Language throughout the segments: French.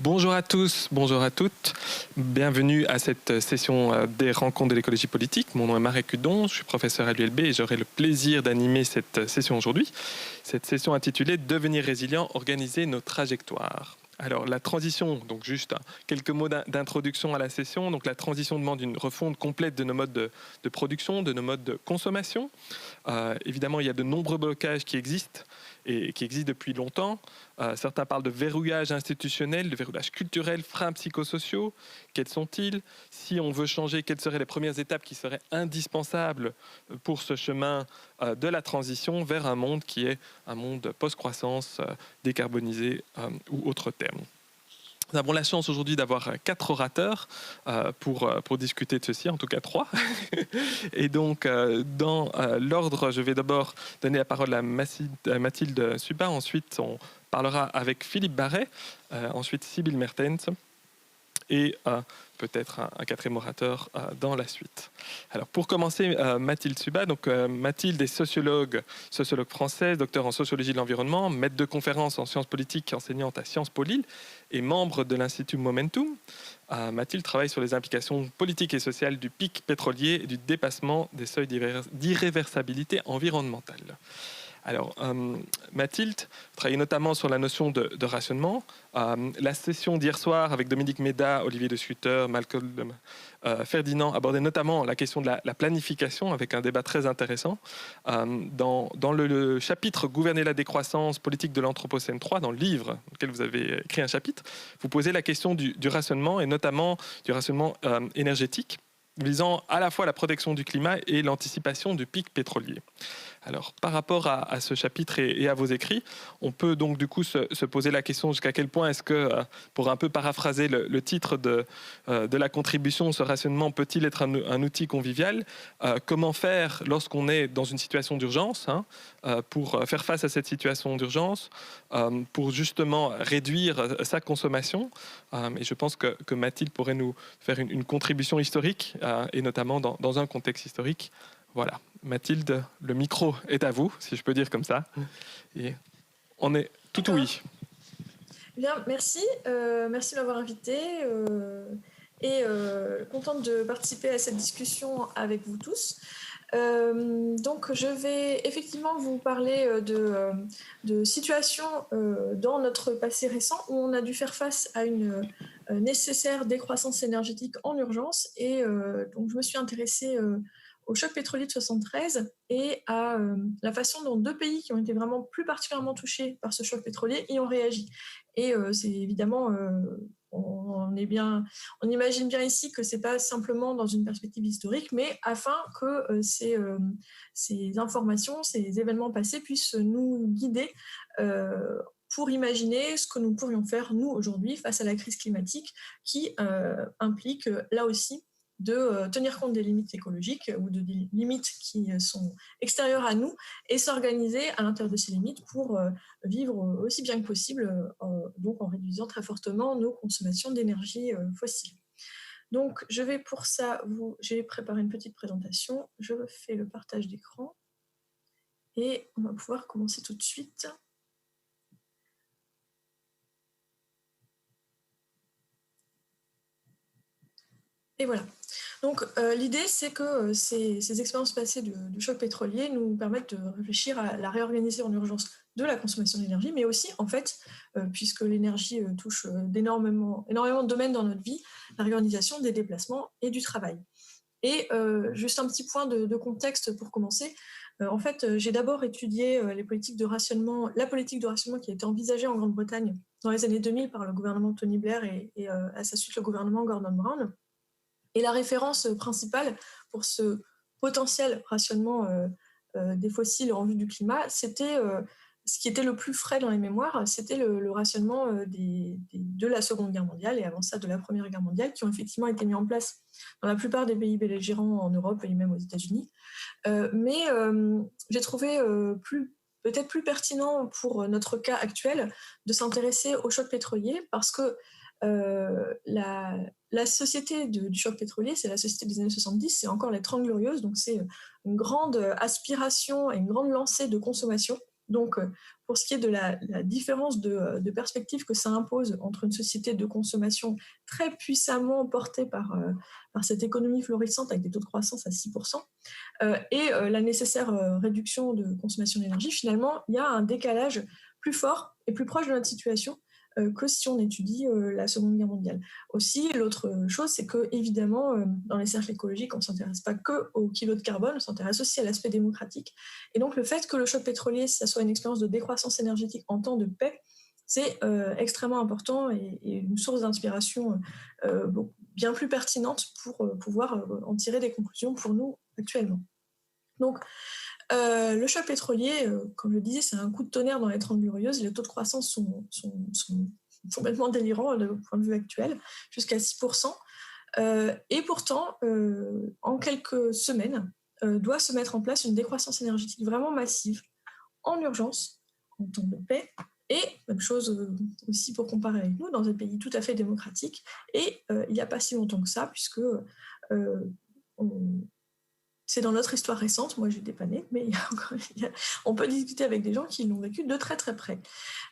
Bonjour à tous, bonjour à toutes. Bienvenue à cette session des rencontres de l'écologie politique. Mon nom est Marek Hudon, je suis professeur à l'ULB et j'aurai le plaisir d'animer cette session aujourd'hui. Cette session intitulée « Devenir résilient, organiser nos trajectoires ». Alors la transition, donc juste quelques mots d'introduction à la session. Donc la transition demande une refonte complète de nos modes de production, de nos modes de consommation. Évidemment, il y a de nombreux blocages qui existent et qui existent depuis longtemps. Certains parlent de verrouillage institutionnel, de verrouillage culturel, freins psychosociaux. Quels sont-ils? Si on veut changer, quelles seraient les premières étapes qui seraient indispensables pour ce chemin de la transition vers un monde qui est un monde post-croissance, décarbonisé ou autre terme? Nous avons la chance aujourd'hui d'avoir 4 orateurs pour discuter de ceci, en tout cas 3. Et donc, dans l'ordre, je vais d'abord donner la parole à Mathilde Suba. Ensuite, on parlera avec Philippe Barret. Ensuite, Sibylle Mertens. Et peut-être un quatrième orateur dans la suite. Alors pour commencer, Mathilde Suba. Donc, Mathilde est sociologue française, docteur en sociologie de l'environnement, maître de conférences en sciences politiques, enseignante à Sciences Po Lille et membre de l'Institut Momentum. Mathilde travaille sur les implications politiques et sociales du pic pétrolier et du dépassement des seuils d'irréversibilité environnementale. Alors, Mathilde travaille notamment sur la notion de rationnement. La session d'hier soir avec Dominique Méda, Olivier de Schutter, Malcolm Ferdinand abordait notamment la question de la planification avec un débat très intéressant. Dans le chapitre « Gouverner la décroissance, politique de l'Anthropocène 3 », dans le livre dans lequel vous avez écrit un chapitre, vous posez la question du rationnement et notamment du rationnement énergétique, visant à la fois la protection du climat et l'anticipation du pic pétrolier. Alors, par rapport à ce chapitre et à vos écrits, on peut donc du coup se poser la question jusqu'à quel point est-ce que, pour un peu paraphraser le titre de la contribution, ce rationnement peut-il être un outil convivial? Comment faire lorsqu'on est dans une situation d'urgence, pour faire face à cette situation d'urgence, pour justement réduire sa consommation? Et je pense que Mathilde pourrait nous faire une contribution historique, et notamment dans un contexte historique. Voilà, Mathilde, le micro est à vous, si je peux dire comme ça. Et on est tout oui. Bien, merci. Merci de m'avoir invité et contente de participer à cette discussion avec vous tous. Donc, je vais effectivement vous parler de situations dans notre passé récent où on a dû faire face à une nécessaire décroissance énergétique en urgence. Et donc, je me suis intéressée au choc pétrolier de 73 et à la façon dont 2 pays qui ont été vraiment plus particulièrement touchés par ce choc pétrolier y ont réagi. Et c'est évidemment, on imagine bien ici que c'est pas simplement dans une perspective historique, mais afin que ces informations, ces événements passés puissent nous guider pour imaginer ce que nous pourrions faire, nous, aujourd'hui, face à la crise climatique qui implique, là aussi, de tenir compte des limites écologiques ou des limites qui sont extérieures à nous et s'organiser à l'intérieur de ces limites pour vivre aussi bien que possible, donc en réduisant très fortement nos consommations d'énergie fossile. Donc, je vais pour ça, j'ai préparé une petite présentation, je fais le partage d'écran et on va pouvoir commencer tout de suite. Et voilà. Donc, l'idée, c'est que ces expériences passées du choc pétrolier nous permettent de réfléchir à la réorganisation en urgence de la consommation d'énergie, mais aussi, en fait, puisque l'énergie touche énormément de domaines dans notre vie, la réorganisation des déplacements et du travail. Et juste un petit point de contexte pour commencer. En fait, j'ai d'abord étudié la politique de rationnement qui a été envisagée en Grande-Bretagne dans les années 2000 par le gouvernement Tony Blair et à sa suite le gouvernement Gordon Brown. Et la référence principale pour ce potentiel rationnement des fossiles en vue du climat, c'était ce qui était le plus frais dans les mémoires, c'était le rationnement de la Seconde Guerre mondiale et avant ça de la Première Guerre mondiale, qui ont effectivement été mis en place dans la plupart des pays belligérants en Europe et même aux États-Unis. Mais j'ai trouvé peut-être plus pertinent pour notre cas actuel de s'intéresser au choc pétrolier parce que la société du choc pétrolier, c'est la société des années 70, c'est encore les 30 glorieuses, donc c'est une grande aspiration et une grande lancée de consommation Donc, pour ce qui est de la différence de perspective que ça impose entre une société de consommation très puissamment portée par cette économie florissante avec des taux de croissance à 6%, et la nécessaire réduction de consommation d'énergie, finalement, il y a un décalage plus fort et plus proche de notre situation que si on étudie la Seconde Guerre mondiale. Aussi, l'autre chose, c'est que évidemment, dans les cercles écologiques, on ne s'intéresse pas que au kilo de carbone, on s'intéresse aussi à l'aspect démocratique. Et donc, le fait que le choc pétrolier, ça soit une expérience de décroissance énergétique en temps de paix, c'est extrêmement important et une source d'inspiration bien plus pertinente pour pouvoir en tirer des conclusions pour nous actuellement. Donc, le choc pétrolier, comme je le disais, c'est un coup de tonnerre dans les 30 glorieuses. Les taux de croissance sont complètement délirants du point de vue actuel, jusqu'à 6%. Et pourtant, en quelques semaines, doit se mettre en place une décroissance énergétique vraiment massive, en urgence, en temps de paix. Et même chose aussi pour comparer avec nous, dans un pays tout à fait démocratique. Et il n'y a pas si longtemps que ça, puisque c'est dans notre histoire récente, moi j'ai dépanné, mais on peut discuter avec des gens qui l'ont vécu de très très près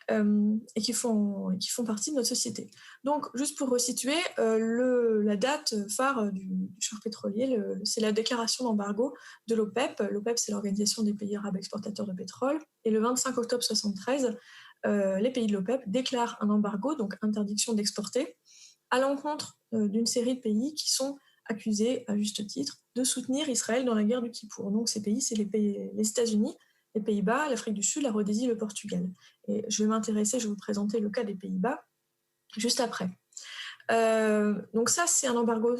et qui font partie de notre société. Donc, juste pour resituer, la date phare du choc pétrolier, c'est la déclaration d'embargo de l'OPEP. L'OPEP, c'est l'Organisation des pays arabes exportateurs de pétrole. Et le 25 octobre 1973, les pays de l'OPEP déclarent un embargo, donc interdiction d'exporter, à l'encontre d'une série de pays qui sont accusés, à juste titre, de soutenir Israël dans la guerre du Kippour. Donc ces pays, c'est les États-Unis, les Pays-Bas, l'Afrique du Sud, la Rhodésie, le Portugal. Et je vais vous présenter le cas des Pays-Bas juste après. Donc ça, c'est un embargo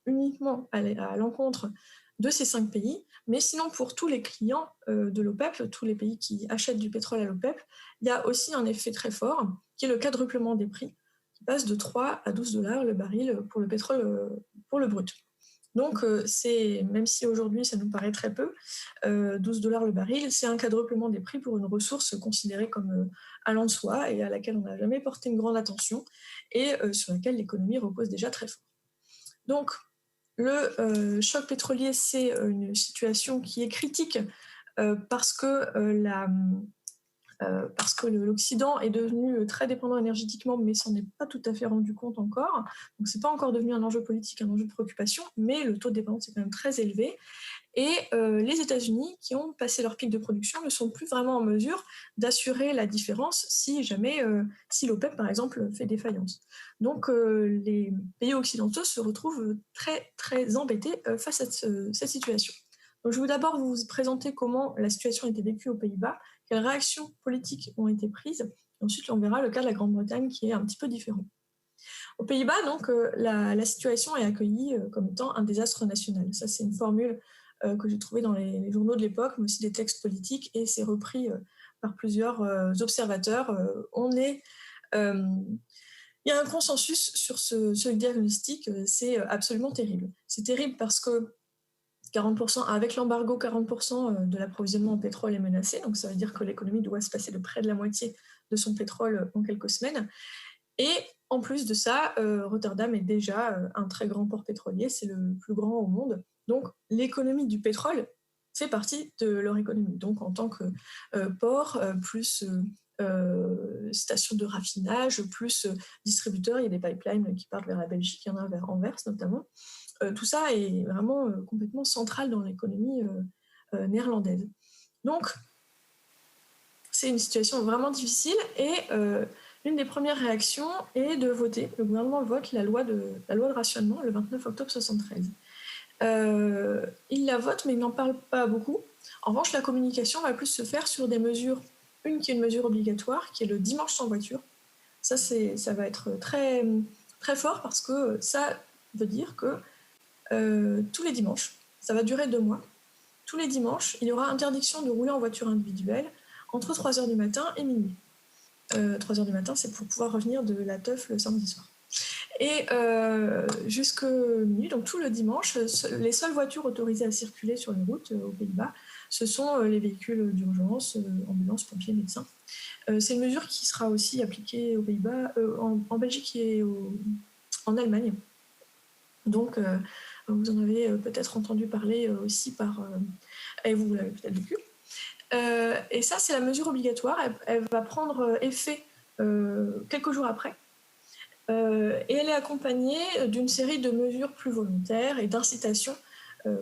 uniquement à l'encontre de ces 5 pays, mais sinon pour tous les clients de l'OPEP, tous les pays qui achètent du pétrole à l'OPEP, il y a aussi un effet très fort, qui est le quadruplement des prix, qui passe de 3 à 12 $ le baril pour le pétrole, pour le brut. Donc, même si aujourd'hui ça nous paraît très peu, 12 $ le baril, c'est un quadruplement des prix pour une ressource considérée comme allant de soi et à laquelle on n'a jamais porté une grande attention et sur laquelle l'économie repose déjà très fort. Donc, le choc pétrolier, c'est une situation qui est critique parce que l'Occident est devenu très dépendant énergétiquement, mais s'en est pas tout à fait rendu compte encore. Donc, c'est pas encore devenu un enjeu politique, un enjeu de préoccupation, mais le taux de dépendance est quand même très élevé. Et les États-Unis, qui ont passé leur pic de production, ne sont plus vraiment en mesure d'assurer la différence si l'OPEP, par exemple, fait défaillance. Donc, les pays occidentaux se retrouvent très, très embêtés face à cette situation. Donc, je vais d'abord vous présenter comment la situation a été vécue aux Pays-Bas, quelles réactions politiques ont été prises. Et ensuite, on verra le cas de la Grande-Bretagne qui est un petit peu différent. Aux Pays-Bas, donc, la situation est accueillie comme étant un désastre national. Ça, c'est une formule que j'ai trouvée dans les journaux de l'époque, mais aussi des textes politiques, et c'est repris par plusieurs observateurs. Il y a un consensus sur ce diagnostic, c'est absolument terrible. C'est terrible parce que 40%, avec l'embargo, 40% de l'approvisionnement en pétrole est menacé, donc ça veut dire que l'économie doit se passer de près de la moitié de son pétrole en quelques semaines. Et en plus de ça, Rotterdam est déjà un très grand port pétrolier, c'est le plus grand au monde. Donc l'économie du pétrole fait partie de leur économie. Donc en tant que port, plus station de raffinage, plus distributeur, il y a des pipelines qui partent vers la Belgique, il y en a vers Anvers notamment. Tout ça est vraiment complètement central dans l'économie néerlandaise. Donc, c'est une situation vraiment difficile et l'une des premières réactions est de voter. Le gouvernement vote la loi de rationnement le 29 octobre 1973. Il la vote, mais il n'en parle pas beaucoup. En revanche, la communication va plus se faire sur des mesures. Une qui est une mesure obligatoire, qui est le dimanche sans voiture. Ça va être très, très fort parce que ça veut dire que tous les dimanches, ça va durer 2 mois. Tous les dimanches, il y aura interdiction de rouler en voiture individuelle entre 3h du matin et minuit. 3h du matin, c'est pour pouvoir revenir de la teuf le samedi soir. Et jusque minuit, donc tout le dimanche, les seules voitures autorisées à circuler sur les routes aux Pays-Bas, ce sont les véhicules d'urgence, ambulances, pompiers, médecins. C'est une mesure qui sera aussi appliquée aux Pays-Bas, en Belgique et en Allemagne. Donc, vous en avez peut-être entendu parler aussi et vous l'avez peut-être vécu. Et ça, c'est la mesure obligatoire. Elle va prendre effet quelques jours après. Et elle est accompagnée d'une série de mesures plus volontaires et d'incitations,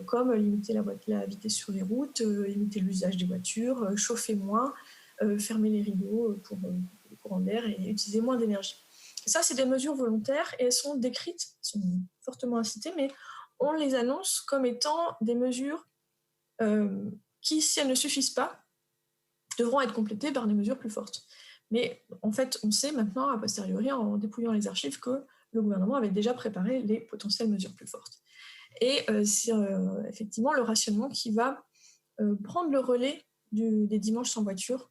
comme limiter la vitesse sur les routes, limiter l'usage des voitures, chauffer moins, fermer les rideaux pour les courants d'air et utiliser moins d'énergie. Ça, c'est des mesures volontaires et elles sont décrites, elles sont fortement incitées, mais on les annonce comme étant des mesures qui, si elles ne suffisent pas, devront être complétées par des mesures plus fortes. Mais en fait, on sait maintenant, a posteriori, en dépouillant les archives, que le gouvernement avait déjà préparé les potentielles mesures plus fortes. Et c'est effectivement le rationnement qui va prendre le relais des dimanches sans voiture.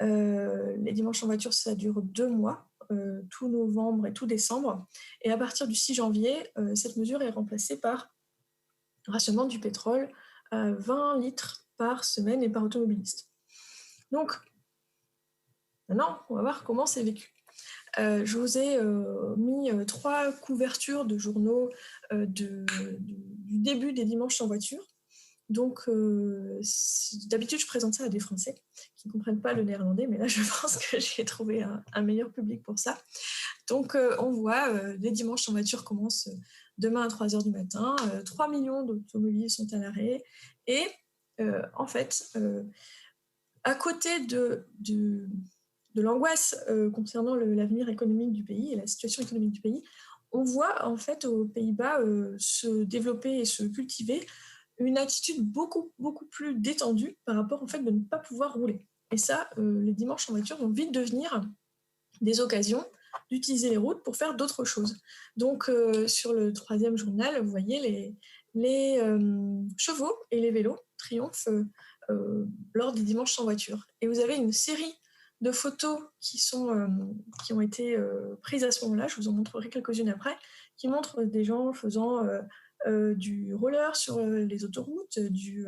Les dimanches sans voiture, ça dure 2 mois, tout novembre et tout décembre. Et à partir du 6 janvier, cette mesure est remplacée par un rationnement du pétrole à 20 litres par semaine et par automobiliste. Donc, maintenant, on va voir comment c'est vécu. Je vous ai mis 3 couvertures de journaux du début des dimanches sans voiture. Donc, d'habitude, je présente ça à des Français qui ne comprennent pas le néerlandais, mais là, je pense que j'ai trouvé un meilleur public pour ça. Donc, on voit, les dimanches sans voiture commencent demain à 3h du matin. 3 millions d'automobiles sont à l'arrêt. Et en fait, à côté de l'angoisse concernant l'avenir économique du pays et la situation économique du pays, on voit en fait aux Pays-Bas se développer et se cultiver une attitude beaucoup plus détendue par rapport au fait de ne pas pouvoir rouler. Et ça, les dimanches en voiture vont vite devenir des occasions d'utiliser les routes pour faire d'autres choses. Donc, sur le 3e journal, vous voyez les chevaux et les vélos triomphent lors des dimanches sans voiture. Et vous avez une série de photos qui ont été prises à ce moment-là, je vous en montrerai quelques-unes après, qui montrent des gens faisant du roller sur les autoroutes, du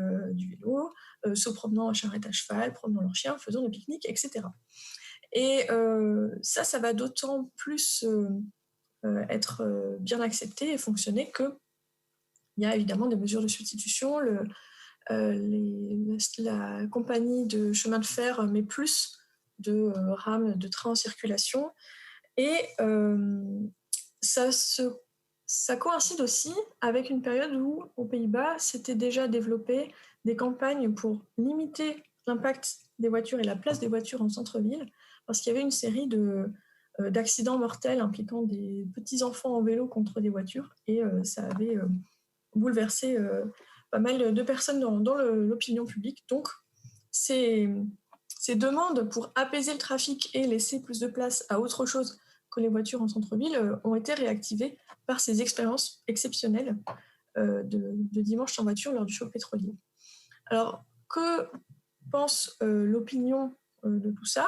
vélo, se promenant en charrette à cheval, promenant leur chien, faisant des pique-niques, etc. Et ça va d'autant plus être bien accepté et fonctionner qu'il y a évidemment des mesures de substitution. La compagnie de chemin de fer met plus de rames de trains en circulation. Et ça coïncide aussi avec une période où, aux Pays-Bas, s'étaient déjà développées des campagnes pour limiter l'impact des voitures et la place des voitures en centre-ville, parce qu'il y avait une série d'accidents mortels impliquant des petits-enfants en vélo contre des voitures, et ça avait bouleversé pas mal de personnes dans l'opinion publique. Donc, ces demandes pour apaiser le trafic et laisser plus de place à autre chose que les voitures en centre-ville ont été réactivées par ces expériences exceptionnelles de dimanche sans voiture lors du choc pétrolier. Alors, que pense l'opinion de tout ça ?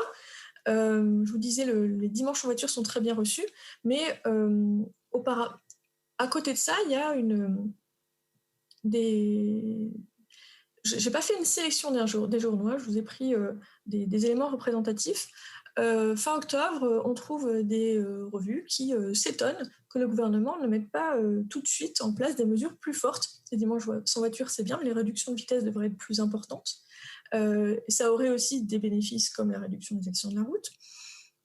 Je vous disais, les dimanches en voiture sont très bien reçus, mais à côté de ça, il y a j'ai pas fait une sélection des journaux, je vous ai pris des éléments représentatifs. Fin octobre, on trouve des revues qui s'étonnent que le gouvernement ne mette pas tout de suite en place des mesures plus fortes. Les dimanches sans voiture, c'est bien, mais les réductions de vitesse devraient être plus importantes. Et ça aurait aussi des bénéfices comme la réduction des accidents de la route.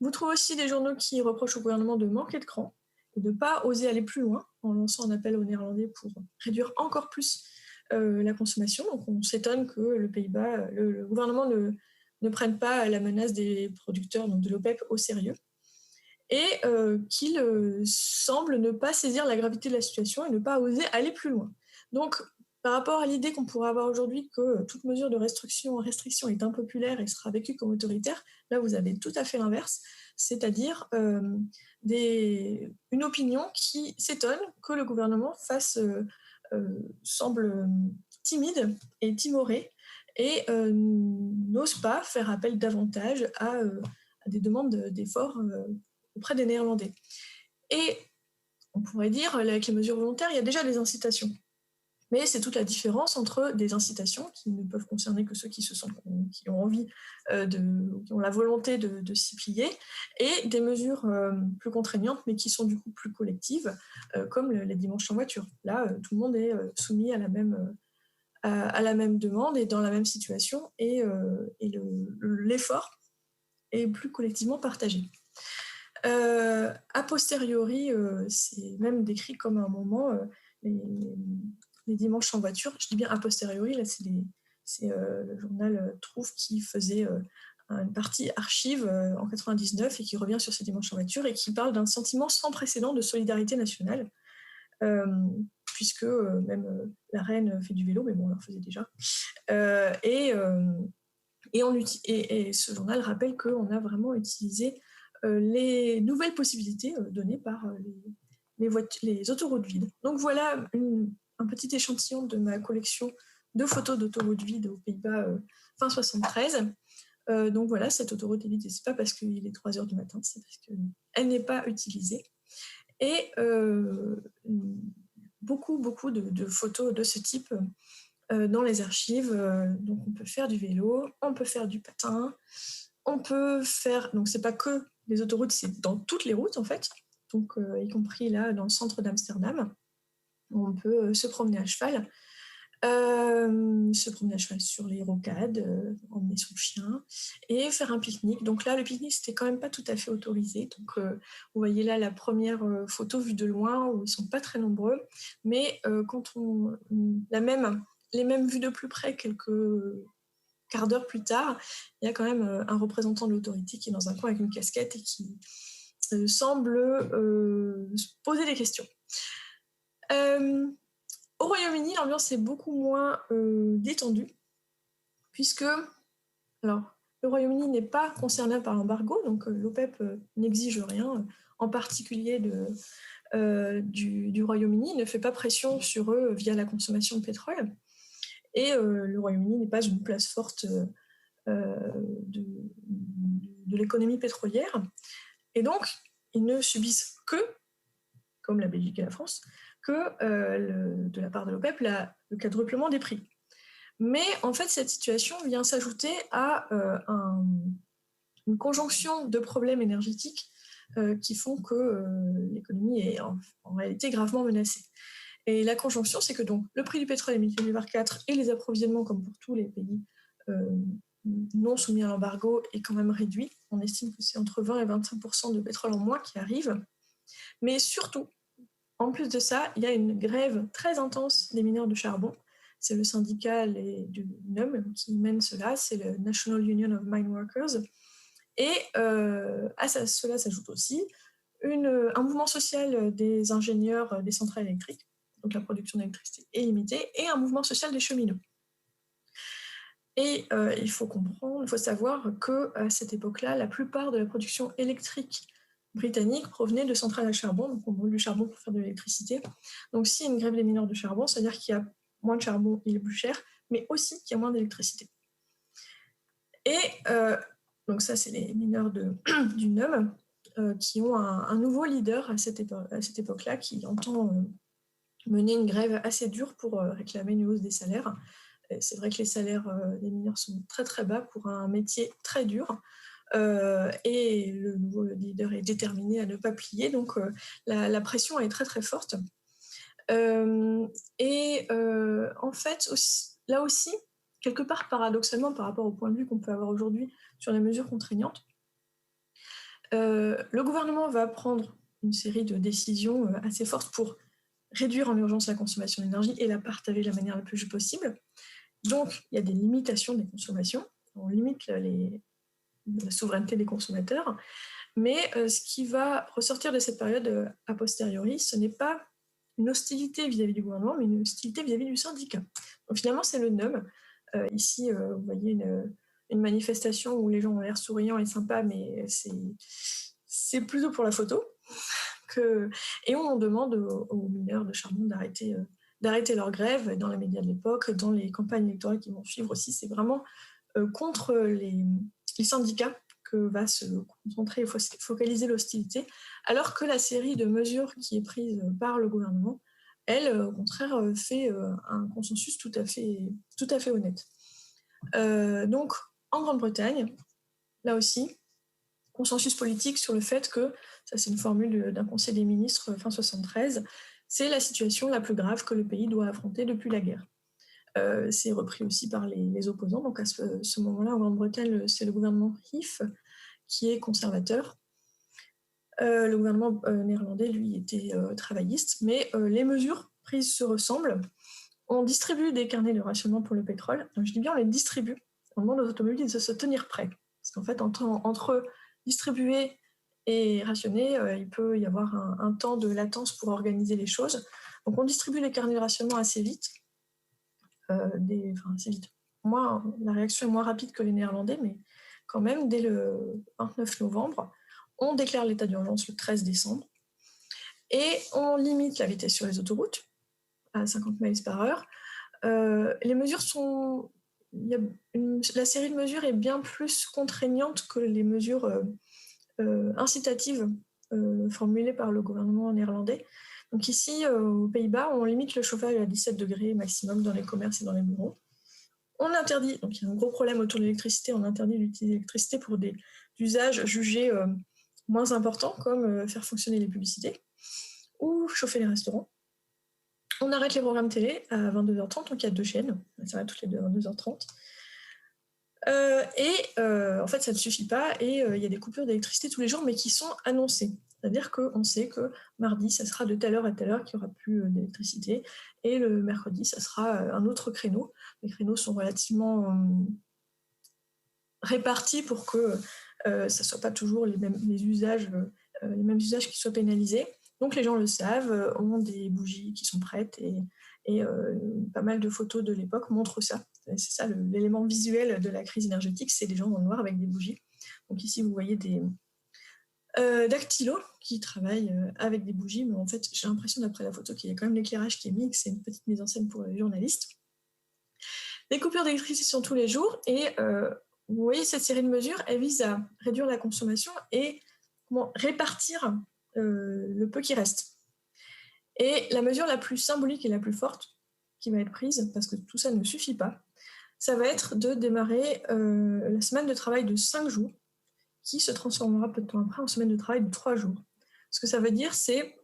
Vous trouvez aussi des journaux qui reprochent au gouvernement de manquer de cran et de ne pas oser aller plus loin en lançant un appel aux Néerlandais pour réduire encore plus la consommation. Donc on s'étonne que le Pays-Bas, le gouvernement ne prenne pas la menace des producteurs, donc de l'OPEP, au sérieux, et qu'il semble ne pas saisir la gravité de la situation et ne pas oser aller plus loin. Donc, par rapport à l'idée qu'on pourrait avoir aujourd'hui que toute mesure de restriction est impopulaire et sera vécue comme autoritaire, là vous avez tout à fait l'inverse, c'est-à-dire une opinion qui s'étonne que le gouvernement semble timide et timoré et n'ose pas faire appel davantage à des demandes d'efforts auprès des Néerlandais. Et on pourrait dire, avec les mesures volontaires, il y a déjà des incitations. Mais c'est toute la différence entre des incitations qui ne peuvent concerner que ceux qui ont envie, qui ont la volonté de s'y plier, et des mesures plus contraignantes, mais qui sont du coup plus collectives, comme les dimanches en voiture. Là, tout le monde est soumis à la même à la même demande et dans la même situation, et l'effort est plus collectivement partagé. A posteriori, c'est même décrit comme un moment, les dimanches en voiture. Je dis bien a posteriori, là c'est le journal Trouve qui faisait une partie archive en 99 et qui revient sur ces dimanches en voiture et qui parle d'un sentiment sans précédent de solidarité nationale, puisque même la reine fait du vélo, mais bon, on en faisait déjà. Et ce journal rappelle qu'on a vraiment utilisé les nouvelles possibilités données par les autoroutes vides. Donc voilà un petit échantillon de ma collection de photos d'autoroutes vides aux Pays-Bas fin 73. Donc voilà, cette autoroute est vide, et c'est pas parce qu'il est 3 heures du matin, c'est parce qu'elle n'est pas utilisée. Et beaucoup de photos de ce type dans les archives. Donc on peut faire du vélo, on peut faire du patin, on peut faire... Donc c'est pas que les autoroutes, c'est dans toutes les routes en fait, donc y compris là dans le centre d'Amsterdam, où on peut se promener à cheval. Sur les rocades, emmener son chien et faire un pique-nique. Donc là, le pique-nique, c'était quand même pas tout à fait autorisé. Donc vous voyez là la première photo vue de loin où ils sont pas très nombreux, mais quand les mêmes vues de plus près quelques quarts d'heure plus tard, il y a quand même un représentant de l'autorité qui est dans un coin avec une casquette et qui semble se poser des questions. Au Royaume-Uni, l'ambiance est beaucoup moins détendue, puisque le Royaume-Uni n'est pas concerné par l'embargo, donc l'OPEP n'exige rien, en particulier du Royaume-Uni, ne fait pas pression sur eux via la consommation de pétrole, et le Royaume-Uni n'est pas une place forte de l'économie pétrolière, et donc ils ne subissent que, comme la Belgique et la France, que de la part de l'OPEP, le quadruplement des prix. Mais en fait, cette situation vient s'ajouter à une conjonction de problèmes énergétiques qui font que l'économie est en réalité gravement menacée. Et la conjonction, c'est que donc, le prix du pétrole est multiplié par 4 et les approvisionnements, comme pour tous les pays non soumis à l'embargo, est quand même réduit. On estime que c'est entre 20 et 25% de pétrole en moins qui arrive. Mais surtout, en plus de ça, il y a une grève très intense des mineurs de charbon. C'est le syndicat du NUM qui mène cela, c'est le National Union of Mine Workers. Et à cela s'ajoute aussi un mouvement social des ingénieurs des centrales électriques, donc la production d'électricité est limitée, et un mouvement social des cheminots. Et il faut savoir qu'à cette époque-là, la plupart de la production électrique britannique provenait de centrales à charbon, donc on brûle du charbon pour faire de l'électricité. Donc s'il y a une grève des mineurs de charbon, c'est-à-dire qu'il y a moins de charbon, il est plus cher, mais aussi qu'il y a moins d'électricité. Et donc ça, c'est les mineurs du NUM qui ont un nouveau leader à cette époque-là qui entend mener une grève assez dure pour réclamer une hausse des salaires. Et c'est vrai que les salaires des mineurs sont très très bas pour un métier très dur. Et le nouveau leader est déterminé à ne pas plier, donc la pression est très très forte. En fait, là aussi, quelque part paradoxalement par rapport au point de vue qu'on peut avoir aujourd'hui sur les mesures contraignantes, le gouvernement va prendre une série de décisions assez fortes pour réduire en urgence la consommation d'énergie et la partager de la manière la plus juste possible. Donc, il y a des limitations des consommations, on limite la souveraineté des consommateurs, mais ce qui va ressortir de cette période a posteriori, ce n'est pas une hostilité vis-à-vis du gouvernement, mais une hostilité vis-à-vis du syndicat. Donc finalement, c'est le NUM. Ici, vous voyez une manifestation où les gens ont l'air souriants et sympas, mais c'est plutôt pour la photo. Et on demande aux mineurs de charbon d'arrêter leur grève dans les médias de l'époque, dans les campagnes électorales qui vont suivre aussi. C'est vraiment contre les syndicats que va se concentrer et focaliser l'hostilité, alors que la série de mesures qui est prise par le gouvernement, elle, au contraire, fait un consensus tout à fait honnête. Donc, en Grande-Bretagne, là aussi, consensus politique sur le fait que, ça c'est une formule d'un conseil des ministres fin 73, c'est la situation la plus grave que le pays doit affronter depuis la guerre. c'est repris aussi par les opposants. Donc à ce moment-là, en Grande-Bretagne, c'est le gouvernement Heath qui est conservateur. Le gouvernement néerlandais, lui, était travailliste, mais les mesures prises se ressemblent. On distribue des carnets de rationnement pour le pétrole. Donc, je dis bien, on les distribue. On demande aux automobilistes de se tenir prêts. Parce qu'en fait, entre distribuer et rationner, il peut y avoir un temps de latence pour organiser les choses. Donc, on distribue les carnets de rationnement assez vite. Assez vite. La réaction est moins rapide que les Néerlandais, mais quand même, dès le 29 novembre, on déclare l'état d'urgence le 13 décembre et on limite la vitesse sur les autoroutes à 50 miles par heure. Les mesures sont... la série de mesures est bien plus contraignante que les mesures incitatives formulées par le gouvernement néerlandais. Donc ici, aux Pays-Bas, on limite le chauffage à 17 degrés maximum dans les commerces et dans les bureaux. On interdit, donc il y a un gros problème autour de l'électricité, on interdit d'utiliser l'électricité pour des usages jugés moins importants, comme faire fonctionner les publicités ou chauffer les restaurants. On arrête les programmes télé à 22h30, donc il y a 2 chaînes, ça va toutes les deux à 22h30. En fait, ça ne suffit pas et il y a des coupures d'électricité tous les jours, mais qui sont annoncées. C'est-à-dire qu'on sait que mardi, ça sera de telle heure à telle heure qu'il n'y aura plus d'électricité, et le mercredi, ça sera un autre créneau. Les créneaux sont relativement répartis pour que ça ne soit pas toujours les mêmes usages qui soient pénalisés. Donc les gens le savent, ont des bougies qui sont prêtes et pas mal de photos de l'époque montrent ça. C'est ça l'élément visuel de la crise énergétique, c'est des gens dans le noir avec des bougies. Donc ici vous voyez des dactylos qui travaillent avec des bougies, mais en fait j'ai l'impression d'après la photo qu'il y a quand même l'éclairage qui est mis, que c'est une petite mise en scène pour les journalistes. Les coupures d'électricité sont tous les jours et vous voyez cette série de mesures, elle vise à réduire la consommation et répartir le peu qui reste. Et la mesure la plus symbolique et la plus forte qui va être prise, parce que tout ça ne suffit pas, ça va être de démarrer la semaine de travail de 5 jours, qui se transformera peu de temps après en semaine de travail de 3 jours. Ce que ça veut dire, c'est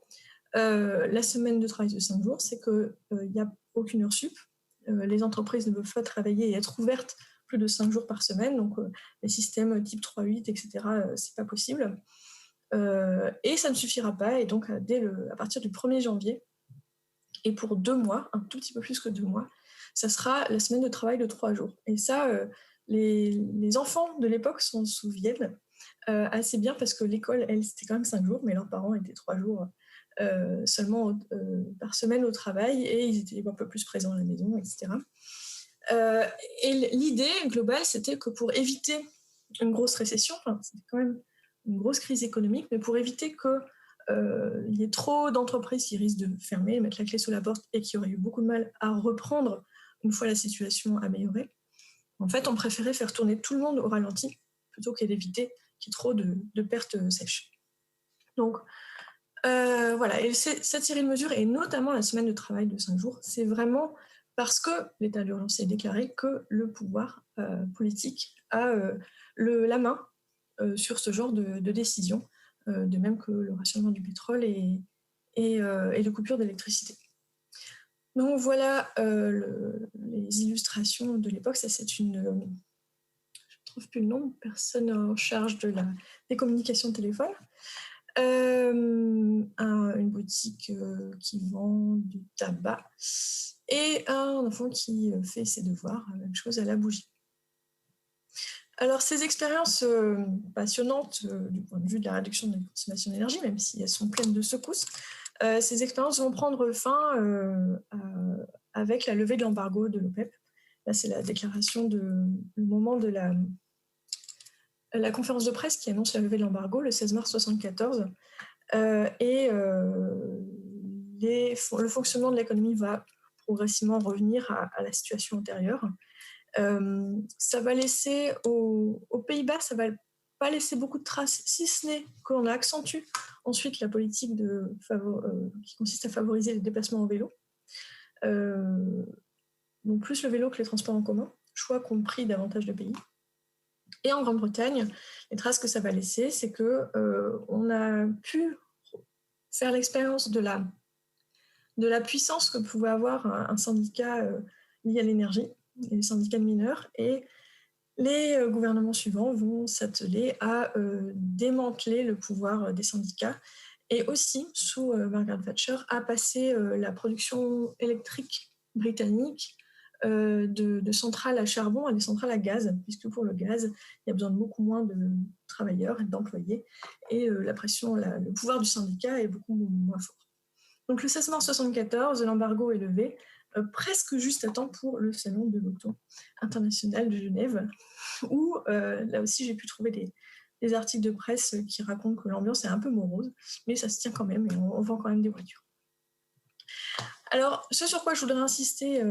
la semaine de travail de 5 jours, c'est qu'il n'y a aucune heure sup. Les entreprises ne peuvent pas travailler et être ouvertes plus de 5 jours par semaine, donc les systèmes type 3-8, etc., c'est pas possible. Et ça ne suffira pas, et donc à partir du 1er janvier, et pour 2 mois, un tout petit peu plus que 2 mois, ça sera la semaine de travail de 3 jours. Et ça, les enfants de l'époque s'en souviennent assez bien, parce que l'école, elle, c'était quand même 5 jours, mais leurs parents étaient 3 jours seulement par semaine au travail, et ils étaient un peu plus présents à la maison, etc. Et l'idée globale, c'était que pour éviter une grosse récession, c'était quand même une grosse crise économique, mais pour éviter qu'il y ait trop d'entreprises qui risquent de fermer, mettre la clé sous la porte, et qui auraient eu beaucoup de mal à reprendre une fois la situation améliorée, en fait, on préférait faire tourner tout le monde au ralenti plutôt que d'éviter qu'il y ait trop de pertes sèches. Donc, voilà. Et cette série de mesures, et notamment la semaine de travail de 5 jours, c'est vraiment parce que l'état d'urgence est déclaré que le pouvoir politique a la main sur ce genre de décision, de même que le rationnement du pétrole et de coupure d'électricité. Donc voilà les illustrations de l'époque. Ça, c'est je ne trouve plus le nom, personne en charge des communications de téléphone. Une boutique qui vend du tabac et un enfant qui fait ses devoirs, même chose à la bougie. Alors ces expériences passionnantes du point de vue de la réduction de la consommation d'énergie, même si elles sont pleines de secousses, ces expériences vont prendre fin avec la levée de l'embargo de l'OPEP. Là, c'est la déclaration le moment de la conférence de presse qui annonce la levée de l'embargo le 16 mars 1974. Le fonctionnement de l'économie va progressivement revenir à la situation antérieure. Ça va laisser aux Pays-Bas, ça va pas laisser beaucoup de traces, si ce n'est qu'on accentue ensuite la politique qui consiste à favoriser les déplacements en vélo. Donc plus le vélo que les transports en commun, choix qu'ont pris davantage de pays. Et en Grande-Bretagne, les traces que ça va laisser, c'est qu'on a pu faire l'expérience de la puissance que pouvait avoir un syndicat liées à l'énergie, les syndicats de mineurs, et les gouvernements suivants vont s'atteler à démanteler le pouvoir des syndicats et aussi, sous Margaret Thatcher, à passer la production électrique britannique de centrales à charbon à des centrales à gaz, puisque pour le gaz, il y a besoin de beaucoup moins de travailleurs et d'employés, et la pression, le pouvoir du syndicat est beaucoup moins fort. Donc le 16 mars 1974, l'embargo est levé, presque juste à temps pour le salon de l'auto international de Genève, où là aussi j'ai pu trouver des articles de presse qui racontent que l'ambiance est un peu morose, mais ça se tient quand même et on vend quand même des voitures. Alors, ce sur quoi je voudrais insister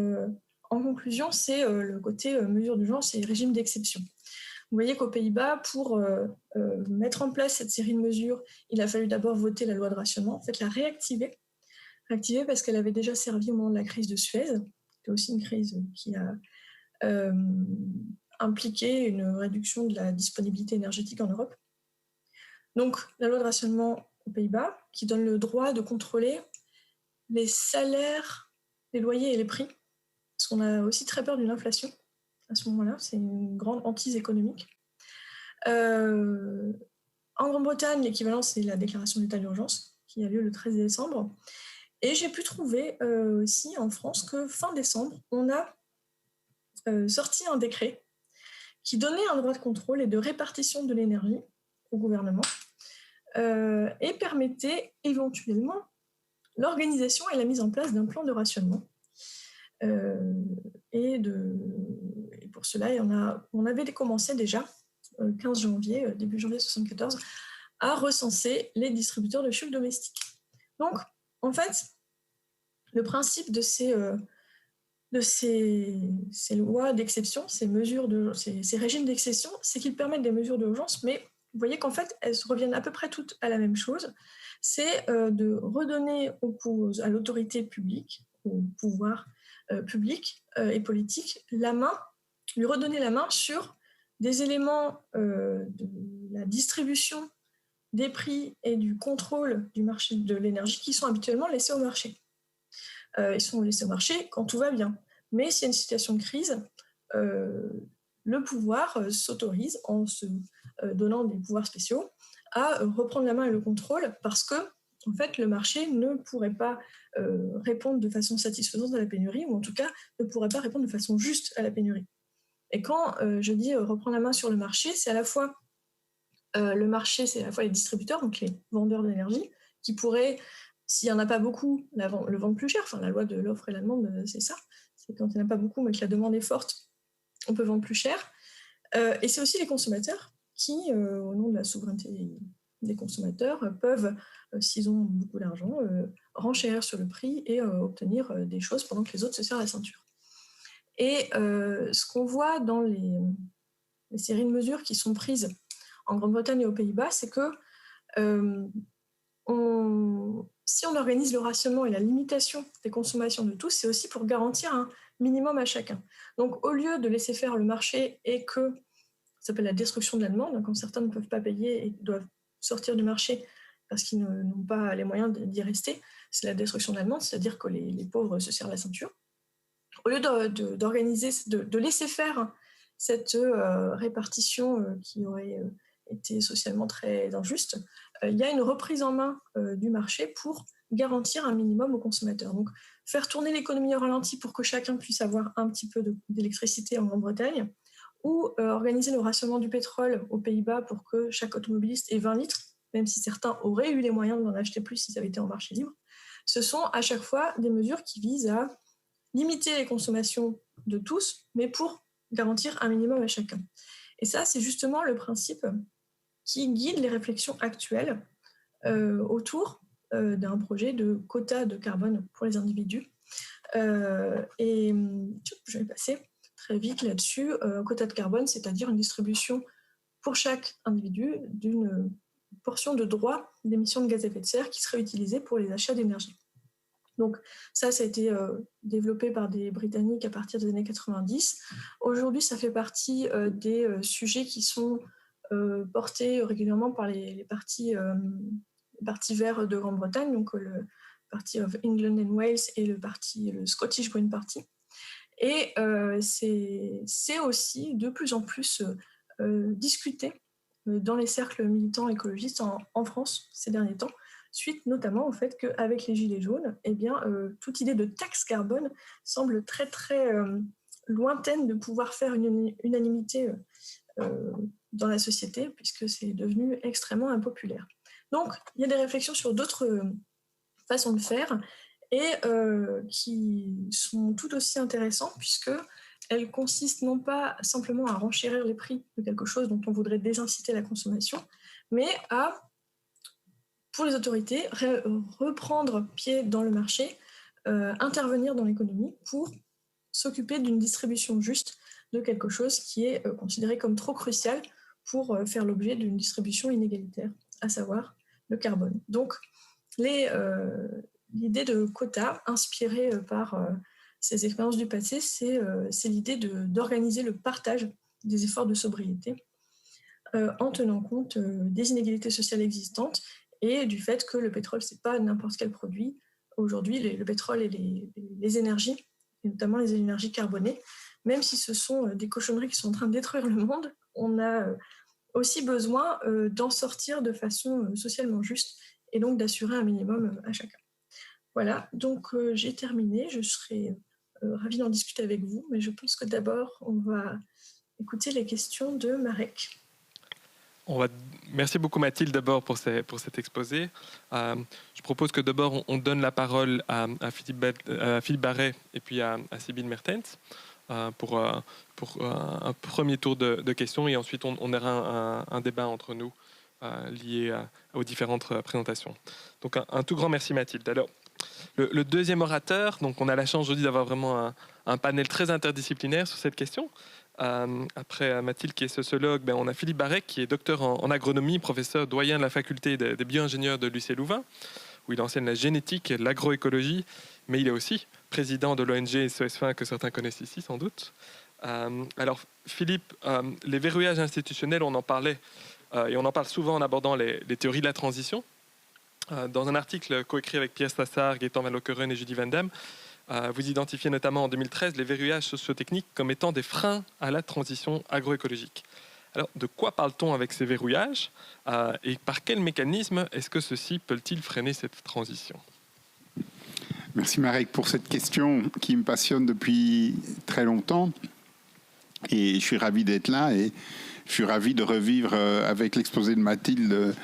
en conclusion, c'est le côté mesure d'urgence et régime d'exception. Vous voyez qu'aux Pays-Bas, pour mettre en place cette série de mesures, il a fallu d'abord voter la loi de rationnement, en fait la réactiver parce qu'elle avait déjà servi au moment de la crise de Suez. C'était aussi une crise qui a impliqué une réduction de la disponibilité énergétique en Europe. Donc, la loi de rationnement aux Pays-Bas, qui donne le droit de contrôler les salaires, les loyers et les prix, parce qu'on a aussi très peur d'une inflation à ce moment-là, c'est une grande hantise économique. En Grande-Bretagne, l'équivalent, c'est la déclaration d'état d'urgence, qui a lieu le 13 décembre. Et j'ai pu trouver aussi en France que fin décembre, on a sorti un décret qui donnait un droit de contrôle et de répartition de l'énergie au gouvernement et permettait éventuellement l'organisation et la mise en place d'un plan de rationnement. Et pour cela, on avait commencé déjà, 15 janvier, début janvier 1974, à recenser les distributeurs de chiots domestiques. Donc, en fait, le principe de ces lois d'exception, ces régimes d'exception, c'est qu'ils permettent des mesures d'urgence, mais vous voyez qu'en fait, elles reviennent à peu près toutes à la même chose. C'est de redonner à l'autorité publique, au pouvoir public et politique, lui redonner la main sur des éléments de la distribution des prix et du contrôle du marché de l'énergie qui sont habituellement laissés au marché. Ils sont laissés au marché quand tout va bien. Mais s'il y a une situation de crise, le pouvoir s'autorise, en se donnant des pouvoirs spéciaux, à reprendre la main et le contrôle parce que, en fait, le marché ne pourrait pas répondre de façon satisfaisante à la pénurie, ou en tout cas ne pourrait pas répondre de façon juste à la pénurie. Et quand je dis reprendre la main sur le marché, c'est à la fois le marché, c'est à la fois les distributeurs, donc les vendeurs d'énergie, qui pourraient, s'il n'y en a pas beaucoup, le vendre plus cher. Enfin, la loi de l'offre et la demande, c'est ça. C'est quand il n'y en a pas beaucoup, mais que la demande est forte, on peut vendre plus cher. Et c'est aussi les consommateurs qui, au nom de la souveraineté des consommateurs, peuvent, s'ils ont beaucoup d'argent, renchérir sur le prix et obtenir des choses pendant que les autres se serrent la ceinture. Et ce qu'on voit dans les séries de mesures qui sont prises en Grande-Bretagne et aux Pays-Bas, c'est que si on organise le rationnement et la limitation des consommations de tous, c'est aussi pour garantir un minimum à chacun. Donc, au lieu de laisser faire le marché et que ça s'appelle la destruction de la demande, quand certains ne peuvent pas payer et doivent sortir du marché parce qu'ils n'ont pas les moyens d'y rester, c'est la destruction de la demande, c'est-à-dire que les pauvres se serrent la ceinture. Au lieu d'organiser, de laisser faire cette répartition qui aurait été socialement très injuste, il y a une reprise en main du marché pour garantir un minimum aux consommateurs. Donc, faire tourner l'économie au ralenti pour que chacun puisse avoir un petit peu d'électricité en Grande-Bretagne, ou organiser le rationnement du pétrole aux Pays-Bas pour que chaque automobiliste ait 20 litres, même si certains auraient eu les moyens d'en acheter plus si ça avait été en marché libre. Ce sont à chaque fois des mesures qui visent à limiter les consommations de tous, mais pour garantir un minimum à chacun. Et ça, c'est justement le principe qui guide les réflexions actuelles autour d'un projet de quota de carbone pour les individus. Et je vais passer très vite là-dessus. Quota de carbone, c'est-à-dire une distribution pour chaque individu d'une portion de droit d'émission de gaz à effet de serre qui serait utilisée pour les achats d'énergie. Donc ça a été développé par des Britanniques à partir des années 90. Aujourd'hui, ça fait partie des sujets qui sont portés régulièrement par les partis verts de Grande-Bretagne, donc le Party of England and Wales et le Scottish Green Party. Et c'est aussi de plus en plus discuté dans les cercles militants écologistes en France ces derniers temps, suite notamment au fait qu'avec les Gilets jaunes, eh bien, toute idée de taxe carbone semble très très lointaine de pouvoir faire une unanimité dans la société, puisque c'est devenu extrêmement impopulaire. Donc, il y a des réflexions sur d'autres façons de faire, et qui sont tout aussi intéressantes, puisqu'elles consistent non pas simplement à renchérir les prix de quelque chose dont on voudrait désinciter la consommation, mais à, pour les autorités, reprendre pied dans le marché, intervenir dans l'économie pour s'occuper d'une distribution juste de quelque chose qui est considéré comme trop crucial pour faire l'objet d'une distribution inégalitaire, à savoir le carbone. Donc, l'idée de quotas, inspirée par ces expériences du passé, c'est l'idée d'organiser le partage des efforts de sobriété en tenant compte des inégalités sociales existantes et du fait que le pétrole, ce n'est pas n'importe quel produit. Aujourd'hui, le pétrole et les énergies, et notamment les énergies carbonées, même si ce sont des cochonneries qui sont en train de détruire le monde, on a aussi besoin d'en sortir de façon socialement juste et donc d'assurer un minimum à chacun. Voilà, donc j'ai terminé. Je serai ravie d'en discuter avec vous, mais je pense que d'abord, on va écouter les questions de Marek. Merci beaucoup Mathilde d'abord pour cet exposé. Je propose que d'abord on donne la parole à Philippe Barret et puis à Sybille Mertens pour un premier tour de questions, et ensuite on aura un débat entre nous lié aux différentes présentations. Donc un tout grand merci Mathilde. Alors, le deuxième orateur, donc on a la chance aujourd'hui d'avoir vraiment un panel très interdisciplinaire sur cette question. Après Mathilde qui est sociologue, on a Philippe Barret qui est docteur en agronomie, professeur doyen de la faculté des bio-ingénieurs de l'UC Louvain, où il enseigne la génétique et l'agroécologie, mais il est aussi président de l'ONG SOS-Fin que certains connaissent ici sans doute. Alors Philippe, les verrouillages institutionnels, on en parlait et on en parle souvent en abordant les théories de la transition. Dans un article coécrit avec Pierre Stassard, Gaëtan Van Lokeren et Judy Van Damme, vous identifiez notamment en 2013 les verrouillages sociotechniques comme étant des freins à la transition agroécologique. Alors, de quoi parle-t-on avec ces verrouillages et par quel mécanisme est-ce que ceci peut-il freiner cette transition ? Merci Marek pour cette question qui me passionne depuis très longtemps. Et je suis ravi d'être là et je suis ravi de revivre avec l'exposé de Mathilde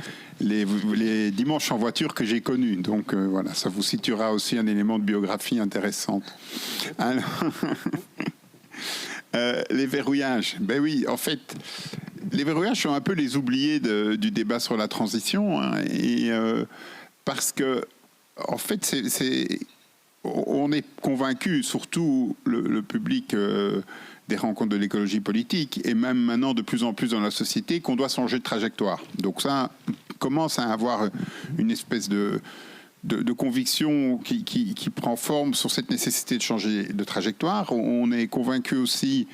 les dimanches en voiture que j'ai connus. Donc voilà, ça vous situera aussi un élément de biographie intéressante. Alors, les verrouillages. Ben oui, en fait, les verrouillages sont un peu les oubliés du débat sur la transition. Parce que, en fait, on est convaincu, surtout le public des rencontres de l'écologie politique, et même maintenant de plus en plus dans la société, qu'on doit changer de trajectoire. Donc ça commence à avoir une espèce de conviction qui prend forme sur cette nécessité de changer de trajectoire. On est convaincu aussi,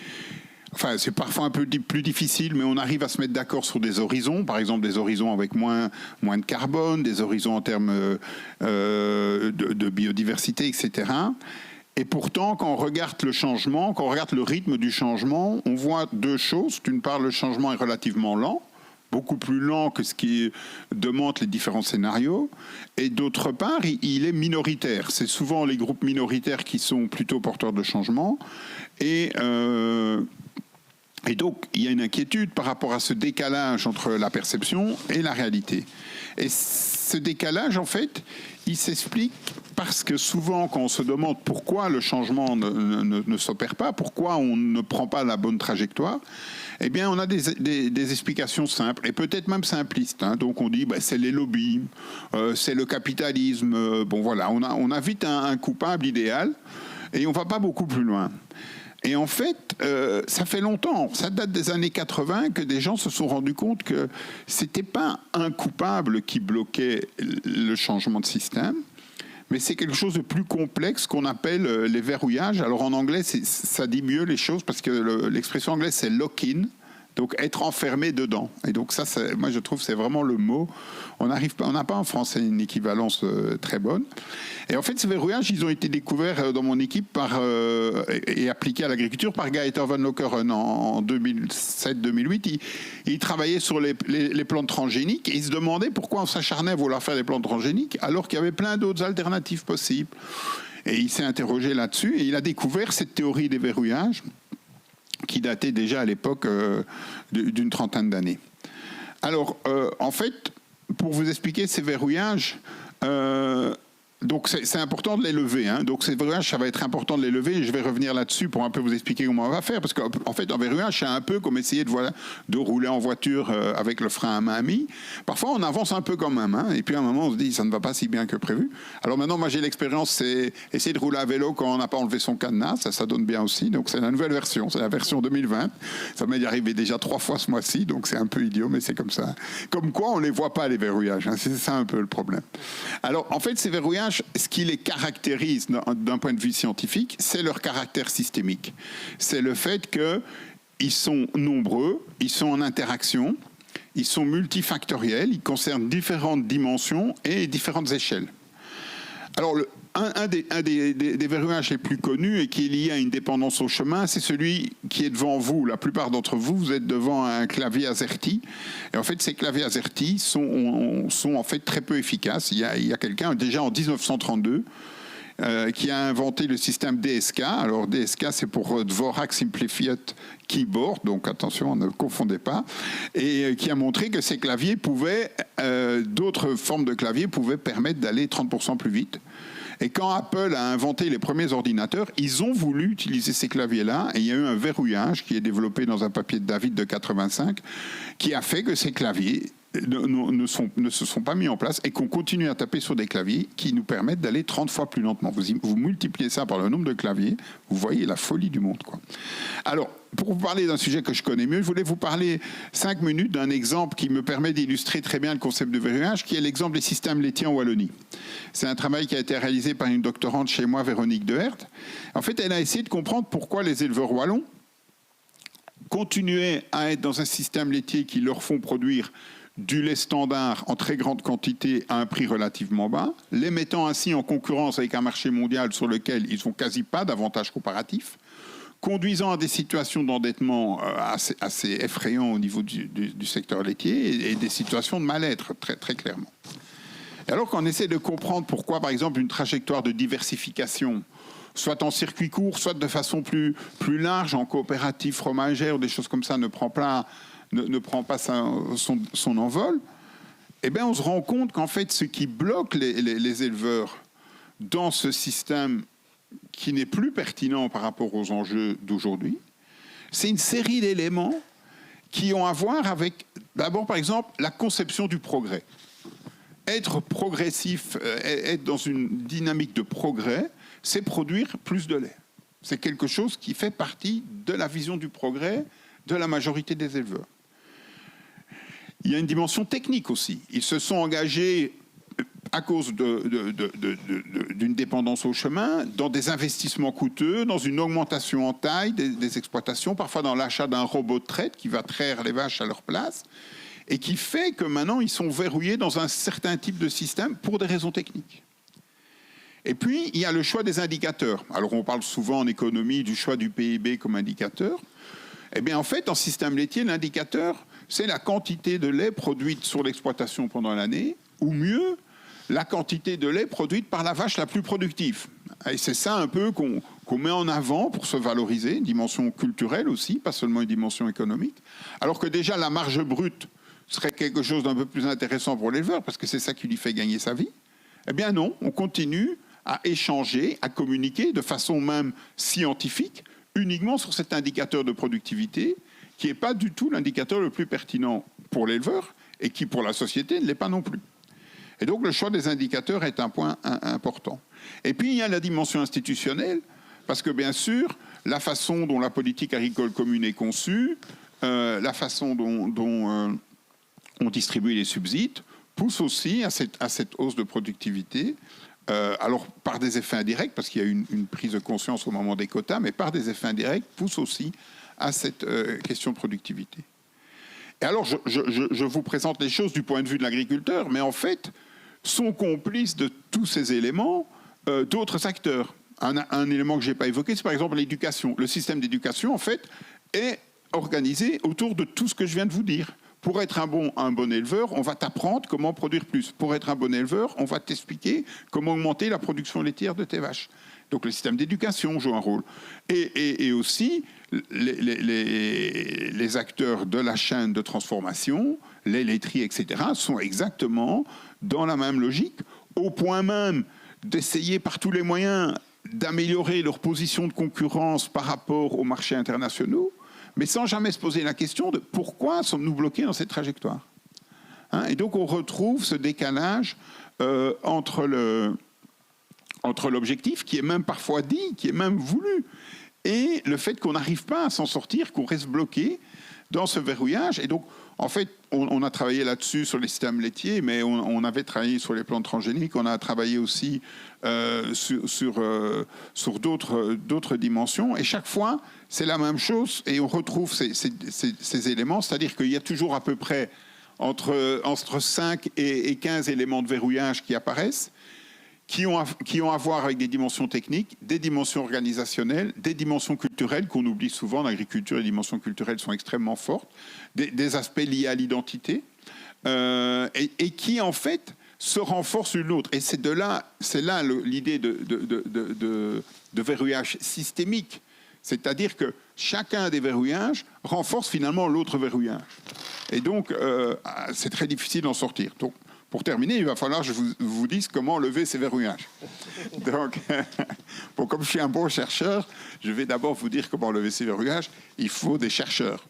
enfin c'est parfois un peu plus difficile, mais on arrive à se mettre d'accord sur des horizons, par exemple des horizons avec moins de carbone, des horizons en termes de biodiversité, etc. Et pourtant, quand on regarde le changement, quand on regarde le rythme du changement, on voit deux choses. D'une part, le changement est relativement lent, beaucoup plus lent que ce qui demande les différents scénarios. Et d'autre part, il est minoritaire. C'est souvent les groupes minoritaires qui sont plutôt porteurs de changement. Et donc, il y a une inquiétude par rapport à ce décalage entre la perception et la réalité. Et ce décalage, en fait, il s'explique parce que souvent, quand on se demande pourquoi le changement ne s'opère pas, pourquoi on ne prend pas la bonne trajectoire, eh bien, on a des explications simples et peut-être même simplistes. Donc, on dit, c'est les lobbies, c'est le capitalisme. Bon, voilà, on a vite un coupable idéal et on ne va pas beaucoup plus loin. Et en fait, ça fait longtemps, ça date des années 80, que des gens se sont rendus compte que ce n'était pas un coupable qui bloquait le changement de système, mais c'est quelque chose de plus complexe qu'on appelle les verrouillages. Alors en anglais, ça dit mieux les choses parce que l'expression anglaise, c'est lock-in. Donc être enfermé dedans. Et donc ça, moi je trouve c'est vraiment le mot. On n'a pas en français une équivalence très bonne. Et en fait, ces verrouillages, ils ont été découverts dans mon équipe et appliqués à l'agriculture par Gaëtan van Lokeren en 2007-2008. Il travaillait sur les plantes transgéniques et il se demandait pourquoi on s'acharnait à vouloir faire des plantes transgéniques alors qu'il y avait plein d'autres alternatives possibles. Et il s'est interrogé là-dessus et il a découvert cette théorie des verrouillages qui datait déjà à l'époque d'une trentaine d'années. Alors, en fait, pour vous expliquer ces verrouillages, donc c'est important de les lever. Hein. Donc ces verrouillages, ça va être important de les lever. Je vais revenir là-dessus pour un peu vous expliquer comment on va faire. Parce qu'en fait, un verrouillage, c'est un peu comme essayer de rouler en voiture avec le frein à main mis. Parfois, on avance un peu quand même. Hein. Et puis à un moment, on se dit, ça ne va pas si bien que prévu. Alors maintenant, moi, j'ai l'expérience, c'est essayer de rouler à vélo quand on n'a pas enlevé son cadenas. Ça donne bien aussi. Donc c'est la nouvelle version. C'est la version 2020. Ça m'est arrivé déjà 3 fois ce mois-ci. Donc c'est un peu idiot, mais c'est comme ça. Comme quoi, on ne les voit pas, les verrouillages. Hein. C'est ça un peu le problème. Alors, en fait, ces verrouillages, ce qui les caractérise d'un point de vue scientifique, c'est leur caractère systémique. C'est le fait qu'ils sont nombreux, ils sont en interaction, ils sont multifactoriels, ils concernent différentes dimensions et différentes échelles. Alors, un des verrouillages les plus connus et qui est lié à une dépendance au chemin, c'est celui qui est devant vous. La plupart d'entre vous, vous êtes devant un clavier AZERTY. Et en fait, ces claviers AZERTY sont en fait très peu efficaces. Il y a quelqu'un, déjà en 1932, qui a inventé le système DSK. Alors DSK, c'est pour Dvorak Simplified Keyboard, donc attention, ne confondez pas, et qui a montré que ces claviers d'autres formes de claviers pouvaient permettre d'aller 30% plus vite. Et quand Apple a inventé les premiers ordinateurs, ils ont voulu utiliser ces claviers-là, et il y a eu un verrouillage qui est développé dans un papier de David de 85, qui a fait que ces claviers ne se sont pas mis en place et qu'on continue à taper sur des claviers qui nous permettent d'aller 30 fois plus lentement. Vous multipliez ça par le nombre de claviers, vous voyez la folie du monde, quoi. Alors, pour vous parler d'un sujet que je connais mieux, je voulais vous parler 5 minutes d'un exemple qui me permet d'illustrer très bien le concept de verrouillage, qui est l'exemple des systèmes laitiers en Wallonie. C'est un travail qui a été réalisé par une doctorante chez moi, Véronique Dehert. En fait, elle a essayé de comprendre pourquoi les éleveurs wallons continuaient à être dans un système laitier qui leur font produire du lait standard en très grande quantité à un prix relativement bas, les mettant ainsi en concurrence avec un marché mondial sur lequel ils n'ont quasi pas d'avantage comparatif, conduisant à des situations d'endettement assez effrayantes au niveau du secteur laitier et des situations de mal-être, très, très clairement. Et alors qu'on essaie de comprendre pourquoi, par exemple, une trajectoire de diversification, soit en circuit court, soit de façon plus large, en coopérative fromagère ou des choses comme ça, ne prend pas son envol, eh bien, on se rend compte qu'en fait, ce qui bloque les éleveurs dans ce système qui n'est plus pertinent par rapport aux enjeux d'aujourd'hui, c'est une série d'éléments qui ont à voir avec, d'abord, par exemple, la conception du progrès. Être progressif, être dans une dynamique de progrès, c'est produire plus de lait. C'est quelque chose qui fait partie de la vision du progrès de la majorité des éleveurs. Il y a une dimension technique aussi. Ils se sont engagés à cause d'une dépendance au chemin, dans des investissements coûteux, dans une augmentation en taille des exploitations, parfois dans l'achat d'un robot de traite qui va traire les vaches à leur place, et qui fait que maintenant ils sont verrouillés dans un certain type de système pour des raisons techniques. Et puis, il y a le choix des indicateurs. Alors, on parle souvent en économie du choix du PIB comme indicateur. Eh bien, en fait, en système laitier, l'indicateur, c'est la quantité de lait produite sur l'exploitation pendant l'année, ou mieux, la quantité de lait produite par la vache la plus productive. Et c'est ça un peu qu'on met en avant pour se valoriser, une dimension culturelle aussi, pas seulement une dimension économique. Alors que déjà, la marge brute serait quelque chose d'un peu plus intéressant pour l'éleveur, parce que c'est ça qui lui fait gagner sa vie. Eh bien non, on continue à échanger, à communiquer de façon même scientifique, uniquement sur cet indicateur de productivité, qui n'est pas du tout l'indicateur le plus pertinent pour l'éleveur, et qui pour la société ne l'est pas non plus. Et donc le choix des indicateurs est un point important. Et puis il y a la dimension institutionnelle, parce que bien sûr, la façon dont la politique agricole commune est conçue, la façon dont on distribue les subsides, pousse aussi à cette hausse de productivité, alors par des effets indirects, parce qu'il y a une prise de conscience au moment des quotas, mais par des effets indirects, pousse aussi à cette question de productivité. Et alors, je vous présente les choses du point de vue de l'agriculteur, mais en fait, sont complices de tous ces éléments d'autres acteurs. Un élément que je n'ai pas évoqué, c'est par exemple l'éducation. Le système d'éducation, en fait, est organisé autour de tout ce que je viens de vous dire. Pour être un bon éleveur, on va t'apprendre comment produire plus. Pour être un bon éleveur, on va t'expliquer comment augmenter la production laitière de tes vaches. Donc le système d'éducation joue un rôle. Et aussi, les acteurs de la chaîne de transformation, les laiteries, etc., sont exactement dans la même logique, au point même d'essayer par tous les moyens d'améliorer leur position de concurrence par rapport aux marchés internationaux, mais sans jamais se poser la question de pourquoi sommes-nous bloqués dans cette trajectoire. Et donc on retrouve ce décalage entre l'objectif, qui est même parfois dit, qui est même voulu, et le fait qu'on n'arrive pas à s'en sortir, qu'on reste bloqué dans ce verrouillage. Et donc, en fait, on a travaillé là-dessus sur les systèmes laitiers, mais on avait travaillé sur les plantes transgéniques, on a travaillé aussi sur d'autres dimensions. Et chaque fois, c'est la même chose, et on retrouve ces éléments, c'est-à-dire qu'il y a toujours à peu près entre 5 et 15 éléments de verrouillage qui apparaissent, qui ont à voir avec des dimensions techniques, des dimensions organisationnelles, des dimensions culturelles qu'on oublie souvent. En agriculture, les dimensions culturelles sont extrêmement fortes, des aspects liés à l'identité, et qui, en fait, se renforcent l'une l'autre. Et c'est là l'idée de verrouillage systémique. C'est-à-dire que chacun des verrouillages renforce finalement l'autre verrouillage. Et donc, c'est très difficile d'en sortir. Donc, pour terminer, il va falloir que je vous dise comment lever ces verrouillages. Donc, bon, comme je suis un bon chercheur, je vais d'abord vous dire comment lever ces verrouillages. Il faut des chercheurs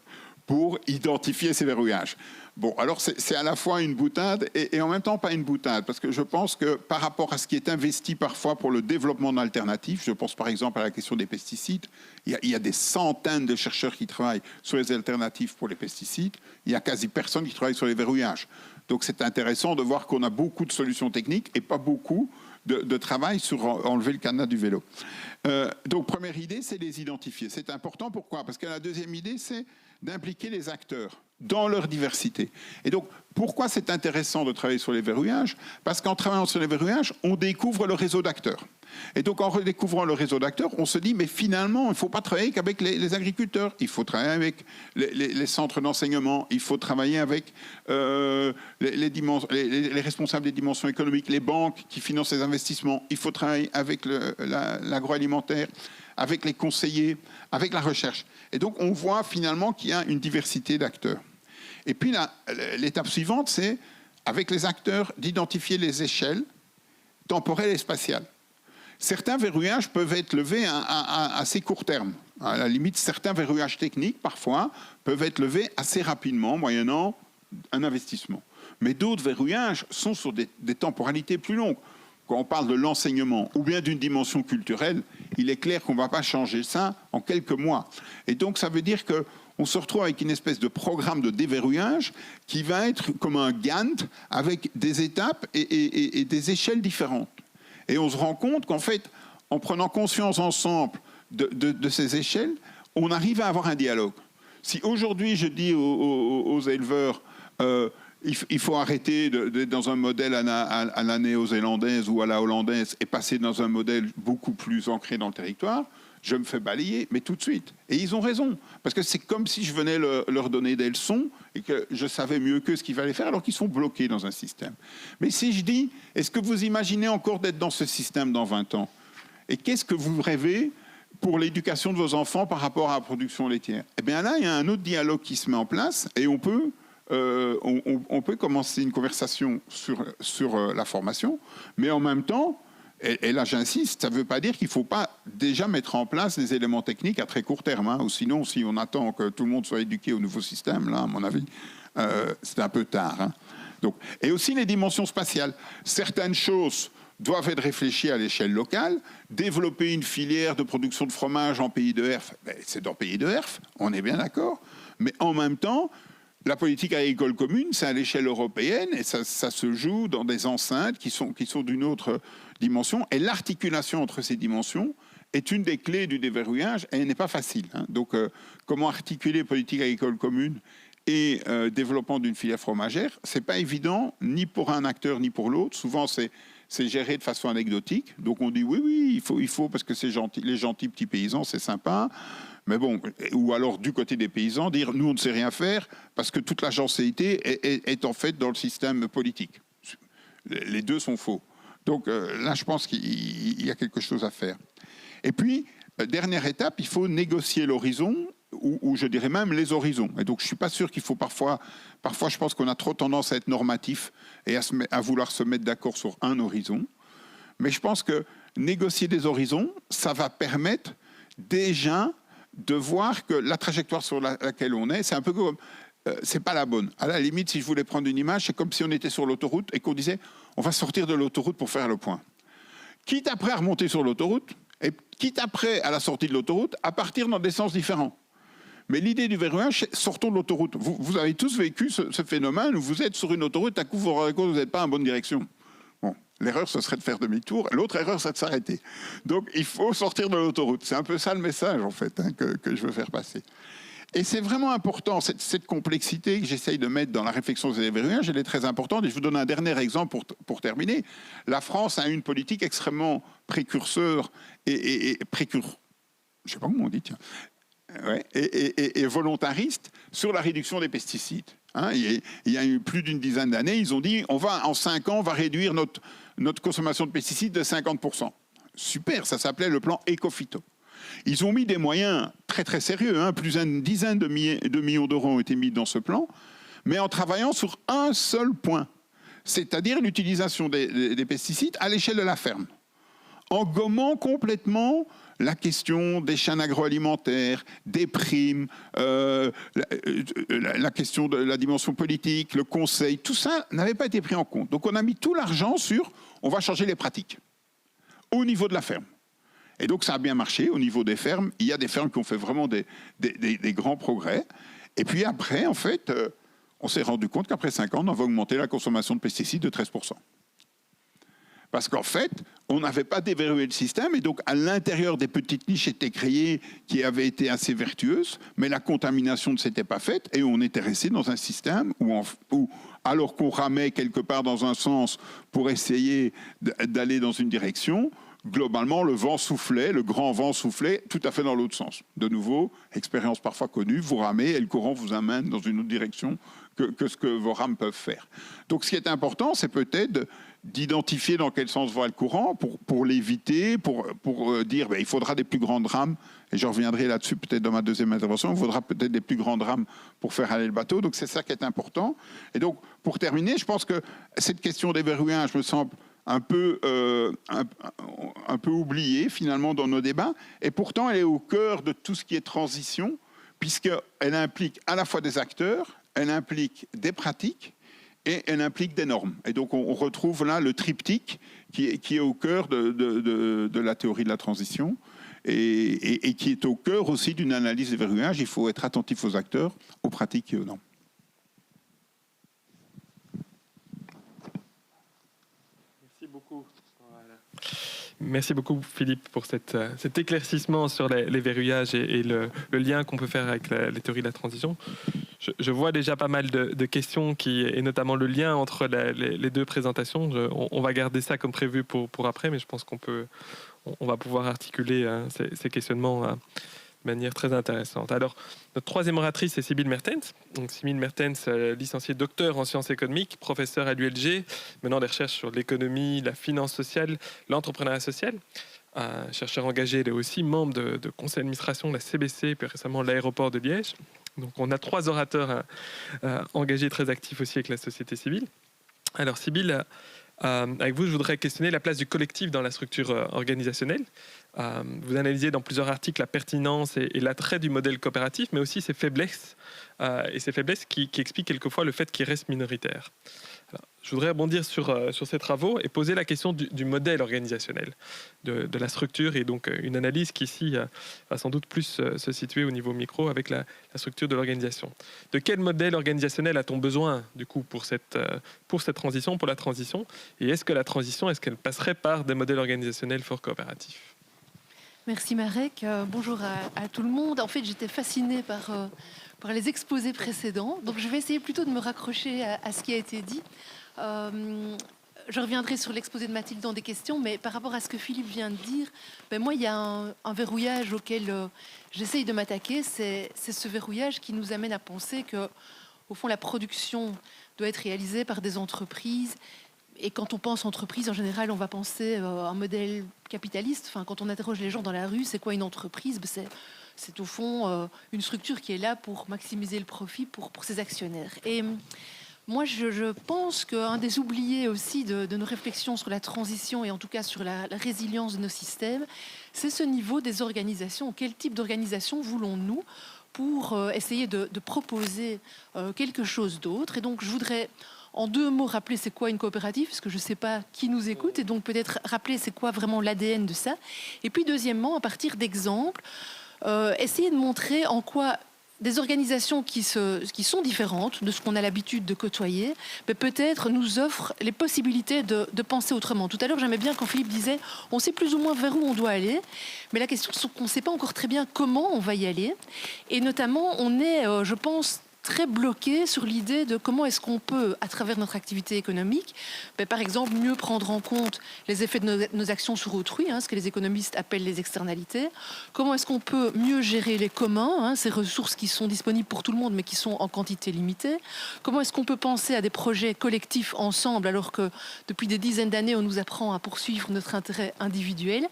pour identifier ces verrouillages. Bon, alors c'est à la fois une boutade et en même temps pas une boutade, parce que je pense que par rapport à ce qui est investi parfois pour le développement d'alternatives, je pense par exemple à la question des pesticides, il y a des centaines de chercheurs qui travaillent sur les alternatives pour les pesticides, il y a quasi personne qui travaille sur les verrouillages. Donc c'est intéressant de voir qu'on a beaucoup de solutions techniques et pas beaucoup de travail sur enlever le cadenas du vélo. Donc première idée, c'est les identifier. C'est important, pourquoi? Parce que la deuxième idée, c'est d'impliquer les acteurs dans leur diversité. Et donc, pourquoi c'est intéressant de travailler sur les verrouillages? Parce qu'en travaillant sur les verrouillages, on découvre le réseau d'acteurs. Et donc, en redécouvrant le réseau d'acteurs, on se dit, mais finalement, il ne faut pas travailler qu'avec les agriculteurs. Il faut travailler avec les centres d'enseignement. Il faut travailler avec les responsables des dimensions économiques, les banques qui financent les investissements. Il faut travailler avec l'agroalimentaire, avec les conseillers, avec la recherche. Et donc, on voit finalement qu'il y a une diversité d'acteurs. Et puis, l'étape suivante, c'est, avec les acteurs, d'identifier les échelles temporelles et spatiales. Certains verrouillages peuvent être levés à assez court terme. À la limite, certains verrouillages techniques, parfois, peuvent être levés assez rapidement, moyennant un investissement. Mais d'autres verrouillages sont sur des temporalités plus longues. Quand on parle de l'enseignement ou bien d'une dimension culturelle, il est clair qu'on ne va pas changer ça en quelques mois. Et donc, ça veut dire qu'on se retrouve avec une espèce de programme de déverrouillage qui va être comme un Gantt avec des étapes et des échelles différentes. Et on se rend compte qu'en fait, en prenant conscience ensemble de ces échelles, on arrive à avoir un dialogue. Si aujourd'hui je dis aux éleveurs il faut arrêter d'être dans un modèle à la néo-zélandaise ou à la hollandaise et passer dans un modèle beaucoup plus ancré dans le territoire, je me fais balayer, mais tout de suite. Et ils ont raison, parce que c'est comme si je venais leur donner des leçons et que je savais mieux qu'eux ce qu'il fallait faire, alors qu'ils sont bloqués dans un système. Mais si je dis, est-ce que vous imaginez encore d'être dans ce système dans 20 ans? Et qu'est-ce que vous rêvez pour l'éducation de vos enfants par rapport à la production laitière? Eh bien là, il y a un autre dialogue qui se met en place et on peut commencer une conversation sur la formation, mais en même temps, et là j'insiste, ça ne veut pas dire qu'il ne faut pas déjà mettre en place des éléments techniques à très court terme, hein, ou sinon, si on attend que tout le monde soit éduqué au nouveau système, là, à mon avis, c'est un peu tard. Hein. Donc, et aussi les dimensions spatiales. Certaines choses doivent être réfléchies à l'échelle locale. Développer une filière de production de fromage en pays de herf, ben, c'est dans pays de herf, on est bien d'accord, mais en même temps, la politique agricole commune, c'est à l'échelle européenne et ça se joue dans des enceintes qui sont d'une autre dimension. Et l'articulation entre ces dimensions est une des clés du déverrouillage et elle n'est pas facile. Hein. Donc, comment articuler politique agricole commune et développement d'une filière fromagère, c'est pas évident ni pour un acteur ni pour l'autre. Souvent, c'est géré de façon anecdotique. Donc on dit oui, il faut parce que c'est gentil, les gentils petits paysans, c'est sympa. Mais bon, ou alors du côté des paysans, dire nous on ne sait rien faire parce que toute la janséité est en fait dans le système politique. Les deux sont faux. Donc là, je pense qu'il y a quelque chose à faire. Et puis, dernière étape, il faut négocier l'horizon, ou je dirais même les horizons. Et donc, je ne suis pas sûr qu'il faut parfois, je pense qu'on a trop tendance à être normatif et à vouloir se mettre d'accord sur un horizon. Mais je pense que négocier des horizons, ça va permettre déjà de voir que la trajectoire sur laquelle on est, c'est un peu comme... c'est pas la bonne. À la limite, si je voulais prendre une image, c'est comme si on était sur l'autoroute et qu'on disait on va sortir de l'autoroute pour faire le point. Quitte après à remonter sur l'autoroute, et quitte après à la sortie de l'autoroute, à partir dans des sens différents. Mais l'idée du verrouillage, c'est sortons de l'autoroute. Vous avez tous vécu ce phénomène où vous êtes sur une autoroute, à coup vous vous rendez compte que vous n'êtes pas en bonne direction. Bon, l'erreur, ce serait de faire demi-tour. L'autre erreur, c'est de s'arrêter. Donc, il faut sortir de l'autoroute. C'est un peu ça le message, en fait, que je veux faire passer. Et c'est vraiment important, cette complexité que j'essaye de mettre dans la réflexion des verrouillages, elle est très importante. Et je vous donne un dernier exemple pour terminer. La France a une politique extrêmement précurseur et je ne sais pas comment on dit, tiens, ouais, et volontariste sur la réduction des pesticides. Hein, il y a eu plus d'une dizaine d'années, ils ont dit, en 5 ans, on va réduire notre consommation de pesticides de 50%. Super, ça s'appelait le plan Ecophyto. Ils ont mis des moyens très très sérieux, hein, plus d'une dizaine de millions d'euros ont été mis dans ce plan, mais en travaillant sur un seul point, c'est-à-dire l'utilisation des pesticides à l'échelle de la ferme, en gommant complètement la question des chaînes agroalimentaires, des primes, la question de la dimension politique, le conseil, tout ça n'avait pas été pris en compte. Donc on a mis tout l'argent sur on va changer les pratiques au niveau de la ferme. Et donc ça a bien marché au niveau des fermes. Il y a des fermes qui ont fait vraiment des grands progrès. Et puis après, en fait, on s'est rendu compte qu'après 5 ans, on avait augmenté la consommation de pesticides de 13%. Parce qu'en fait, on n'avait pas déverrouillé le système. Et donc, à l'intérieur des petites niches étaient créées qui avaient été assez vertueuses, mais la contamination ne s'était pas faite. Et on était resté dans un système où alors qu'on ramait quelque part dans un sens pour essayer d'aller dans une direction, globalement, le vent soufflait, le grand vent soufflait tout à fait dans l'autre sens. De nouveau, expérience parfois connue, vous ramez et le courant vous amène dans une autre direction que ce que vos rames peuvent faire. Donc ce qui est important, c'est peut-être d'identifier dans quel sens va le courant pour l'éviter, pour dire il faudra des plus grandes rames, et je reviendrai là-dessus peut-être dans ma deuxième intervention, il faudra peut-être des plus grandes rames pour faire aller le bateau, donc c'est ça qui est important. Et donc, pour terminer, je pense que cette question des verrouillages me semble un peu oubliée finalement dans nos débats, et pourtant elle est au cœur de tout ce qui est transition, puisqu'elle implique à la fois des acteurs, elle implique des pratiques, et elle implique des normes. Et donc on retrouve là le triptyque qui est au cœur de la théorie de la transition, et qui est au cœur aussi d'une analyse des verrouillages. Il faut être attentif aux acteurs, aux pratiques et aux normes. Merci beaucoup Philippe pour cet éclaircissement sur les verrouillages et le lien qu'on peut faire avec les théories de la transition. Je vois déjà pas mal de questions et notamment le lien entre les deux présentations. On va garder ça comme prévu pour après, mais je pense qu'on va pouvoir articuler ces questionnements de manière très intéressante. Alors, notre troisième oratrice est Sybille Mertens. Donc, Sybille Mertens, licenciée docteur en sciences économiques, professeure à l'ULG, menant des recherches sur l'économie, la finance sociale, l'entrepreneuriat social. Chercheur engagée, elle est aussi membre de conseil d'administration de la CBC, puis récemment l'aéroport de Liège. Donc, on a 3 orateurs engagés très actifs aussi avec la société civile. Alors, Sybille, avec vous, je voudrais questionner la place du collectif dans la structure organisationnelle. Vous analysez dans plusieurs articles la pertinence et l'attrait du modèle coopératif, mais aussi ses faiblesses, et ces faiblesses qui expliquent quelquefois le fait qu'il reste minoritaire. Alors, je voudrais rebondir sur ces travaux et poser la question du modèle organisationnel, de la structure, et donc une analyse qui ici va sans doute plus se situer au niveau micro avec la structure de l'organisation. De quel modèle organisationnel a-t-on besoin du coup pour cette transition, pour la transition, et est-ce que la transition, est-ce qu'elle passerait par des modèles organisationnels fort coopératifs? Merci Marek. Bonjour à tout le monde. En fait, j'étais fascinée par par les exposés précédents. Donc je vais essayer plutôt de me raccrocher à ce qui a été dit. Je reviendrai sur l'exposé de Mathilde dans des questions, mais par rapport à ce que Philippe vient de dire, moi, il y a un verrouillage auquel j'essaye de m'attaquer. C'est ce verrouillage qui nous amène à penser que, au fond, la production doit être réalisée par des entreprises. Et quand on pense entreprise, en général, on va penser à un modèle capitaliste. Enfin, quand on interroge les gens dans la rue, c'est quoi une entreprise? C'est au fond une structure qui est là pour maximiser le profit pour ses actionnaires. Et moi, je pense qu'un des oubliés aussi de nos réflexions sur la transition et en tout cas sur la résilience de nos systèmes, c'est ce niveau des organisations. Quel type d'organisation voulons-nous pour essayer de proposer quelque chose d'autre? Et donc, je voudrais en 2 mots rappeler c'est quoi une coopérative, parce que je ne sais pas qui nous écoute, et donc peut-être rappeler c'est quoi vraiment l'ADN de ça. Et puis deuxièmement, à partir d'exemples, essayer de montrer en quoi des organisations qui sont différentes de ce qu'on a l'habitude de côtoyer, mais peut-être nous offrent les possibilités de penser autrement. Tout à l'heure, j'aimais bien quand Philippe disait on sait plus ou moins vers où on doit aller, mais la question c'est qu'on ne sait pas encore très bien comment on va y aller. Et notamment, on est, je pense, très bloqué sur l'idée de comment est-ce qu'on peut, à travers notre activité économique, par exemple, mieux prendre en compte les effets de nos actions sur autrui, ce que les économistes appellent les externalités. Comment est-ce qu'on peut mieux gérer les communs, ces ressources qui sont disponibles pour tout le monde, mais qui sont en quantité limitée. Comment est-ce qu'on peut penser à des projets collectifs ensemble, alors que depuis des dizaines d'années, on nous apprend à poursuivre notre intérêt individuel.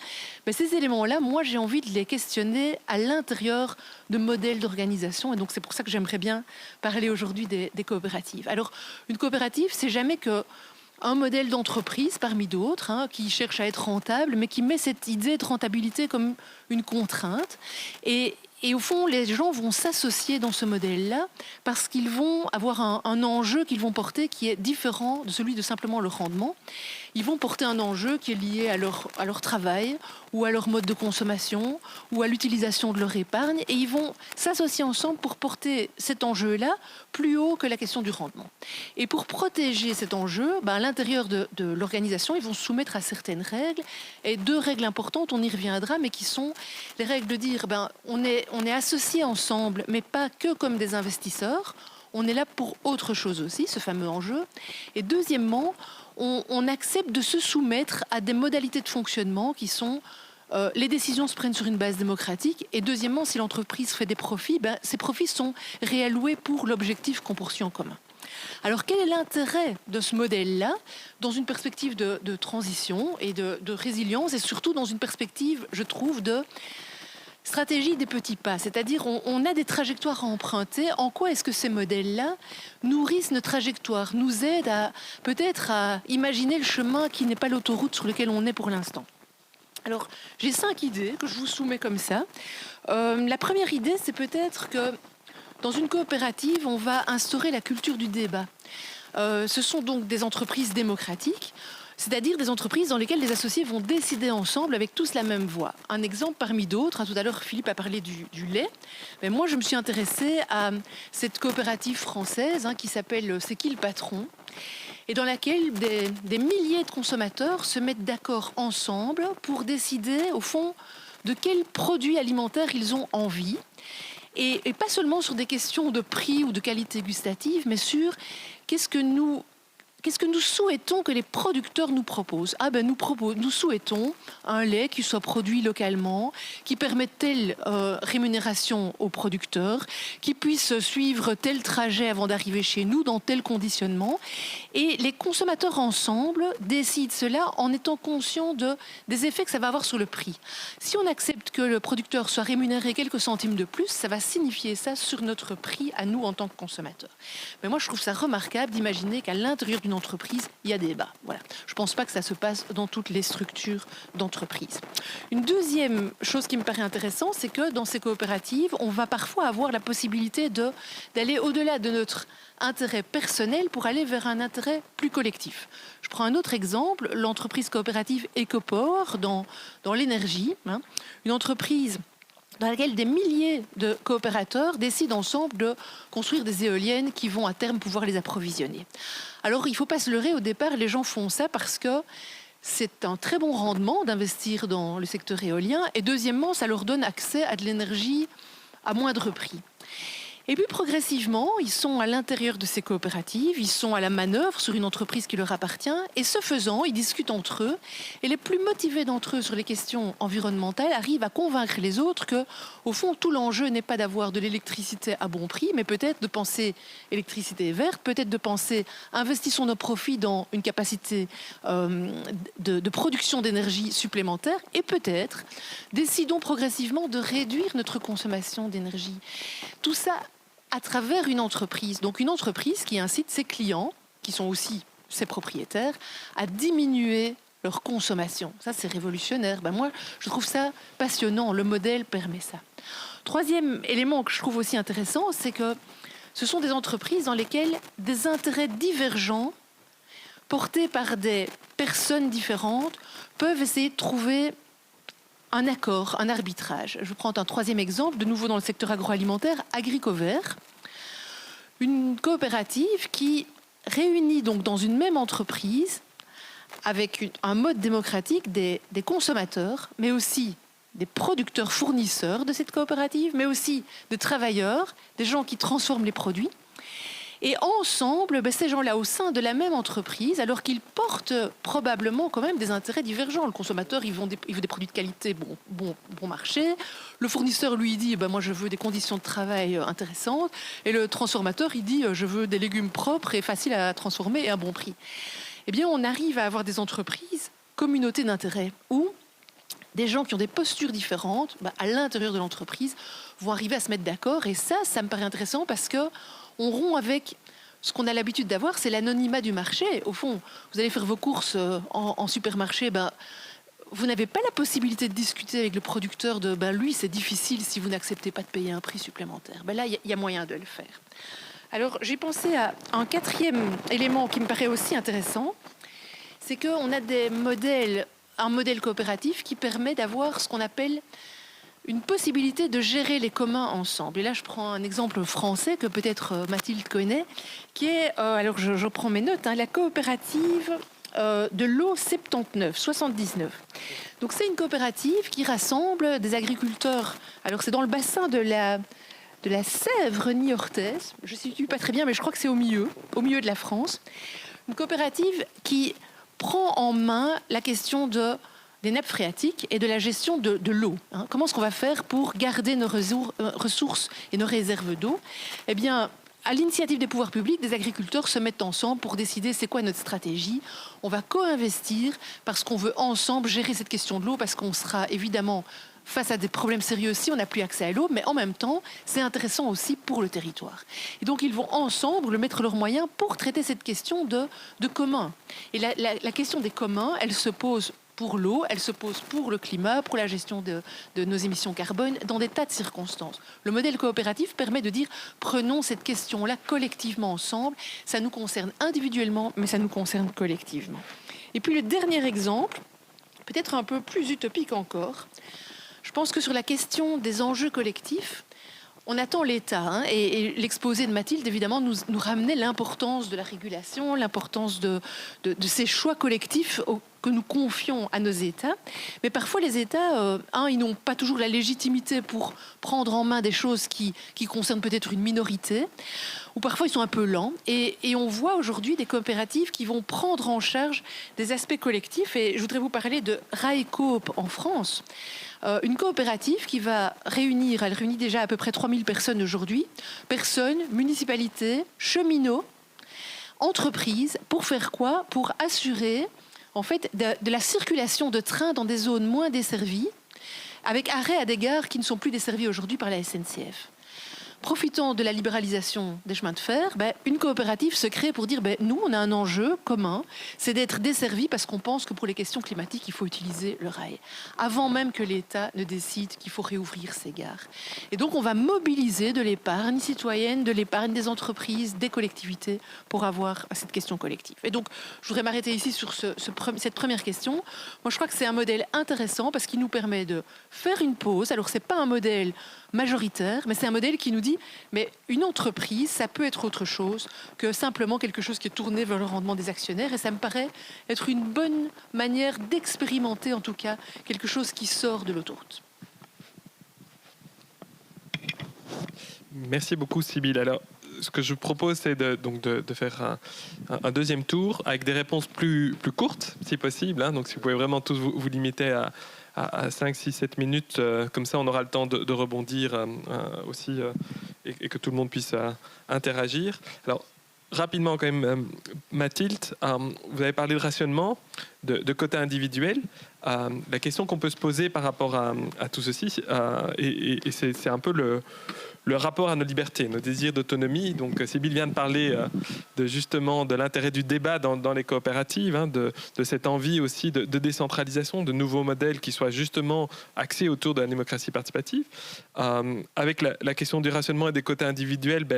Ces éléments-là, moi, j'ai envie de les questionner à l'intérieur de modèles d'organisation. Et donc, c'est pour ça que j'aimerais bien parler aujourd'hui des coopératives. Alors, une coopérative, c'est jamais qu'un modèle d'entreprise parmi d'autres qui cherche à être rentable, mais qui met cette idée de rentabilité comme une contrainte. Et au fond, les gens vont s'associer dans ce modèle-là parce qu'ils vont avoir un enjeu qu'ils vont porter qui est différent de celui de simplement le rendement. Ils vont porter un enjeu qui est lié à leur travail ou à leur mode de consommation ou à l'utilisation de leur épargne, et ils vont s'associer ensemble pour porter cet enjeu-là plus haut que la question du rendement. Et pour protéger cet enjeu, à l'intérieur de l'organisation, ils vont se soumettre à certaines règles, et 2 règles importantes, on y reviendra, mais qui sont les règles de dire on est associés ensemble, mais pas que comme des investisseurs, on est là pour autre chose aussi, ce fameux enjeu. Et deuxièmement, on accepte de se soumettre à des modalités de fonctionnement qui sont les décisions se prennent sur une base démocratique, et deuxièmement, si l'entreprise fait des profits, ces profits sont réalloués pour l'objectif qu'on poursuit en commun. Alors, quel est l'intérêt de ce modèle-là dans une perspective de transition et de résilience, et surtout dans une perspective, je trouve, de stratégie des petits pas, c'est-à-dire on a des trajectoires à emprunter. En quoi est-ce que ces modèles-là nourrissent notre trajectoire, nous aident peut-être à imaginer le chemin qui n'est pas l'autoroute sur lequel on est pour l'instant? Alors, j'ai 5 idées que je vous soumets comme ça. La première idée, c'est peut-être que dans une coopérative, on va instaurer la culture du débat. Ce sont donc des entreprises démocratiques, c'est-à-dire des entreprises dans lesquelles les associés vont décider ensemble avec tous la même voix. Un exemple parmi d'autres, tout à l'heure Philippe a parlé du lait, mais moi je me suis intéressée à cette coopérative française qui s'appelle C'est qui le patron, et dans laquelle des milliers de consommateurs se mettent d'accord ensemble pour décider au fond de quels produits alimentaires ils ont envie, et pas seulement sur des questions de prix ou de qualité gustative, mais sur qu'est-ce que nous souhaitons que les producteurs nous proposent. Nous souhaitons un lait qui soit produit localement, qui permette telle rémunération aux producteurs, qui puisse suivre tel trajet avant d'arriver chez nous, dans tel conditionnement. Et les consommateurs ensemble décident cela en étant conscients des effets que ça va avoir sur le prix. Si on accepte que le producteur soit rémunéré quelques centimes de plus, ça va signifier ça sur notre prix à nous en tant que consommateurs. Mais moi, je trouve ça remarquable d'imaginer qu'à l'intérieur d'une entreprise, il y a des débats. Voilà. Je ne pense pas que ça se passe dans toutes les structures d'entreprise. Une deuxième chose qui me paraît intéressante, c'est que dans ces coopératives, on va parfois avoir la possibilité d'aller au-delà de notre intérêt personnel pour aller vers un intérêt plus collectif. Je prends un autre exemple, l'entreprise coopérative EcoPower dans l'énergie, une entreprise dans laquelle des milliers de coopérateurs décident ensemble de construire des éoliennes qui vont à terme pouvoir les approvisionner. Alors, il ne faut pas se leurrer, au départ, les gens font ça parce que c'est un très bon rendement d'investir dans le secteur éolien, et deuxièmement, ça leur donne accès à de l'énergie à moindre prix. Et puis progressivement, ils sont à l'intérieur de ces coopératives, ils sont à la manœuvre sur une entreprise qui leur appartient, et ce faisant, ils discutent entre eux, et les plus motivés d'entre eux sur les questions environnementales arrivent à convaincre les autres que, au fond, tout l'enjeu n'est pas d'avoir de l'électricité à bon prix, mais peut-être de penser électricité verte, peut-être de penser investissons nos profits dans une capacité de production d'énergie supplémentaire, et peut-être décidons progressivement de réduire notre consommation d'énergie. Tout ça à travers une entreprise. Donc une entreprise qui incite ses clients, qui sont aussi ses propriétaires, à diminuer leur consommation. Ça, c'est révolutionnaire. Moi, je trouve ça passionnant. Le modèle permet ça. Troisième élément que je trouve aussi intéressant, c'est que ce sont des entreprises dans lesquelles des intérêts divergents, portés par des personnes différentes, peuvent essayer de trouver un accord, un arbitrage. Je prends un troisième exemple, de nouveau dans le secteur agroalimentaire, Agricovert, une coopérative qui réunit donc dans une même entreprise, avec un mode démocratique, des consommateurs, mais aussi des producteurs-fournisseurs de cette coopérative, mais aussi des travailleurs, des gens qui transforment les produits. Et ensemble, ces gens-là, au sein de la même entreprise, alors qu'ils portent probablement quand même des intérêts divergents. Le consommateur, il veut des produits de qualité bon marché. Le fournisseur, lui, il dit moi, je veux des conditions de travail intéressantes. Et le transformateur, il dit je veux des légumes propres et faciles à transformer et à bon prix. Eh bien, on arrive à avoir des entreprises, communautés d'intérêts, où des gens qui ont des postures différentes, à l'intérieur de l'entreprise, vont arriver à se mettre d'accord. Et ça me paraît intéressant parce que on rompt avec ce qu'on a l'habitude d'avoir, c'est l'anonymat du marché. Au fond, vous allez faire vos courses en supermarché, vous n'avez pas la possibilité de discuter avec le producteur de lui, c'est difficile si vous n'acceptez pas de payer un prix supplémentaire. Là, il y a moyen de le faire. Alors, j'ai pensé à un quatrième élément qui me paraît aussi intéressant, c'est qu'on a un modèle coopératif qui permet d'avoir ce qu'on appelle une possibilité de gérer les communs ensemble. Et là, je prends un exemple français que peut-être Mathilde connaît, qui est, alors je prends mes notes, la coopérative de l'eau 79. Donc c'est une coopérative qui rassemble des agriculteurs. Alors c'est dans le bassin de la Sèvre niortaise. Je ne situe pas très bien, mais je crois que c'est au milieu de la France. Une coopérative qui prend en main la question des nappes phréatiques et de la gestion de l'eau. Comment est-ce qu'on va faire pour garder nos ressources et nos réserves d'eau ? Eh bien, à l'initiative des pouvoirs publics, des agriculteurs se mettent ensemble pour décider c'est quoi notre stratégie. On va co-investir parce qu'on veut ensemble gérer cette question de l'eau, parce qu'on sera évidemment face à des problèmes sérieux si on n'a plus accès à l'eau, mais en même temps, c'est intéressant aussi pour le territoire. Et donc, ils vont ensemble mettre leurs moyens pour traiter cette question de commun. Et la question des communs, elle se pose pour l'eau, elle se pose pour le climat, pour la gestion de nos émissions carbone, dans des tas de circonstances. Le modèle coopératif permet de dire prenons cette question-là collectivement ensemble. Ça nous concerne individuellement, mais ça nous concerne collectivement. Et puis le dernier exemple, peut-être un peu plus utopique encore, je pense que sur la question des enjeux collectifs, on attend l'État, et l'exposé de Mathilde, évidemment, nous ramenait l'importance de la régulation, l'importance de ces choix collectifs que nous confions à nos États. Mais parfois, les États, ils n'ont pas toujours la légitimité pour prendre en main des choses qui concernent peut-être une minorité, ou parfois ils sont un peu lents. Et on voit aujourd'hui des coopératives qui vont prendre en charge des aspects collectifs. Et je voudrais vous parler de Railcoop en France. Une coopérative qui va elle réunit déjà à peu près 3000 personnes aujourd'hui, personnes, municipalités, cheminots, entreprises, pour faire quoi ? Pour assurer en fait de la circulation de trains dans des zones moins desservies, avec arrêt à des gares qui ne sont plus desservies aujourd'hui par la SNCF. Profitant de la libéralisation des chemins de fer, une coopérative se crée pour dire nous, on a un enjeu commun, c'est d'être desservi parce qu'on pense que pour les questions climatiques, il faut utiliser le rail, avant même que l'État ne décide qu'il faut réouvrir ces gares. Et donc, on va mobiliser de l'épargne citoyenne, de l'épargne des entreprises, des collectivités pour avoir cette question collective. Et donc, je voudrais m'arrêter ici sur cette première question. Moi, je crois que c'est un modèle intéressant parce qu'il nous permet de faire une pause. Alors, c'est pas un modèle majoritaire, mais c'est un modèle qui nous dit mais une entreprise, ça peut être autre chose que simplement quelque chose qui est tourné vers le rendement des actionnaires, et ça me paraît être une bonne manière d'expérimenter en tout cas quelque chose qui sort de l'autoroute. Merci beaucoup, Sybille. Alors, ce que je vous propose, c'est de faire un deuxième tour avec des réponses plus courtes, si possible. Donc, si vous pouvez vraiment tous vous limiter à 5, 6, 7 minutes, comme ça, on aura le temps de rebondir aussi et que tout le monde puisse interagir. Alors, rapidement, quand même, Mathilde, vous avez parlé de rationnement, de quotas individuels. La question qu'on peut se poser par rapport à tout ceci, et c'est un peu le rapport à nos libertés, nos désirs d'autonomie. Donc, Sybille vient de parler justement de l'intérêt du débat dans les coopératives, de cette envie aussi de décentralisation, de nouveaux modèles qui soient justement axés autour de la démocratie participative. Avec la question du rationnement et des quotas individuels,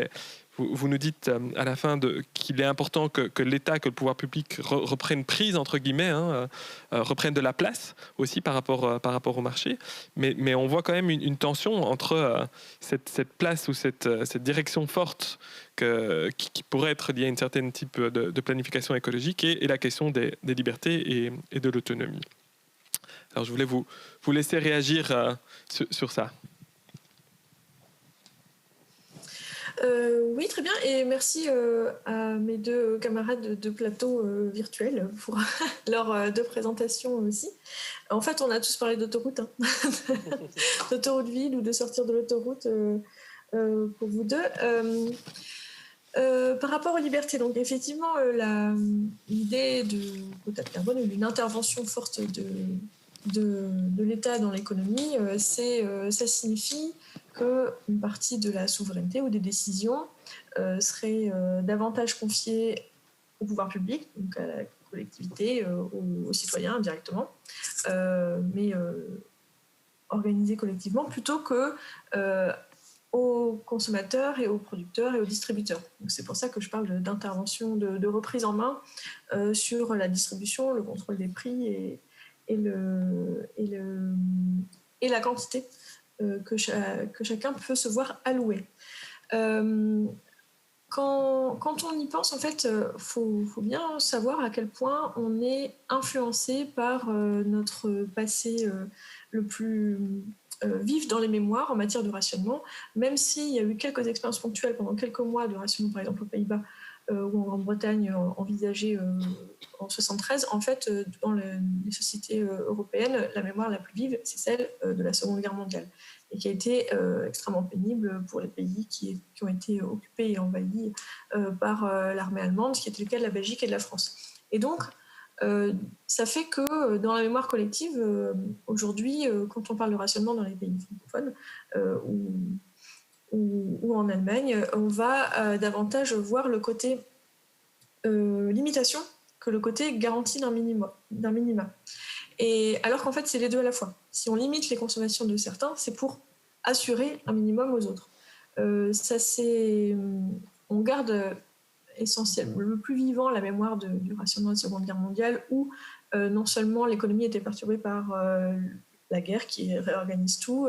vous nous dites à la fin qu'il est important que l'État, que le pouvoir public reprenne prise, entre guillemets, reprenne de la place aussi par rapport au marché. Mais on voit quand même une tension entre cette place ou cette direction forte qui pourrait être liée à une certaine type de planification écologique et la question des libertés et de l'autonomie. Alors je voulais vous laisser réagir sur ça. Oui, très bien. Et merci à mes deux camarades de plateau virtuel pour leurs deux présentations aussi. En fait, on a tous parlé d'autoroute, d'autoroute ville ou de sortir de l'autoroute pour vous deux. Par rapport aux libertés, donc effectivement, l'idée de quota de carbone ou d'une intervention forte de l'État dans l'économie, ça signifie qu'une partie de la souveraineté ou des décisions serait davantage confiée au pouvoir public, donc à la collectivité, aux citoyens directement, mais organisée collectivement, plutôt que aux consommateurs et aux producteurs et aux distributeurs. Donc c'est pour ça que je parle d'intervention, de reprise en main sur la distribution, le contrôle des prix et la quantité que chacun peut se voir allouer. Quand on y pense, en fait, faut bien savoir à quel point on est influencé par notre passé le plus vif dans les mémoires en matière de rationnement, même s'il y a eu quelques expériences ponctuelles pendant quelques mois de rationnement, par exemple aux Pays-Bas ou en Grande-Bretagne envisagées en 73, en fait, dans les sociétés européennes, la mémoire la plus vive, c'est celle de la Seconde Guerre mondiale, et qui a été extrêmement pénible pour les pays qui ont été occupés et envahis par l'armée allemande, ce qui était le cas de la Belgique et de la France. Et donc, ça fait que dans la mémoire collective, aujourd'hui, quand on parle de rationnement dans les pays francophones ou en Allemagne, on va davantage voir le côté limitation que le côté garantie d'un minima. Et alors qu'en fait, c'est les deux à la fois. Si on limite les consommations de certains, c'est pour assurer un minimum aux autres. On garde essentiellement le plus vivant la mémoire du rationnement de la Seconde Guerre mondiale, où non seulement l'économie était perturbée par la guerre qui réorganise tout,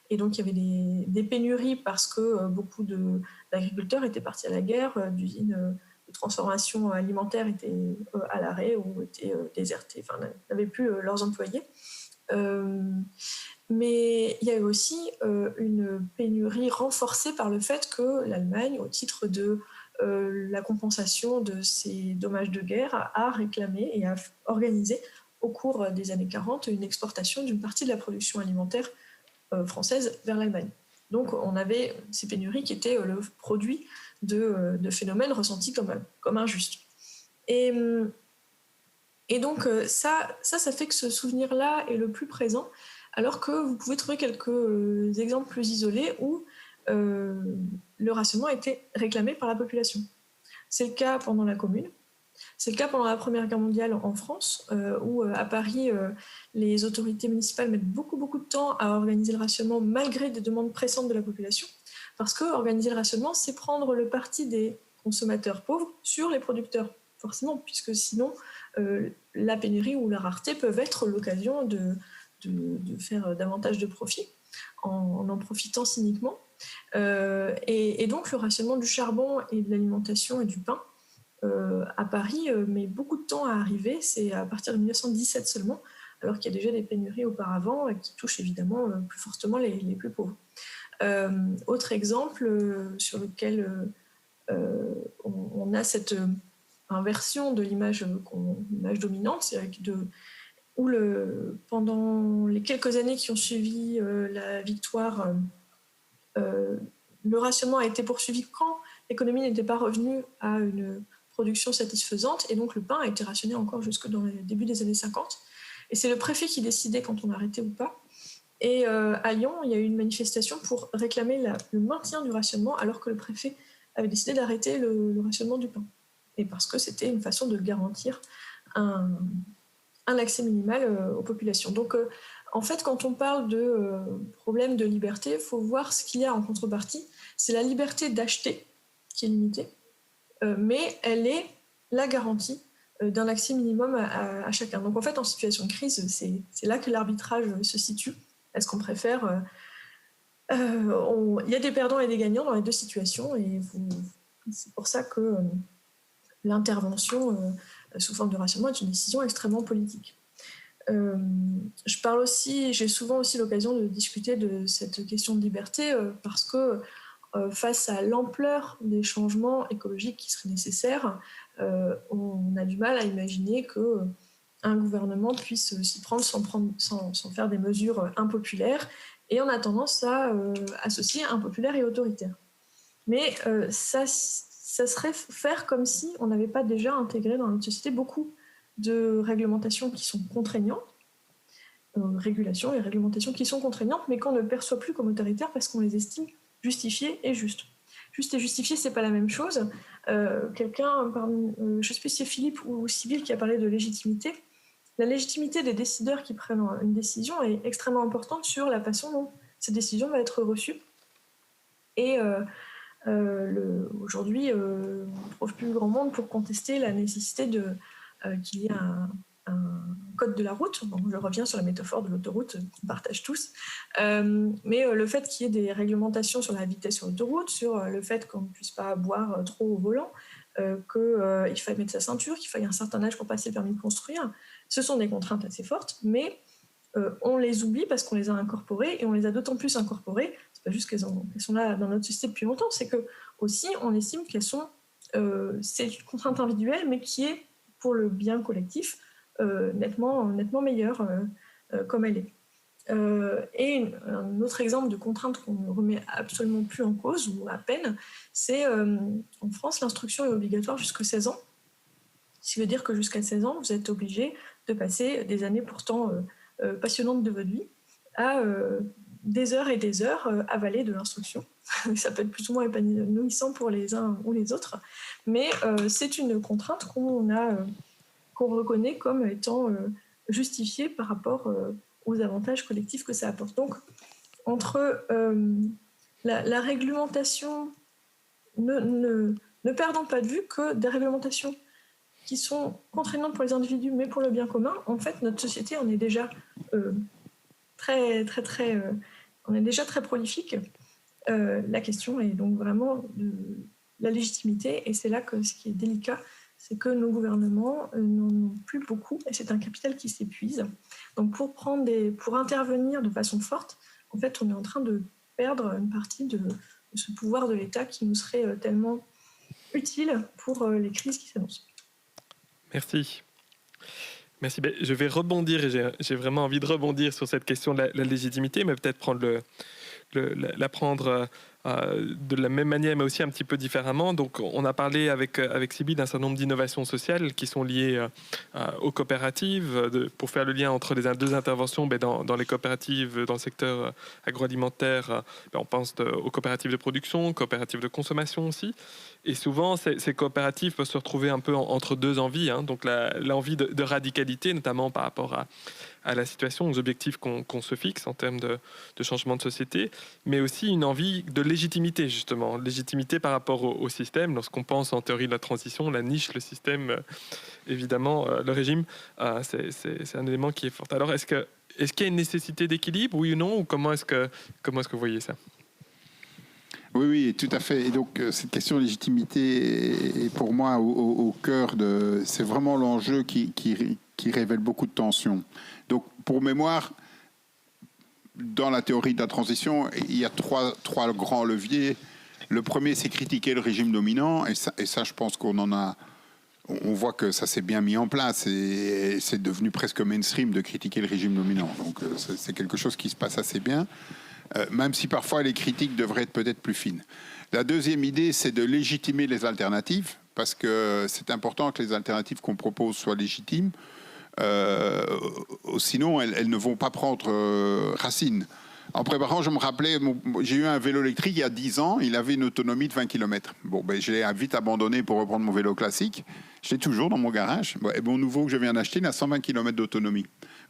et donc il y avait des pénuries parce que beaucoup d'agriculteurs étaient partis à la guerre, d'usines de transformation alimentaire étaient à l'arrêt ou étaient désertées, enfin n'avaient plus leurs employés. Mais il y a eu aussi une pénurie renforcée par le fait que l'Allemagne, au titre de la compensation de ces dommages de guerre, a réclamé et a organisé au cours des années 40 une exportation d'une partie de la production alimentaire française vers l'Allemagne. Donc on avait ces pénuries qui étaient le produit de phénomènes ressentis comme injustes. Et donc ça fait que ce souvenir-là est le plus présent, alors que vous pouvez trouver quelques exemples plus isolés où le rationnement a été réclamé par la population. C'est le cas pendant la Commune, c'est le cas pendant la Première Guerre mondiale en France, où à Paris, les autorités municipales mettent beaucoup de temps à organiser le rationnement malgré des demandes pressantes de la population, parce que organiser le rationnement, c'est prendre le parti des consommateurs pauvres sur les producteurs, forcément, puisque sinon, la pénurie ou la rareté peuvent être l'occasion de faire davantage de profit en profitant cyniquement. Et donc le rationnement du charbon et de l'alimentation et du pain à Paris met beaucoup de temps à arriver, c'est à partir de 1917 seulement, alors qu'il y a déjà des pénuries auparavant qui touchent évidemment plus fortement les plus pauvres. Autre exemple sur lequel on a cette inversion de l'image dominante, c'est-à-dire où pendant les quelques années qui ont suivi la victoire, le rationnement a été poursuivi quand l'économie n'était pas revenue à une production satisfaisante, et donc le pain a été rationné encore jusque dans le début des années 50. Et c'est le préfet qui décidait quand on arrêtait ou pas. Et à Lyon, il y a eu une manifestation pour réclamer le maintien du rationnement, alors que le préfet avait décidé d'arrêter le rationnement du pain. Et parce que c'était une façon de garantir un accès minimal aux populations. Donc, en fait, quand on parle de problème de liberté, il faut voir ce qu'il y a en contrepartie. C'est la liberté d'acheter qui est limitée, mais elle est la garantie d'un accès minimum à chacun. Donc, en fait, en situation de crise, c'est là que l'arbitrage se situe. Est-ce qu'on préfère... il y a des perdants et des gagnants dans les deux situations, et c'est pour ça que l'intervention sous forme de rationnement est une décision extrêmement politique. J'ai souvent aussi l'occasion de discuter de cette question de liberté parce que face à l'ampleur des changements écologiques qui seraient nécessaires, on a du mal à imaginer qu'un gouvernement puisse s'y prendre sans faire des mesures impopulaires, et on a tendance à associer impopulaire et autoritaire. Mais ça serait faire comme si on n'avait pas déjà intégré dans notre société beaucoup de réglementations qui sont contraignantes, régulations et réglementations qui sont contraignantes, mais qu'on ne perçoit plus comme autoritaires parce qu'on les estime justifiées et justes. Juste et justifié, c'est pas la même chose. Quelqu'un, je ne sais plus si c'est Philippe ou Sybille qui a parlé de légitimité. La légitimité des décideurs qui prennent une décision est extrêmement importante sur la façon dont cette décision va être reçue. Et aujourd'hui, on ne trouve plus grand monde pour contester la nécessité qu'il y ait un code de la route. Bon, je reviens sur la métaphore de l'autoroute qu'on partage tous. Mais le fait qu'il y ait des réglementations sur la vitesse sur l'autoroute, sur le fait qu'on ne puisse pas boire trop au volant, qu'il faille mettre sa ceinture, qu'il faille un certain âge pour passer le permis de construire, ce sont des contraintes assez fortes, mais on les oublie parce qu'on les a incorporées, et on les a d'autant plus incorporées, c'est pas juste qu'elles sont là dans notre société depuis longtemps, c'est que aussi on estime qu'elles sont, c'est une contrainte individuelle, mais qui est pour le bien collectif nettement meilleure comme elle est. Et un autre exemple de contrainte qu'on ne remet absolument plus en cause, ou à peine, c'est en France, l'instruction est obligatoire jusqu'à 16 ans. Ce qui veut dire que jusqu'à 16 ans, vous êtes obligé de passer des années pourtant passionnantes de votre vie à des heures et des heures avalées de l'instruction. Ça peut être plus ou moins épanouissant pour les uns ou les autres, mais c'est une contrainte qu'on reconnaît comme étant justifiée par rapport aux avantages collectifs que ça apporte. Donc, entre la réglementation, ne perdons pas de vue que des réglementations qui sont contraignantes pour les individus, mais pour le bien commun, en fait, notre société on est déjà très prolifique. La question est donc vraiment de la légitimité, et c'est là que ce qui est délicat, c'est que nos gouvernements n'en ont plus beaucoup, et c'est un capital qui s'épuise. Donc pour intervenir de façon forte, en fait, on est en train de perdre une partie de ce pouvoir de l'État qui nous serait tellement utile pour les crises qui s'annoncent. Merci. Merci. Je vais rebondir, et j'ai vraiment envie de rebondir sur cette question de la légitimité, mais peut-être la prendre de la même manière, mais aussi un petit peu différemment. Donc, on a parlé avec Sybille d'un certain nombre d'innovations sociales qui sont liées aux coopératives. Pour faire le lien entre les deux interventions, dans les coopératives, dans le secteur agroalimentaire, on pense aux coopératives de production, coopératives de consommation aussi. Et souvent, ces coopératives peuvent se retrouver un peu entre deux envies. Donc, l'envie de radicalité, notamment par rapport à la situation, aux objectifs qu'on se fixe en termes de changement de société, mais aussi une envie de légitimité, justement. Légitimité par rapport au système. Lorsqu'on pense en théorie de la transition, la niche, le système, évidemment, le régime, c'est un élément qui est fort. Alors, est-ce qu'il y a une nécessité d'équilibre, oui ou non, ou comment est-ce que vous voyez ça ? Oui, tout à fait. Et donc, cette question de légitimité est pour moi au cœur de... C'est vraiment l'enjeu qui révèle beaucoup de tensions. Donc, pour mémoire, dans la théorie de la transition, il y a trois grands leviers. Le premier, c'est critiquer le régime dominant, et ça je pense on voit que ça s'est bien mis en place et c'est devenu presque mainstream de critiquer le régime dominant. Donc c'est quelque chose qui se passe assez bien, même si parfois les critiques devraient être peut-être plus fines. La deuxième idée, c'est de légitimer les alternatives, parce que c'est important que les alternatives qu'on propose soient légitimes. Sinon, elles ne vont pas prendre racine. En préparant, je me rappelais, j'ai eu un vélo électrique il y a 10 ans, il avait une autonomie de 20 km. Bon, je l'ai vite abandonné pour reprendre mon vélo classique. Je l'ai toujours dans mon garage. Et mon nouveau que je viens d'acheter, il a 120 km d'autonomie.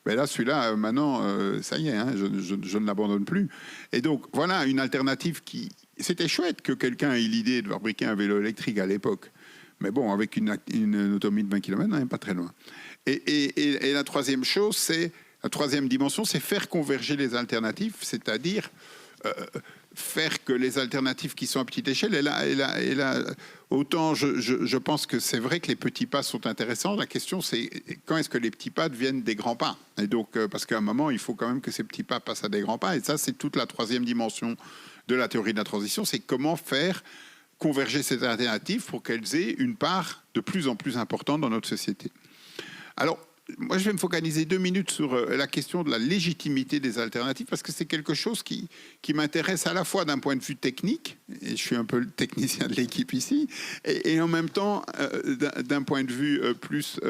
Là, celui-là, maintenant, ça y est, hein, je ne l'abandonne plus. Et donc, voilà une alternative qui... C'était chouette que quelqu'un ait l'idée de fabriquer un vélo électrique à l'époque. Mais bon, avec une autonomie de 20 km, on n'est pas très loin. Et la troisième chose, la troisième dimension, c'est faire converger les alternatives, c'est-à-dire faire que les alternatives qui sont à petite échelle, et là, autant je pense que c'est vrai que les petits pas sont intéressants. La question, c'est quand est-ce que les petits pas deviennent des grands pas? Et donc, parce qu'à un moment, il faut quand même que ces petits pas passent à des grands pas. Et ça, c'est toute la troisième dimension de la théorie de la transition, c'est comment faire converger ces alternatives pour qu'elles aient une part de plus en plus importante dans notre société. Alors, moi, je vais me focaliser 2 minutes sur la question de la légitimité des alternatives, parce que c'est quelque chose qui m'intéresse à la fois d'un point de vue technique, et je suis un peu le technicien de l'équipe ici, et en même temps d'un point de vue plus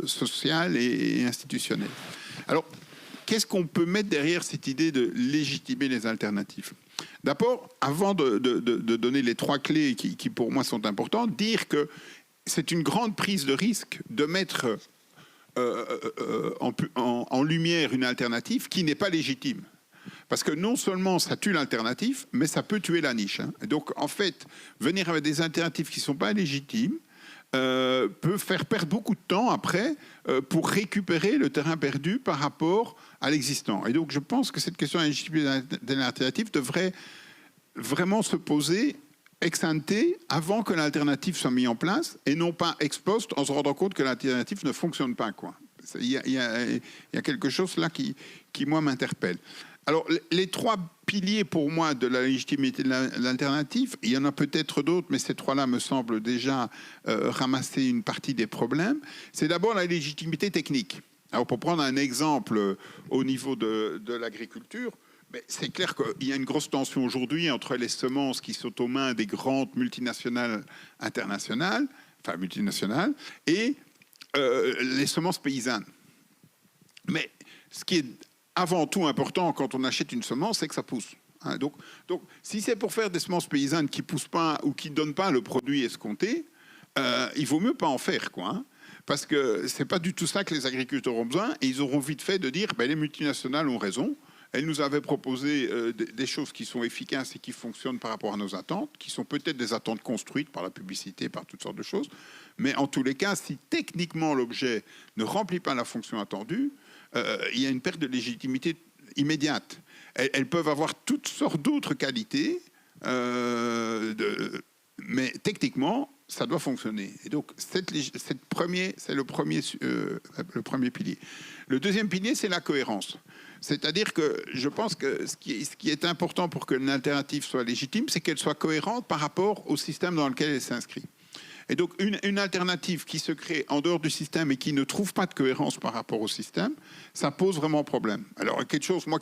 social et institutionnel. Alors, qu'est-ce qu'on peut mettre derrière cette idée de légitimer les alternatives? D'abord, avant de donner les 3 clés qui pour moi sont importantes, dire que c'est une grande prise de risque de mettre en lumière une alternative qui n'est pas légitime. Parce que non seulement ça tue l'alternative, mais ça peut tuer la niche. Hein. Et donc, en fait, venir avec des alternatives qui ne sont pas légitimes peut faire perdre beaucoup de temps après pour récupérer le terrain perdu par rapport à l'existant. Et donc, je pense que cette question de la légitimité de l'alternative devrait vraiment se poser ex ante avant que l'alternative soit mise en place et non pas ex post en se rendant compte que l'alternative ne fonctionne pas. Il y a quelque chose là qui moi, m'interpelle. Alors, les 3 piliers pour moi de la légitimité de l'alternative, il y en a peut-être d'autres, mais ces 3-là me semblent déjà ramasser une partie des problèmes. C'est d'abord la légitimité technique. Alors, pour prendre un exemple au niveau de l'agriculture, c'est clair qu'il y a une grosse tension aujourd'hui entre les semences qui sont aux mains des grandes multinationales internationales, enfin multinationales, et les semences paysannes. Mais ce qui est avant tout important quand on achète une semence, c'est que ça pousse. Hein, donc, si c'est pour faire des semences paysannes qui ne poussent pas ou qui ne donnent pas le produit escompté, il vaut mieux pas en faire, quoi. Hein, parce que c'est pas du tout ça que les agriculteurs ont besoin, et ils auront vite fait de dire les multinationales ont raison. Elles nous avaient proposé des choses qui sont efficaces et qui fonctionnent par rapport à nos attentes, qui sont peut-être des attentes construites par la publicité, par toutes sortes de choses. Mais en tous les cas, si techniquement l'objet ne remplit pas la fonction attendue, il y a une perte de légitimité immédiate. Elles peuvent avoir toutes sortes d'autres qualités, mais techniquement, ça doit fonctionner. Et donc, c'est le premier pilier. Le deuxième pilier, c'est la cohérence. C'est-à-dire que je pense que ce qui est important pour que l'alternative soit légitime, c'est qu'elle soit cohérente par rapport au système dans lequel elle s'inscrit. Et donc, une alternative qui se crée en dehors du système et qui ne trouve pas de cohérence par rapport au système, ça pose vraiment problème. Alors, quelque chose, moi,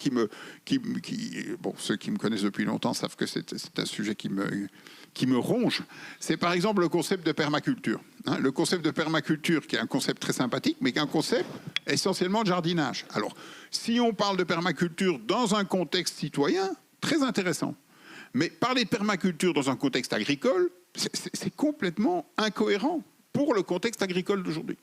ceux qui me connaissent depuis longtemps savent que c'est un sujet qui me ronge, c'est par exemple le concept de permaculture. Hein, le concept de permaculture, qui est un concept très sympathique, mais qui est un concept essentiellement de jardinage. Alors, si on parle de permaculture dans un contexte citoyen, très intéressant. Mais parler de permaculture dans un contexte agricole, c'est complètement incohérent pour le contexte agricole d'aujourd'hui.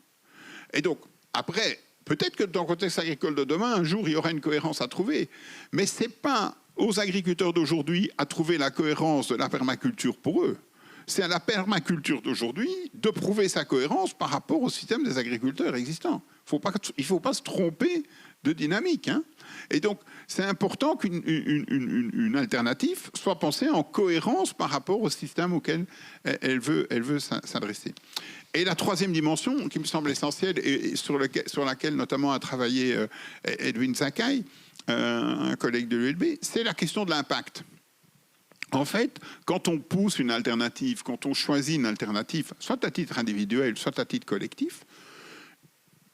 Et donc, après, peut-être que dans le contexte agricole de demain, un jour, il y aura une cohérence à trouver. Mais ce n'est pas aux agriculteurs d'aujourd'hui à trouver la cohérence de la permaculture pour eux. C'est à la permaculture d'aujourd'hui de prouver sa cohérence par rapport au système des agriculteurs existants. Il ne faut pas se tromper de dynamique. Hein. Et donc, c'est important qu'une alternative soit pensée en cohérence par rapport au système auquel elle veut s'adresser. Et la troisième dimension, qui me semble essentielle, et sur laquelle notamment a travaillé Edwin Zakai, un collègue de l'ULB, c'est la question de l'impact. En fait, quand on pousse une alternative, quand on choisit une alternative, soit à titre individuel, soit à titre collectif,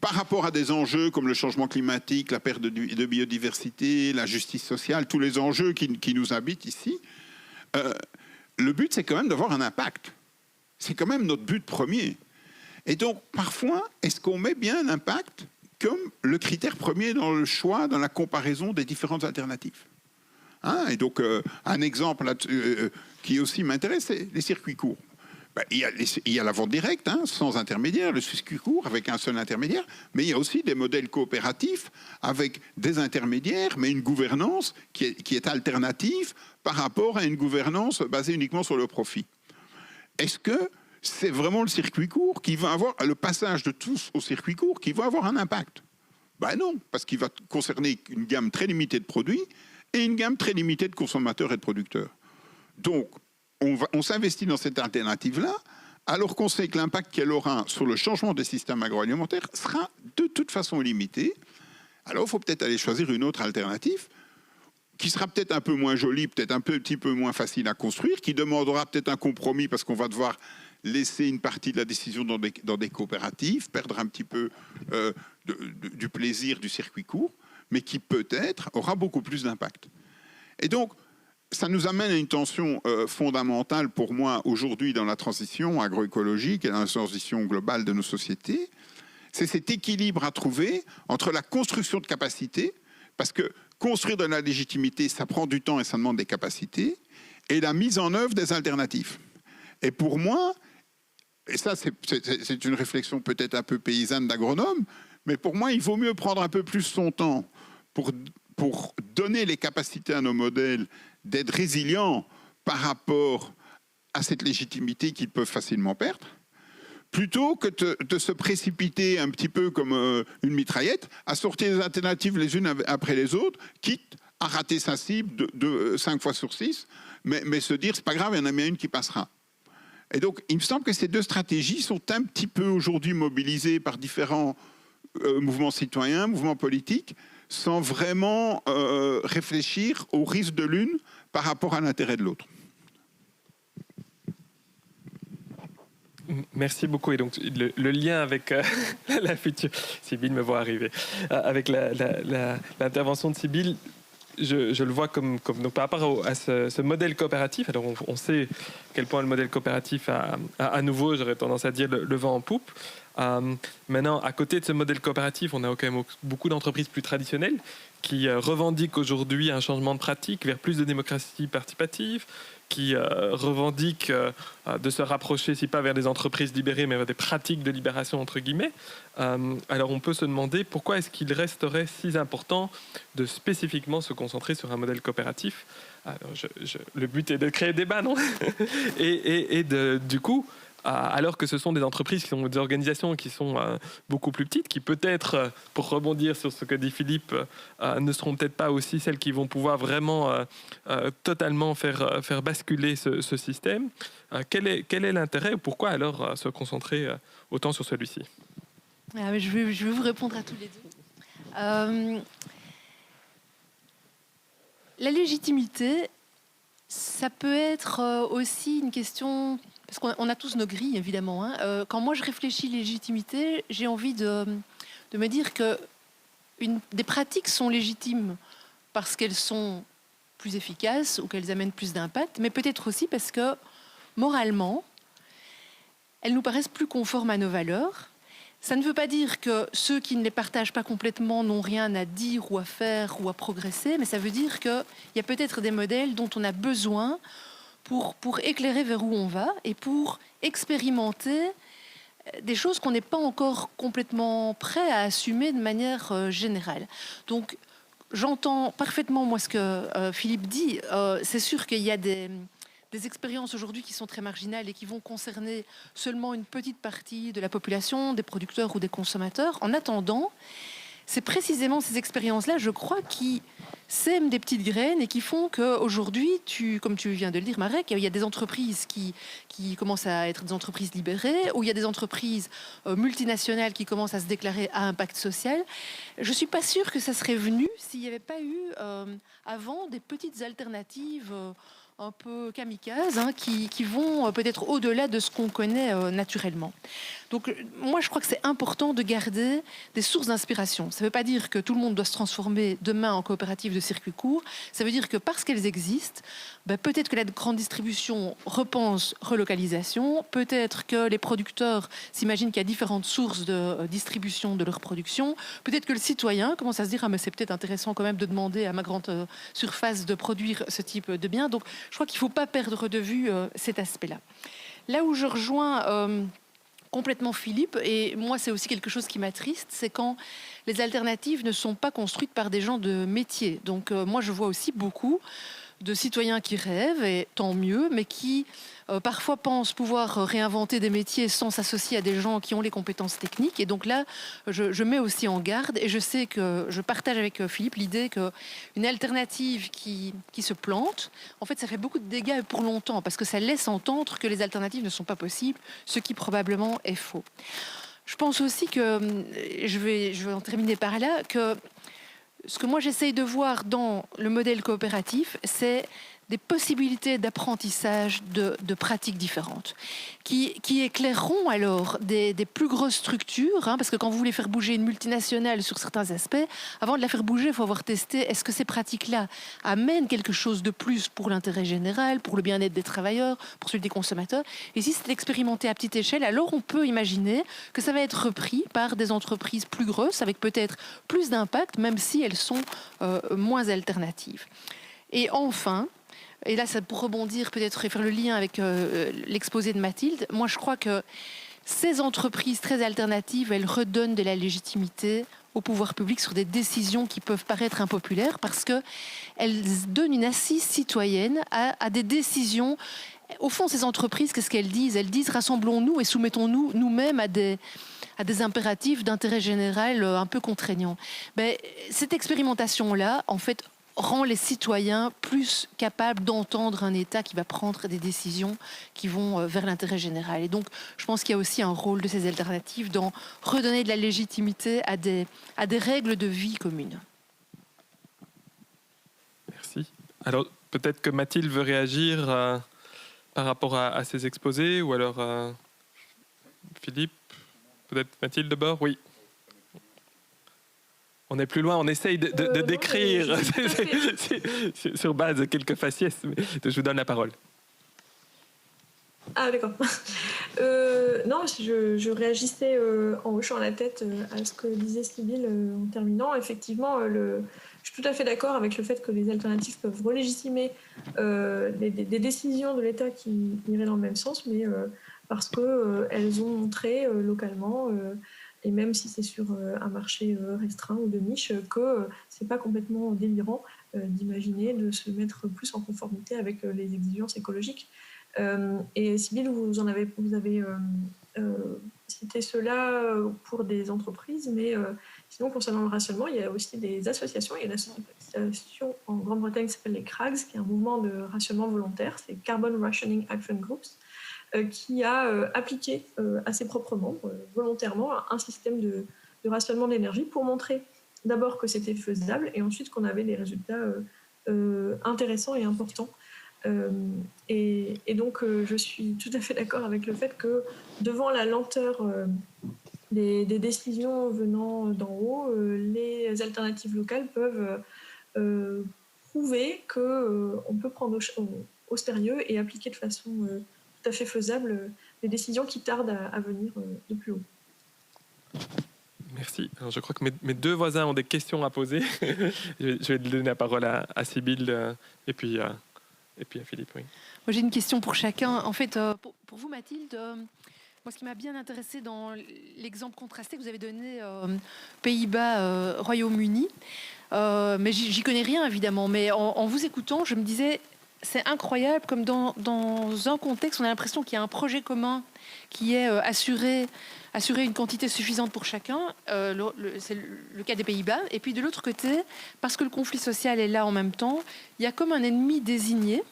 par rapport à des enjeux comme le changement climatique, la perte de biodiversité, la justice sociale, tous les enjeux qui nous habitent ici, le but, c'est quand même d'avoir un impact. C'est quand même notre but premier. Et donc, parfois, est-ce qu'on met bien l'impact comme le critère premier dans le choix, dans la comparaison des différentes alternatives? Et donc, un exemple qui aussi m'intéresse, c'est les circuits courts. Il y a la vente directe, sans intermédiaire, le circuit court avec un seul intermédiaire, mais il y a aussi des modèles coopératifs avec des intermédiaires, mais une gouvernance qui est alternative par rapport à une gouvernance basée uniquement sur le profit. Est-ce que c'est vraiment le circuit court qui va avoir, le passage de tous au circuit court, qui va avoir un impact? Non, parce qu'il va concerner une gamme très limitée de produits et une gamme très limitée de consommateurs et de producteurs. Donc, on s'investit dans cette alternative-là, alors qu'on sait que l'impact qu'elle aura sur le changement des systèmes agroalimentaires sera de toute façon limité. Alors, il faut peut-être aller choisir une autre alternative qui sera peut-être un peu moins jolie, peut-être un petit peu moins facile à construire, qui demandera peut-être un compromis parce qu'on va devoir laisser une partie de la décision dans des coopératives, perdre un petit peu du plaisir du circuit court, mais qui peut-être aura beaucoup plus d'impact. Et donc, ça nous amène à une tension fondamentale pour moi aujourd'hui dans la transition agroécologique et dans la transition globale de nos sociétés. C'est cet équilibre à trouver entre la construction de capacités, parce que construire de la légitimité, ça prend du temps et ça demande des capacités, et la mise en œuvre des alternatives. Et pour moi, et ça c'est une réflexion peut-être un peu paysanne d'agronome, mais pour moi, il vaut mieux prendre un peu plus son temps pour donner les capacités à nos modèles d'être résilients par rapport à cette légitimité qu'ils peuvent facilement perdre, plutôt que de se précipiter un petit peu comme une mitraillette à sortir des alternatives les unes après les autres, quitte à rater sa cible de 5 fois sur 6, mais se dire c'est pas grave, il y en a bien une qui passera. Et donc, il me semble que ces deux stratégies sont un petit peu aujourd'hui mobilisées par différents mouvements citoyens, mouvements politiques, sans vraiment réfléchir au risque de l'une par rapport à l'intérêt de l'autre. Merci beaucoup. Et donc, le lien avec la future... Sybille me voit arriver. Avec l'intervention de Sybille, je le vois comme donc, par rapport à ce modèle coopératif. Alors, on sait à quel point le modèle coopératif a à nouveau, j'aurais tendance à dire, le vent en poupe. Maintenant, à côté de ce modèle coopératif, on a quand même beaucoup d'entreprises plus traditionnelles qui revendiquent aujourd'hui un changement de pratique vers plus de démocratie participative, qui revendiquent de se rapprocher, si pas vers des entreprises libérées, mais vers des pratiques de libération, entre guillemets. Alors on peut se demander pourquoi est-ce qu'il resterait si important de spécifiquement se concentrer sur un modèle coopératif. Alors, le but est de créer des débats, non? Et du coup, alors que ce sont des entreprises qui sont des organisations qui sont beaucoup plus petites, qui peut-être, pour rebondir sur ce que dit Philippe, ne seront peut-être pas aussi celles qui vont pouvoir vraiment totalement faire basculer ce système. Quel est l'intérêt ou pourquoi alors se concentrer autant sur celui-ci? Je vais vous répondre à tous les deux. La légitimité, ça peut être aussi une question... Parce qu'on a tous nos grilles, évidemment. Quand moi, je réfléchis légitimité, j'ai envie de me dire que des pratiques sont légitimes parce qu'elles sont plus efficaces ou qu'elles amènent plus d'impact, mais peut-être aussi parce que, moralement, elles nous paraissent plus conformes à nos valeurs. Ça ne veut pas dire que ceux qui ne les partagent pas complètement n'ont rien à dire ou à faire ou à progresser, mais ça veut dire qu'il y a peut-être des modèles dont on a besoin pour éclairer vers où on va et pour expérimenter des choses qu'on n'est pas encore complètement prêt à assumer de manière générale. Donc, j'entends parfaitement, moi, ce que Philippe dit. C'est sûr qu'il y a des expériences aujourd'hui qui sont très marginales et qui vont concerner seulement une petite partie de la population, des producteurs ou des consommateurs. En attendant, c'est précisément ces expériences-là, je crois, qui sèment des petites graines et qui font qu'aujourd'hui, comme tu viens de le dire, Marek, il y a des entreprises qui commencent à être des entreprises libérées, ou il y a des entreprises multinationales qui commencent à se déclarer à impact social. Je ne suis pas sûre que ça serait venu s'il n'y avait pas eu avant des petites alternatives un peu kamikazes, qui vont peut-être au-delà de ce qu'on connaît naturellement. Donc moi, je crois que c'est important de garder des sources d'inspiration. Ça ne veut pas dire que tout le monde doit se transformer demain en coopérative de circuit court. Ça veut dire que parce qu'elles existent, peut-être que la grande distribution repense relocalisation, peut-être que les producteurs s'imaginent qu'il y a différentes sources de distribution de leur production, peut-être que le citoyen commence à se dire « Ah, mais c'est peut-être intéressant quand même de demander à ma grande surface de produire ce type de biens ». Donc je crois qu'il ne faut pas perdre de vue cet aspect-là. Là où je rejoins complètement Philippe, et moi c'est aussi quelque chose qui m'attriste, c'est quand les alternatives ne sont pas construites par des gens de métier. Donc moi je vois aussi beaucoup de citoyens qui rêvent, et tant mieux, mais qui parfois pensent pouvoir réinventer des métiers sans s'associer à des gens qui ont les compétences techniques. Et donc là, je mets aussi en garde, et je sais que je partage avec Philippe l'idée qu'une alternative qui se plante, en fait, ça fait beaucoup de dégâts pour longtemps, parce que ça laisse entendre que les alternatives ne sont pas possibles, ce qui probablement est faux. Je pense aussi que, je vais en terminer par là, que ce que moi j'essaye de voir dans le modèle coopératif, c'est des possibilités d'apprentissage de pratiques différentes qui éclaireront alors des plus grosses structures, parce que quand vous voulez faire bouger une multinationale sur certains aspects, avant de la faire bouger, il faut avoir testé est-ce que ces pratiques-là amènent quelque chose de plus pour l'intérêt général, pour le bien-être des travailleurs, pour celui des consommateurs. Et si c'est expérimenté à petite échelle, alors on peut imaginer que ça va être repris par des entreprises plus grosses, avec peut-être plus d'impact, même si elles sont moins alternatives. Et enfin, et là, ça pour rebondir, peut-être et faire le lien avec l'exposé de Mathilde, moi je crois que ces entreprises très alternatives, elles redonnent de la légitimité au pouvoir public sur des décisions qui peuvent paraître impopulaires, parce qu'elles donnent une assise citoyenne à des décisions. Au fond, ces entreprises, qu'est-ce qu'elles disent ? Elles disent rassemblons-nous et soumettons-nous nous-mêmes à des impératifs d'intérêt général un peu contraignants. Cette expérimentation-là, en fait, rend les citoyens plus capables d'entendre un État qui va prendre des décisions qui vont vers l'intérêt général. Et donc, je pense qu'il y a aussi un rôle de ces alternatives dans redonner de la légitimité à des règles de vie communes. Merci. Alors, peut-être que Mathilde veut réagir par rapport à ces exposés, ou alors Philippe, peut-être Mathilde d'abord, oui. On est plus loin, on essaye de décrire sur base de quelques faciès. Je vous donne la parole. Ah, d'accord. Non, je réagissais en hochant la tête à ce que disait Sybille en terminant. Effectivement, je suis tout à fait d'accord avec le fait que les alternatives peuvent relégitimer des décisions de l'État qui iraient dans le même sens, mais parce qu'elles ont montré localement, et même si c'est sur un marché restreint ou de niche, que c'est pas complètement délirant d'imaginer de se mettre plus en conformité avec les exigences écologiques. Et Sybille, vous avez cité cela pour des entreprises, mais sinon, concernant le rationnement, il y a aussi des associations. Il y a une association en Grande-Bretagne qui s'appelle les CRAGS, qui est un mouvement de rationnement volontaire, c'est Carbon Rationing Action Groups, qui a appliqué à ses propres membres, volontairement, un système de rationnement d'énergie pour montrer d'abord que c'était faisable et ensuite qu'on avait des résultats intéressants et importants. Et donc, je suis tout à fait d'accord avec le fait que devant la lenteur des décisions venant d'en haut, les alternatives locales peuvent prouver qu'on peut prendre au sérieux et appliquer de façon tout à fait faisable des décisions qui tardent à venir de plus haut. Merci. Alors, je crois que mes deux voisins ont des questions à poser. Je vais donner la parole à Sybille et puis à Philippe. Oui. Moi, j'ai une question pour chacun. En fait, pour vous, Mathilde, moi, ce qui m'a bien intéressé dans l'exemple contrasté que vous avez donné, Pays-Bas, Royaume-Uni, mais j'y connais rien, évidemment. Mais en vous écoutant, je me disais, c'est incroyable comme dans un contexte, on a l'impression qu'il y a un projet commun qui est assurer une quantité suffisante pour chacun. C'est le cas des Pays-Bas. Et puis de l'autre côté, parce que le conflit social est là en même temps, il y a comme un ennemi désigné.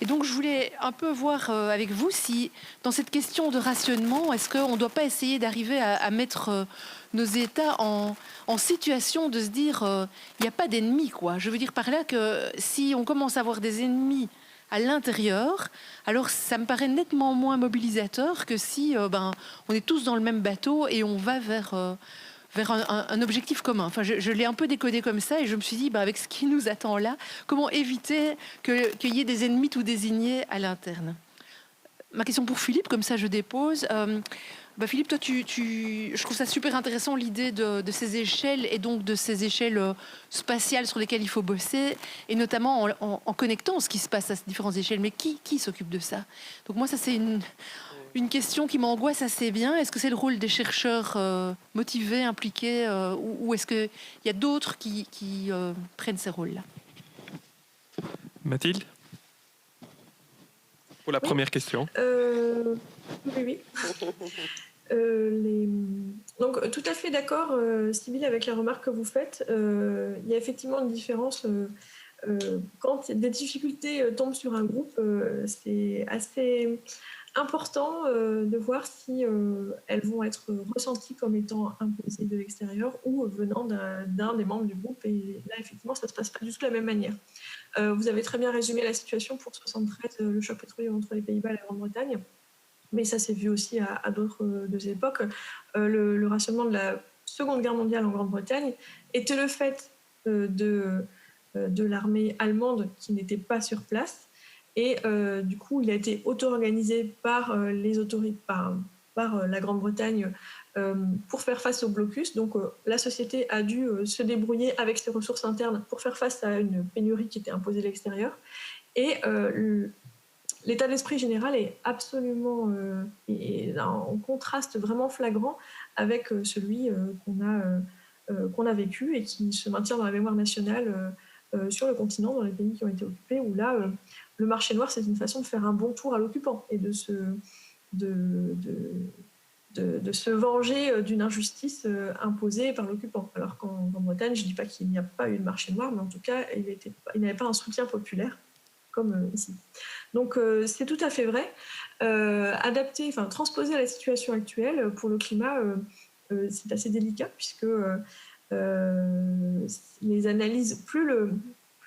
Et donc je voulais un peu voir avec vous si, dans cette question de rationnement, est-ce qu'on ne doit pas essayer d'arriver à mettre nos États en situation de se dire il n'y a pas d'ennemis, quoi. Je veux dire par là que si on commence à avoir des ennemis à l'intérieur, alors ça me paraît nettement moins mobilisateur que si on est tous dans le même bateau et on va vers un objectif commun. Enfin, je l'ai un peu décodé comme ça et je me suis dit, avec ce qui nous attend là, comment éviter qu'il y ait des ennemis tout désignés à l'interne. Ma question pour Philippe, comme ça je dépose. Philippe, toi, je trouve ça super intéressant l'idée de ces échelles et donc de ces échelles spatiales sur lesquelles il faut bosser et notamment en connectant ce qui se passe à ces différentes échelles. Mais qui s'occupe de ça? Donc moi, ça c'est une question qui m'angoisse assez bien. Est-ce que c'est le rôle des chercheurs motivés, impliqués, ou est-ce qu'il y a d'autres qui prennent ces rôles-là? Mathilde, pour la première question. Oui. Donc, tout à fait d'accord, Sybille, avec la remarque que vous faites. Il y a effectivement une différence. Quand des difficultés tombent sur un groupe, c'est assez important de voir si elles vont être ressenties comme étant imposées de l'extérieur ou venant d'un des membres du groupe. Et là, effectivement, ça ne se passe pas du tout de la même manière. Vous avez très bien résumé la situation pour 73, le choc pétrolier entre les Pays-Bas et la Grande-Bretagne. Mais ça s'est vu aussi à d'autres deux époques. Le rationnement de la Seconde Guerre mondiale en Grande-Bretagne était le fait de l'armée allemande qui n'était pas sur place. Et du coup, il a été auto-organisé par les autorités, par la Grande-Bretagne pour faire face au blocus. Donc la société a dû se débrouiller avec ses ressources internes pour faire face à une pénurie qui était imposée de l'extérieur. Et l'état d'esprit général est absolument en contraste vraiment flagrant avec celui qu'on a vécu et qui se maintient dans la mémoire nationale sur le continent, dans les pays qui ont été occupés, où là, le marché noir, c'est une façon de faire un bon tour à l'occupant et de se venger d'une injustice imposée par l'occupant. Alors qu'en Bretagne, je ne dis pas qu'il n'y a pas eu de marché noir, mais en tout cas, il n'avait pas un soutien populaire comme ici. Donc c'est tout à fait vrai. Transposer à la situation actuelle pour le climat, c'est assez délicat puisque les analyses, plus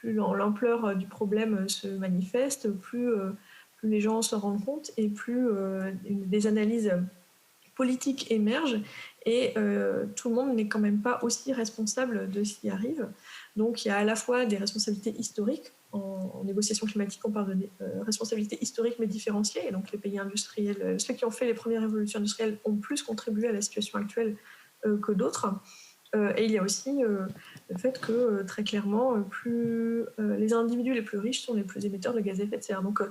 l'ampleur du problème se manifeste, plus les gens se rendent compte et plus des analyses politiques émergent et tout le monde n'est quand même pas aussi responsable de ce qui arrive. Donc il y a à la fois des responsabilités historiques. En négociation climatique, on parle de responsabilités historiques mais différenciées. Et donc les pays industriels, ceux qui ont fait les premières révolutions industrielles ont plus contribué à la situation actuelle que d'autres. Et il y a aussi le fait que très clairement, les individus les plus riches sont les plus émetteurs de gaz à effet de serre. Donc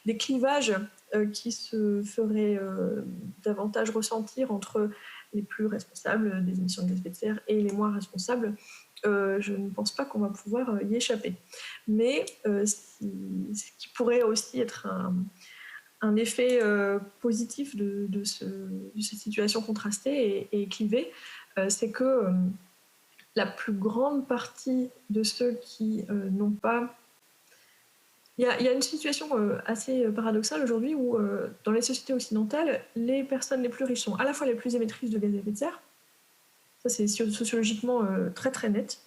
des clivages qui se feraient davantage ressentir entre les plus responsables des émissions de gaz à effet de serre et les moins responsables, je ne pense pas qu'on va pouvoir y échapper. Mais ce qui pourrait aussi être un effet positif de cette situation contrastée et clivée, c'est que la plus grande partie de ceux qui n'ont pas... Il y a une situation assez paradoxale aujourd'hui où, dans les sociétés occidentales, les personnes les plus riches sont à la fois les plus émettrices de gaz à effet de serre, ça c'est sociologiquement très très net,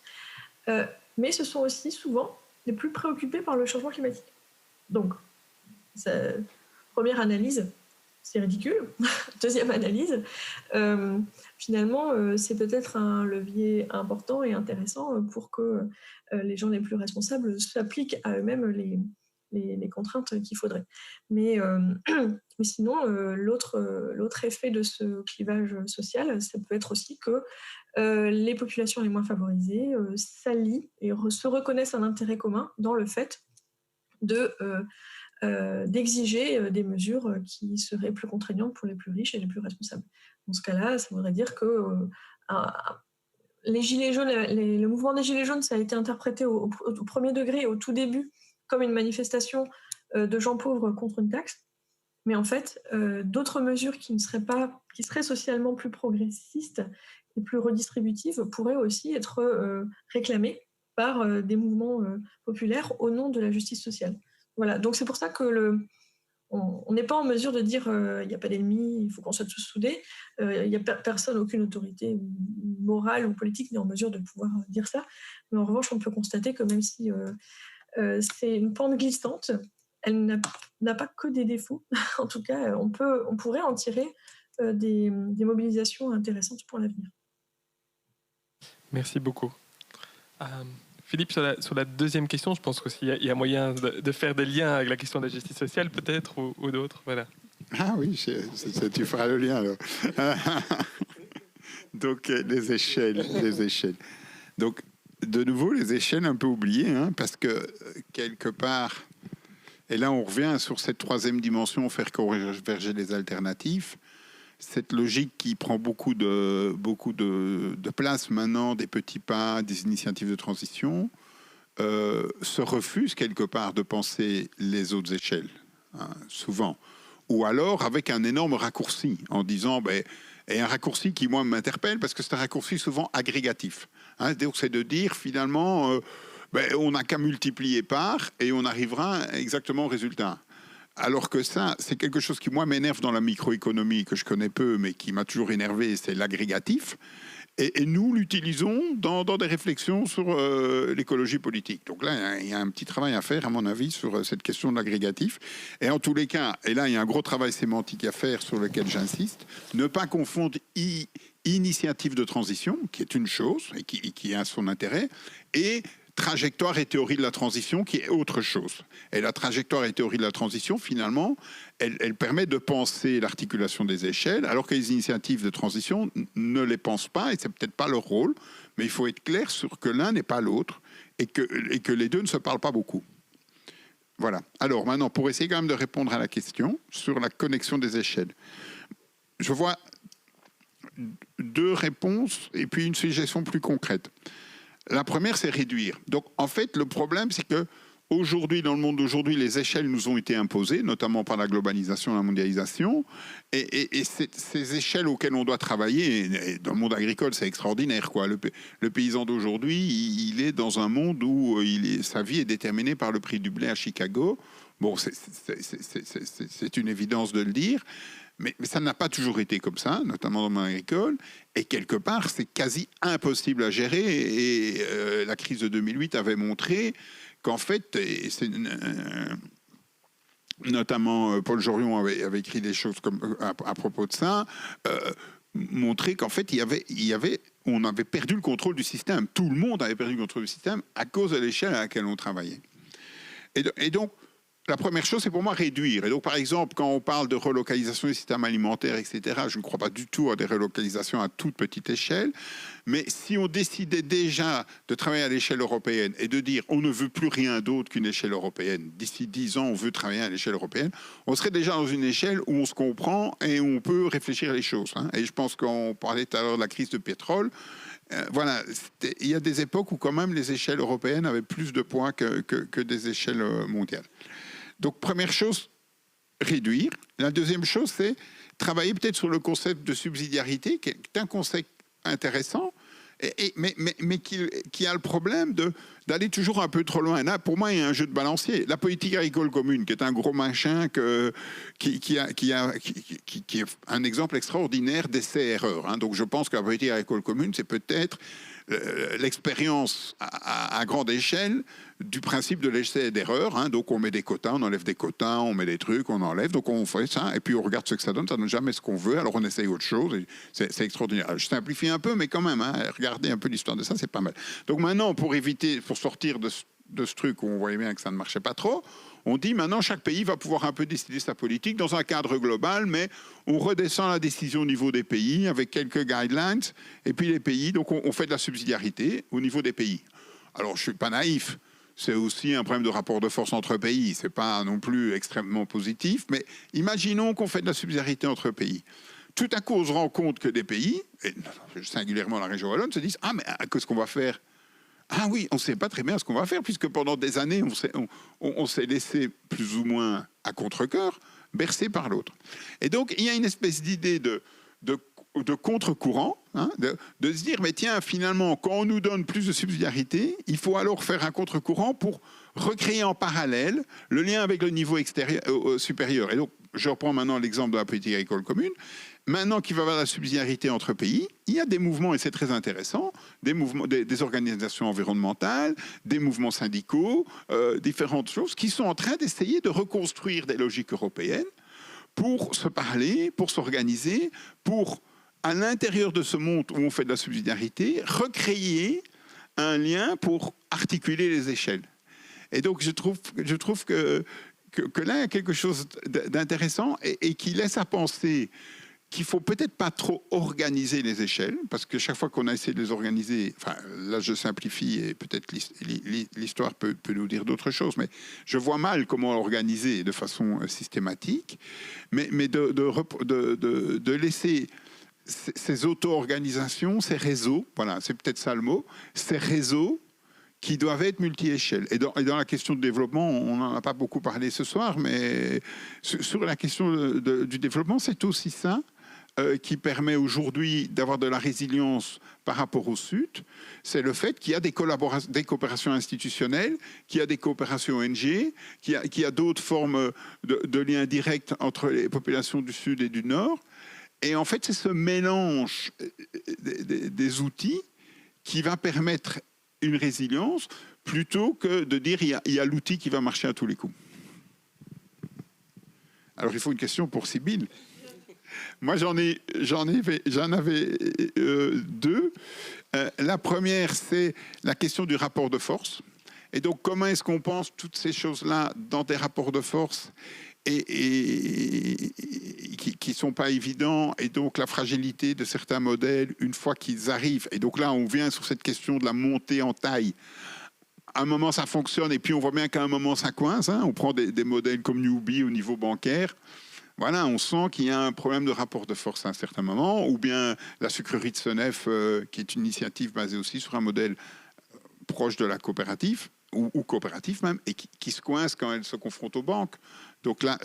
mais ce sont aussi souvent les plus préoccupés par le changement climatique. Donc, première analyse, c'est ridicule. Deuxième analyse, finalement, c'est peut-être un levier important et intéressant pour que les gens les plus responsables s'appliquent à eux-mêmes les contraintes qu'il faudrait. Mais sinon, l'autre effet de ce clivage social, ça peut être aussi que les populations les moins favorisées s'allient et se reconnaissent un intérêt commun dans le fait d'exiger des mesures qui seraient plus contraignantes pour les plus riches et les plus responsables. Dans ce cas-là, ça voudrait dire que les gilets jaunes, le mouvement des gilets jaunes, ça a été interprété au premier degré, au tout début, comme une manifestation de gens pauvres contre une taxe. Mais en fait, d'autres mesures qui seraient socialement plus progressistes et plus redistributives pourraient aussi être réclamées par des mouvements populaires au nom de la justice sociale. Voilà, donc c'est pour ça que on n'est pas en mesure de dire il n'y a pas d'ennemis, il faut qu'on soit tous soudés. Il n'y a personne, aucune autorité morale ou politique n'est en mesure de pouvoir dire ça. Mais en revanche, on peut constater que même si c'est une pente glissante, elle n'a pas que des défauts. En tout cas, on pourrait en tirer des mobilisations intéressantes pour l'avenir. Merci beaucoup. Philippe, sur la deuxième question, je pense qu'il y a moyen de faire des liens avec la question de la justice sociale, peut-être, ou d'autres. Voilà. Ah oui, tu feras le lien alors. Donc, les échelles. Donc, de nouveau, les échelles un peu oubliées, hein, parce que quelque part, et là on revient sur cette troisième dimension, faire converger les alternatives, cette logique qui prend beaucoup de place maintenant, des petits pas, des initiatives de transition, se refuse quelque part de penser les autres échelles, hein, souvent. Ou alors avec un énorme raccourci, en disant... et un raccourci qui, moi, m'interpelle, parce que c'est un raccourci souvent agrégatif. Hein, donc c'est de dire, finalement, on n'a qu'à multiplier par, et on arrivera exactement au résultat. Alors que ça, c'est quelque chose qui, moi, m'énerve dans la microéconomie, que je connais peu, mais qui m'a toujours énervé, c'est l'agrégatif. Et nous l'utilisons dans des réflexions sur l'écologie politique. Donc là, il y a un petit travail à faire, à mon avis, sur cette question de l'agrégatif. Et en tous les cas, et là, il y a un gros travail sémantique à faire sur lequel j'insiste, ne pas confondre initiative de transition, qui est une chose et qui a son intérêt, et trajectoire et théorie de la transition, qui est autre chose. Et la trajectoire et théorie de la transition, finalement, elle permet de penser l'articulation des échelles, alors que les initiatives de transition ne les pensent pas, et c'est peut-être pas leur rôle, mais il faut être clair sur que l'un n'est pas l'autre, et que les deux ne se parlent pas beaucoup. Voilà. Alors maintenant, pour essayer quand même de répondre à la question sur la connexion des échelles, je vois deux réponses, et puis une suggestion plus concrète. La première, c'est réduire. Donc, en fait, le problème, c'est que aujourd'hui, dans le monde d'aujourd'hui, les échelles nous ont été imposées, notamment par la globalisation, la mondialisation, et ces échelles auxquelles on doit travailler, et dans le monde agricole, c'est extraordinaire, quoi. Le paysan d'aujourd'hui, il est dans un monde où sa vie est déterminée par le prix du blé à Chicago. Bon, c'est une évidence de le dire. Mais ça n'a pas toujours été comme ça, notamment dans le monde agricole. Et quelque part, c'est quasi impossible à gérer. Et la crise de 2008 avait montré qu'en fait, notamment Paul Jorion avait écrit des choses à propos de ça, montrer qu'en fait, on avait perdu le contrôle du système. Tout le monde avait perdu le contrôle du système à cause de l'échelle à laquelle on travaillait. Et donc, la première chose, c'est pour moi réduire. Et donc, par exemple, quand on parle de relocalisation des systèmes alimentaires, etc., je ne crois pas du tout à des relocalisations à toute petite échelle. Mais si on décidait déjà de travailler à l'échelle européenne et de dire on ne veut plus rien d'autre qu'une échelle européenne, d'ici 10 ans, on veut travailler à l'échelle européenne, on serait déjà dans une échelle où on se comprend et où on peut réfléchir les choses. Hein. Et je pense qu'on parlait tout à l'heure de la crise de pétrole. Voilà, il y a des époques où quand même les échelles européennes avaient plus de poids que des échelles mondiales. Donc, première chose, réduire. La deuxième chose, c'est travailler peut-être sur le concept de subsidiarité, qui est un concept intéressant, mais qui a le problème d'aller toujours un peu trop loin. Là, pour moi, il y a un jeu de balancier. La politique agricole commune, qui est un gros machin, qui est un exemple extraordinaire d'essai-erreur. Hein. Donc, je pense que la politique agricole commune, c'est peut-être l'expérience à grande échelle du principe de l'essai et d'erreur. Hein. Donc, on met des quotas, on enlève des quotas, on met des trucs, on enlève. Donc, on fait ça, et puis on regarde ce que ça donne. Ça ne donne jamais ce qu'on veut, alors on essaye autre chose. C'est extraordinaire. Je simplifie un peu, mais quand même, hein, regardez un peu l'histoire de ça, c'est pas mal. Donc, maintenant, pour sortir de ce truc où on voyait bien que ça ne marchait pas trop, on dit maintenant chaque pays va pouvoir un peu décider sa politique dans un cadre global, mais on redescend la décision au niveau des pays avec quelques guidelines, et puis les pays, donc on fait de la subsidiarité au niveau des pays. Alors je ne suis pas naïf, c'est aussi un problème de rapport de force entre pays, c'est pas non plus extrêmement positif, mais imaginons qu'on fait de la subsidiarité entre pays. Tout à coup, on se rend compte que des pays, et singulièrement la région wallonne, se disent « Ah, mais qu'est-ce qu'on va faire ? Ah oui, on ne sait pas très bien ce qu'on va faire, puisque pendant des années, on s'est laissé plus ou moins à contre-cœur, bercé par l'autre. Et donc, il y a une espèce d'idée de contre-courant, hein, de se dire, mais tiens, finalement, quand on nous donne plus de subsidiarité, il faut alors faire un contre-courant pour recréer en parallèle le lien avec le niveau supérieur. Et donc, je reprends maintenant l'exemple de la politique agricole commune. Maintenant qu'il va y avoir la subsidiarité entre pays, il y a des mouvements, et c'est très intéressant, des organisations environnementales, des mouvements syndicaux, différentes choses qui sont en train d'essayer de reconstruire des logiques européennes pour se parler, pour s'organiser, pour, à l'intérieur de ce monde où on fait de la subsidiarité, recréer un lien pour articuler les échelles. Et donc, je trouve que là, il y a quelque chose d'intéressant et qui laisse à penser qu'il ne faut peut-être pas trop organiser les échelles, parce que chaque fois qu'on a essayé de les organiser, enfin là je simplifie et peut-être l'histoire peut nous dire d'autres choses, mais je vois mal comment organiser de façon systématique, mais de laisser ces auto-organisations, ces réseaux, voilà, c'est peut-être ça le mot, ces réseaux qui doivent être multi-échelles. Et dans la question de développement, on n'en a pas beaucoup parlé ce soir, mais sur la question du développement, c'est aussi ça qui permet aujourd'hui d'avoir de la résilience par rapport au Sud. C'est le fait qu'il y a des coopérations institutionnelles, qu'il y a des coopérations ONG, qu'il y a d'autres formes de liens directs entre les populations du Sud et du Nord. Et en fait, c'est ce mélange des outils qui va permettre une résilience plutôt que de dire il y a l'outil qui va marcher à tous les coups. Alors, il faut une question pour Sybille. Moi, j'en avais deux. La première, c'est la question du rapport de force. Et donc, comment est-ce qu'on pense toutes ces choses-là dans des rapports de force et qui ne sont pas évidents, et donc la fragilité de certains modèles une fois qu'ils arrivent. Et donc là, on vient sur cette question de la montée en taille. À un moment, ça fonctionne, et puis on voit bien qu'à un moment, ça coince. Hein. On prend des modèles comme Newbie au niveau bancaire. Voilà, on sent qu'il y a un problème de rapport de force à un certain moment, ou bien la sucrerie de Senef, qui est une initiative basée aussi sur un modèle proche de la coopérative, ou coopérative même, et qui se coince quand elle se confronte aux banques. Donc là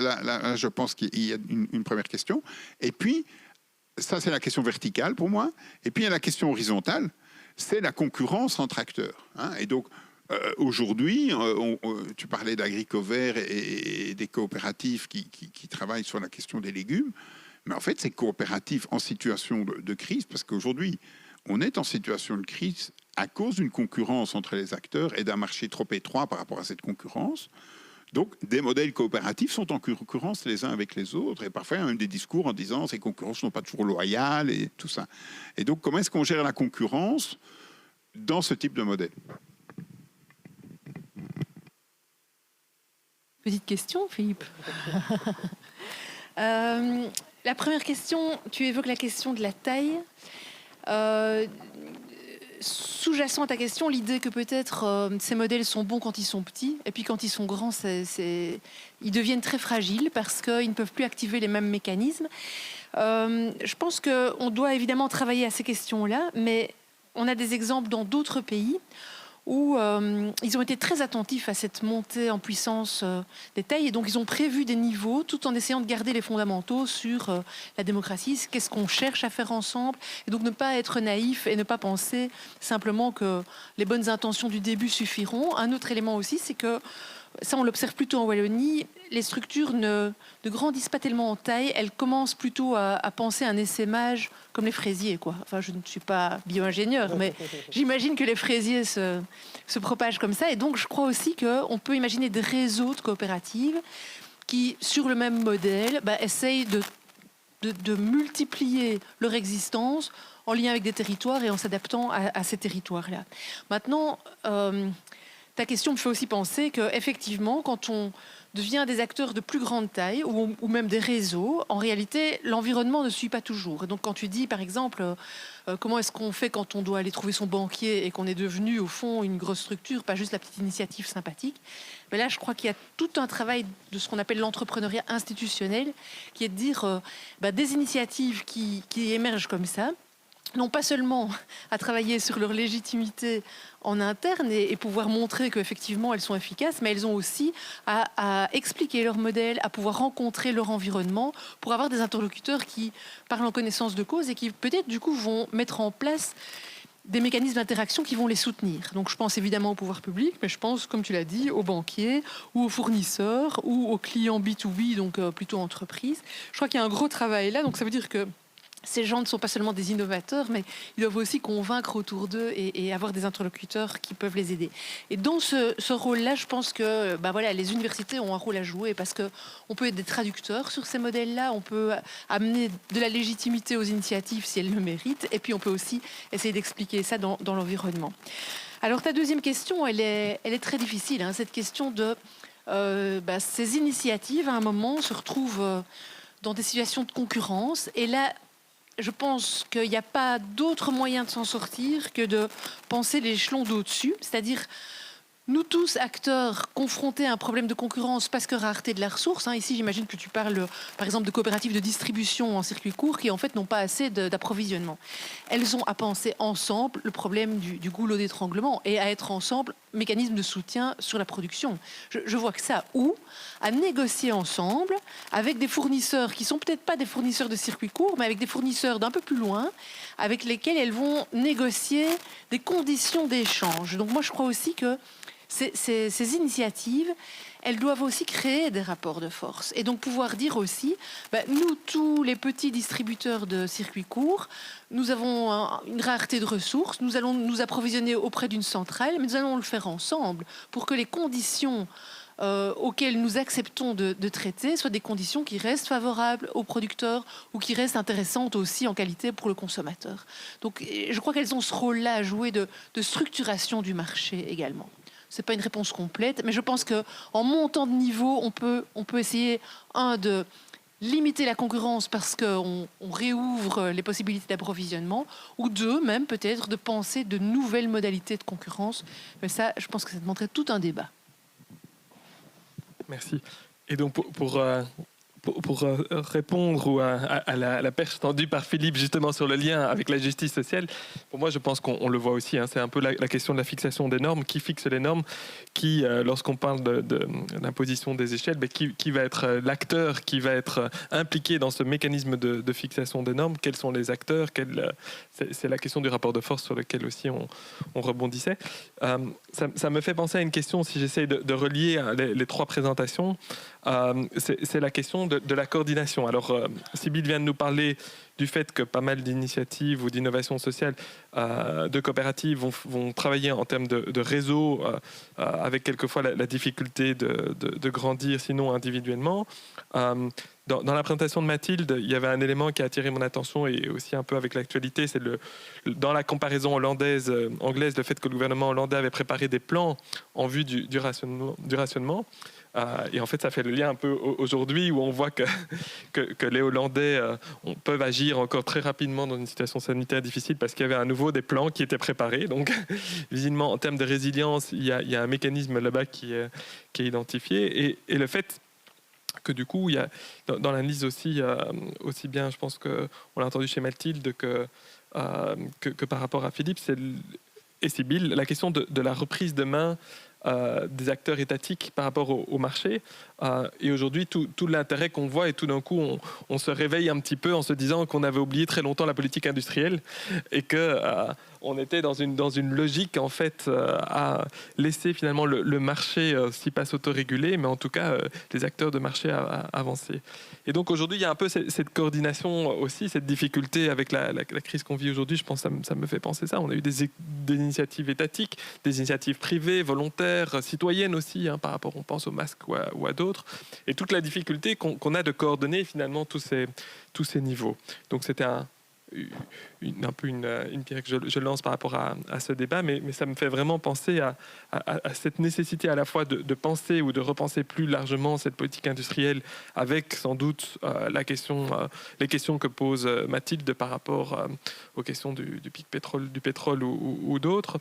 je pense qu'il y a une première question. Et puis, ça c'est la question verticale pour moi. Et puis il y a la question horizontale, c'est la concurrence entre acteurs. Hein. Et donc, aujourd'hui, tu parlais d'Agricovert et des coopératives qui travaillent sur la question des légumes. Mais en fait, ces coopératives en situation de crise, parce qu'aujourd'hui, on est en situation de crise à cause d'une concurrence entre les acteurs et d'un marché trop étroit par rapport à cette concurrence. Donc, des modèles coopératifs sont en concurrence les uns avec les autres. Et parfois, il y a même des discours en disant ces concurrences ne sont pas toujours loyales et tout ça. Et donc, comment est-ce qu'on gère la concurrence dans ce type de modèle ? Petite question, Philippe. La première question, tu évoques la question de la taille. Sous-jacent à ta question, l'idée que peut-être ces modèles sont bons quand ils sont petits, et puis quand ils sont grands, ils deviennent très fragiles parce qu'ils ne peuvent plus activer les mêmes mécanismes. Je pense qu'on doit évidemment travailler à ces questions-là, mais on a des exemples dans d'autres pays où ils ont été très attentifs à cette montée en puissance des tailles, et donc ils ont prévu des niveaux tout en essayant de garder les fondamentaux sur la démocratie, qu'est-ce qu'on cherche à faire ensemble, et donc ne pas être naïf et ne pas penser simplement que les bonnes intentions du début suffiront. Un autre élément aussi, c'est que, ça on l'observe plutôt en Wallonie, les structures ne grandissent pas tellement en taille, elles commencent plutôt à penser un essaimage comme les fraisiers, quoi. Enfin, je ne suis pas bio-ingénieur, mais j'imagine que les fraisiers se propagent comme ça. Et donc, je crois aussi qu'on peut imaginer des réseaux de coopératives qui, sur le même modèle, essayent de multiplier leur existence en lien avec des territoires et en s'adaptant à ces territoires-là. Maintenant, ta question me fait aussi penser qu'effectivement, quand on devient des acteurs de plus grande taille ou même des réseaux, en réalité, l'environnement ne suit pas toujours. Et donc, quand tu dis, par exemple, comment est-ce qu'on fait quand on doit aller trouver son banquier et qu'on est devenu, au fond, une grosse structure, pas juste la petite initiative sympathique, mais là, je crois qu'il y a tout un travail de ce qu'on appelle l'entrepreneuriat institutionnel, qui est de dire des initiatives qui émergent comme ça, non pas seulement à travailler sur leur légitimité en interne et pouvoir montrer qu'effectivement elles sont efficaces, mais elles ont aussi à expliquer leur modèle, à pouvoir rencontrer leur environnement pour avoir des interlocuteurs qui parlent en connaissance de cause et qui peut-être du coup vont mettre en place des mécanismes d'interaction qui vont les soutenir. Donc je pense évidemment au pouvoir public, mais je pense, comme tu l'as dit, aux banquiers ou aux fournisseurs ou aux clients B2B, donc plutôt entreprises. Je crois qu'il y a un gros travail là, donc ça veut dire que ces gens ne sont pas seulement des innovateurs, mais ils doivent aussi convaincre autour d'eux et avoir des interlocuteurs qui peuvent les aider. Et dans ce rôle-là, je pense que les universités ont un rôle à jouer parce qu'on peut être des traducteurs sur ces modèles-là, on peut amener de la légitimité aux initiatives si elles le méritent, et puis on peut aussi essayer d'expliquer ça dans l'environnement. Alors ta deuxième question, elle est très difficile, hein, cette question de ces initiatives, à un moment, se retrouvent dans des situations de concurrence, et là, je pense qu'il n'y a pas d'autre moyen de s'en sortir que de penser l'échelon d'au-dessus, c'est-à-dire nous tous, acteurs, confrontés à un problème de concurrence parce que rareté de la ressource. Ici, j'imagine que tu parles, par exemple, de coopératives de distribution en circuit court qui, en fait, n'ont pas assez d'approvisionnement. Elles ont à penser ensemble le problème du goulot d'étranglement et à être ensemble mécanisme de soutien sur la production. Je vois que ça, ou à négocier ensemble avec des fournisseurs qui sont peut-être pas des fournisseurs de circuit court, mais avec des fournisseurs d'un peu plus loin, avec lesquels elles vont négocier des conditions d'échange. Donc moi, je crois aussi que ces initiatives, elles doivent aussi créer des rapports de force et donc pouvoir dire aussi, nous, tous les petits distributeurs de circuits courts, nous avons une rareté de ressources, nous allons nous approvisionner auprès d'une centrale, mais nous allons le faire ensemble pour que les conditions auxquelles nous acceptons de traiter soient des conditions qui restent favorables aux producteurs ou qui restent intéressantes aussi en qualité pour le consommateur. Donc je crois qu'elles ont ce rôle-là à jouer de structuration du marché également. Ce n'est pas une réponse complète, mais je pense qu'en montant de niveau, on peut essayer, de limiter la concurrence parce qu'on réouvre les possibilités d'approvisionnement, ou deux, même peut-être, de penser de nouvelles modalités de concurrence. Mais ça, je pense que ça demanderait tout un débat. Merci. Et donc, pour répondre à la perche tendue par Philippe justement sur le lien avec la justice sociale, pour moi je pense qu'on le voit aussi, c'est un peu la question de la fixation des normes. Qui fixe les normes? Qui, lorsqu'on parle d'imposition des échelles, qui va être l'acteur qui va être impliqué dans ce mécanisme de fixation des normes? Quels sont les acteurs? C'est la question du rapport de force sur lequel aussi on rebondissait. Ça me fait penser à une question, si j'essaye de relier les trois présentations, c'est la question de la coordination. Alors, Sybille vient de nous parler du fait que pas mal d'initiatives ou d'innovations sociales de coopératives vont travailler en termes de réseau, avec quelquefois la difficulté de grandir, sinon individuellement. Dans la présentation de Mathilde, il y avait un élément qui a attiré mon attention et aussi un peu avec l'actualité, c'est dans la comparaison anglaise, le fait que le gouvernement hollandais avait préparé des plans en vue du rationnement. Et en fait, ça fait le lien un peu aujourd'hui où on voit que les Hollandais peuvent agir encore très rapidement dans une situation sanitaire difficile parce qu'il y avait à nouveau des plans qui étaient préparés. Donc, visiblement, en termes de résilience, il y a un mécanisme là-bas qui est identifié. Et le fait que du coup, il y a dans l'analyse aussi bien, je pense qu'on l'a entendu chez Mathilde, que par rapport à Philippe et Sybille, la question de la reprise de main des acteurs étatiques par rapport au marché. Et aujourd'hui, tout l'intérêt qu'on voit, et tout d'un coup, on se réveille un petit peu en se disant qu'on avait oublié très longtemps la politique industrielle et qu'on était dans une logique, en fait, à laisser finalement le marché, si pas s'autoréguler, mais en tout cas, les acteurs de marché à avancer. Et donc aujourd'hui, il y a un peu cette coordination aussi, cette difficulté avec la crise qu'on vit aujourd'hui. Je pense que ça me fait penser ça. On a eu des initiatives étatiques, des initiatives privées, volontaires, citoyennes aussi, par rapport, on pense aux masques ou à d'autres. Et toute la difficulté qu'on a de coordonner finalement tous ces niveaux. Donc c'était un peu une pierre que je lance par rapport à ce débat, mais ça me fait vraiment penser à cette nécessité à la fois de penser ou de repenser plus largement cette politique industrielle avec sans doute les questions que pose Mathilde par rapport aux questions du pic du pétrole ou d'autres.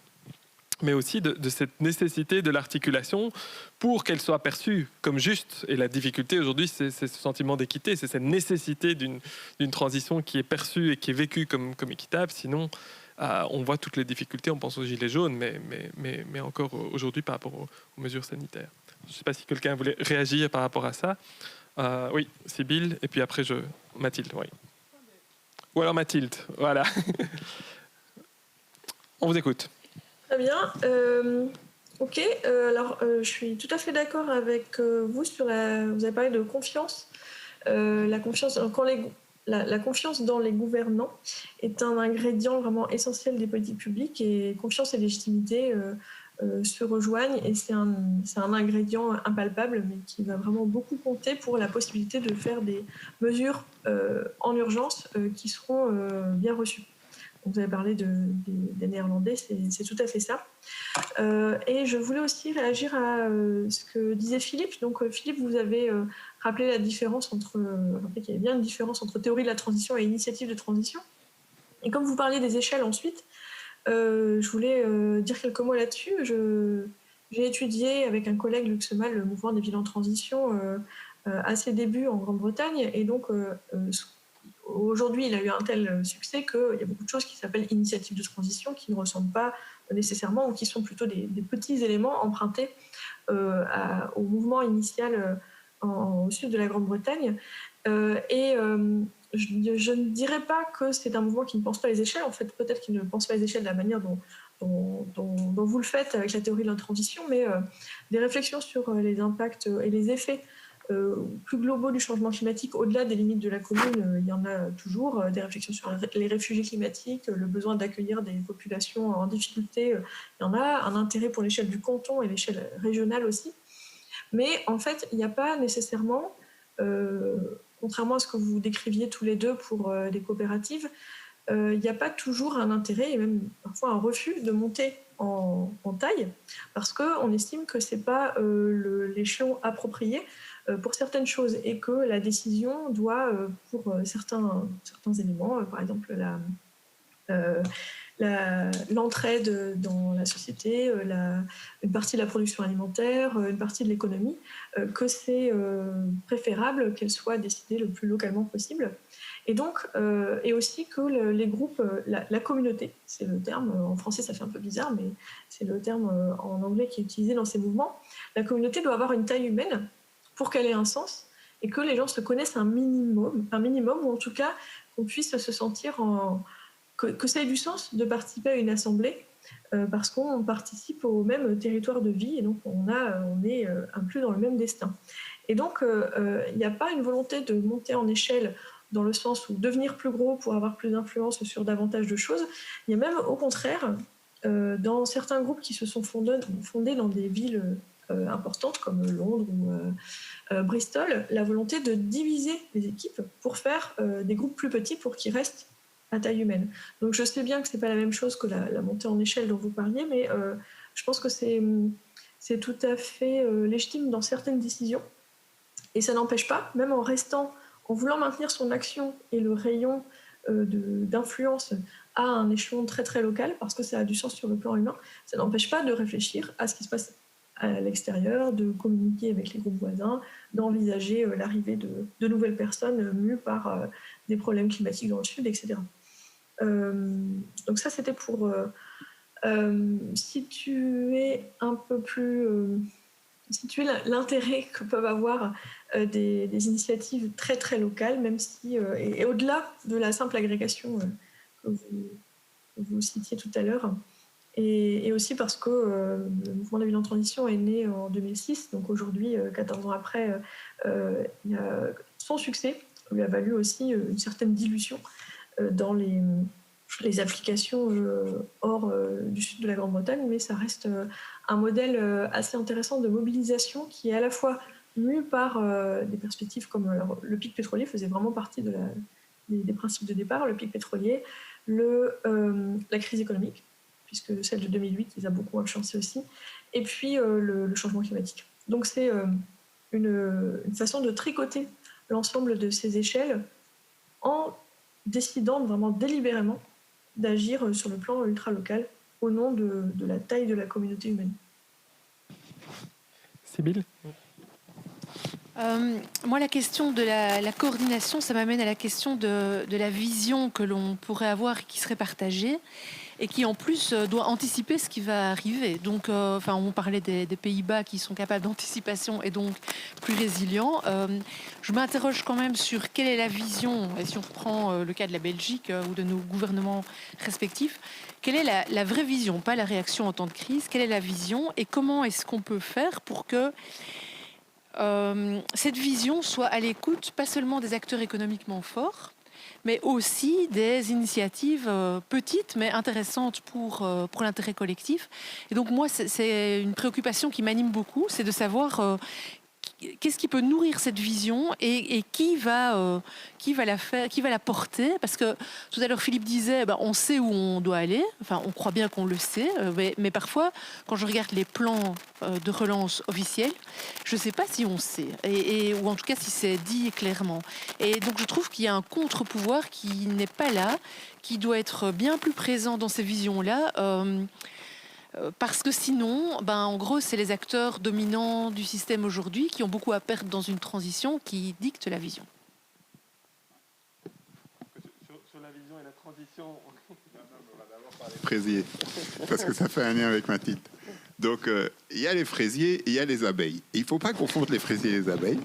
mais aussi de cette nécessité de l'articulation pour qu'elle soit perçue comme juste. Et la difficulté aujourd'hui, c'est ce sentiment d'équité, c'est cette nécessité d'une transition qui est perçue et qui est vécue comme équitable. Sinon, on voit toutes les difficultés, on pense aux gilets jaunes, mais encore aujourd'hui par rapport aux mesures sanitaires. Je ne sais pas si quelqu'un voulait réagir par rapport à ça. Oui, Sybille, et puis après, Mathilde, oui. Ou alors Mathilde, voilà. On vous écoute. Très bien. Ok. Alors, je suis tout à fait d'accord avec vous sur vous avez parlé de confiance. La confiance, la confiance dans les gouvernants est un ingrédient vraiment essentiel des politiques publiques, et confiance et légitimité se rejoignent, et c'est un ingrédient impalpable, mais qui va vraiment beaucoup compter pour la possibilité de faire des mesures en urgence qui seront bien reçues. Vous avez parlé des Néerlandais, c'est tout à fait ça. Et je voulais aussi réagir à ce que disait Philippe. Donc Philippe, vous avez rappelé la différence qu'il y avait bien une différence entre théorie de la transition et initiative de transition. Et comme vous parliez des échelles ensuite, je voulais dire quelques mots là-dessus. J'ai étudié avec un collègue, Luc Semal, le mouvement des villes en transition à ses débuts en Grande-Bretagne. Et donc, aujourd'hui, il a eu un tel succès qu'il y a beaucoup de choses qui s'appellent initiatives de transition, qui ne ressemblent pas nécessairement, ou qui sont plutôt des petits éléments empruntés au mouvement initial au sud de la Grande-Bretagne. Je ne dirais pas que c'est un mouvement qui ne pense pas les échelles. En fait, peut-être qu'il ne pense pas les échelles de la manière dont vous le faites avec la théorie de la transition, mais des réflexions sur les impacts et les effets plus globaux du changement climatique au-delà des limites de la commune, il y en a toujours. Des réflexions sur les réfugiés climatiques, le besoin d'accueillir des populations en difficulté, il y en a. Un intérêt pour l'échelle du canton et l'échelle régionale aussi. Mais en fait, il n'y a pas nécessairement, contrairement à ce que vous décriviez tous les deux pour les coopératives, il n'y a pas toujours un intérêt et même parfois un refus de monter en taille, parce qu'on estime que ce n'est pas l'échelon approprié pour certaines choses, et que la décision doit, pour certains éléments, par exemple l'entraide dans la société, une partie de la production alimentaire, une partie de l'économie, que c'est préférable qu'elle soit décidée le plus localement possible. Et donc, et aussi que les groupes, la communauté, c'est le terme, en français ça fait un peu bizarre, mais c'est le terme en anglais qui est utilisé dans ces mouvements, la communauté doit avoir une taille humaine pour qu'elle ait un sens, et que les gens se connaissent un minimum, ou en tout cas qu'on puisse se sentir que ça ait du sens de participer à une assemblée, parce qu'on participe au même territoire de vie, et donc on est inclus dans le même destin. Et donc, il n'y a pas une volonté de monter en échelle dans le sens où devenir plus gros pour avoir plus d'influence sur davantage de choses. Il y a même, au contraire, dans certains groupes qui se sont fondés dans des villes importantes comme Londres ou Bristol, la volonté de diviser les équipes pour faire des groupes plus petits pour qu'ils restent à taille humaine. Donc je sais bien que ce n'est pas la même chose que la montée en échelle dont vous parliez, mais je pense que c'est tout à fait légitime dans certaines décisions. Et ça n'empêche pas, même en voulant maintenir son action et le rayon d'influence à un échelon très très local, parce que ça a du sens sur le plan humain, ça n'empêche pas de réfléchir à ce qui se passe à l'extérieur, de communiquer avec les groupes voisins, d'envisager l'arrivée de nouvelles personnes mues par des problèmes climatiques dans le sud, etc. Donc ça, c'était pour situer un peu plus... situer l'intérêt que peuvent avoir des initiatives très très locales, même si, et au-delà de la simple agrégation que vous citiez tout à l'heure, et aussi parce que le mouvement de la ville en transition est né en 2006, donc aujourd'hui, 14 ans après, son succès lui a valu aussi une certaine dilution dans les applications hors du sud de la Grande-Bretagne, mais ça reste un modèle assez intéressant de mobilisation qui est à la fois mu par des perspectives comme le pic pétrolier faisait vraiment partie des principes de départ, le pic pétrolier, la crise économique, puisque celle de 2008 les a beaucoup influencés aussi, et puis le changement climatique. Donc c'est une façon de tricoter l'ensemble de ces échelles en décidant vraiment délibérément d'agir sur le plan ultra-local au nom de la taille de la communauté humaine. Sybille ? Moi, la question de la coordination, ça m'amène à la question de la vision que l'on pourrait avoir qui serait partagée et qui, en plus, doit anticiper ce qui va arriver. Donc, on parlait des Pays-Bas qui sont capables d'anticipation et donc plus résilients. Je m'interroge quand même sur quelle est la vision, et si on reprend le cas de la Belgique ou de nos gouvernements respectifs, quelle est la vraie vision, pas la réaction en temps de crise, quelle est la vision et comment est-ce qu'on peut faire pour que cette vision soit à l'écoute, pas seulement des acteurs économiquement forts, mais aussi des initiatives petites mais intéressantes pour l'intérêt collectif. Et donc moi, c'est une préoccupation qui m'anime beaucoup, c'est de savoir qu'est-ce qui peut nourrir cette vision et qui va la porter. Parce que tout à l'heure, Philippe disait, on sait où on doit aller. Enfin, on croit bien qu'on le sait. Mais parfois, quand je regarde les plans de relance officiels, je ne sais pas si on sait. Ou en tout cas, si c'est dit clairement. Et donc, je trouve qu'il y a un contre-pouvoir qui n'est pas là, qui doit être bien plus présent dans ces visions-là. Parce que sinon, en gros, c'est les acteurs dominants du système aujourd'hui qui ont beaucoup à perdre dans une transition qui dicte la vision. Sur la vision et la transition... On va d'abord parler des fraisiers, parce que ça fait un lien avec Mathilde. Donc, il y a les fraisiers et il y a les abeilles. Et il ne faut pas confondre les fraisiers et les abeilles.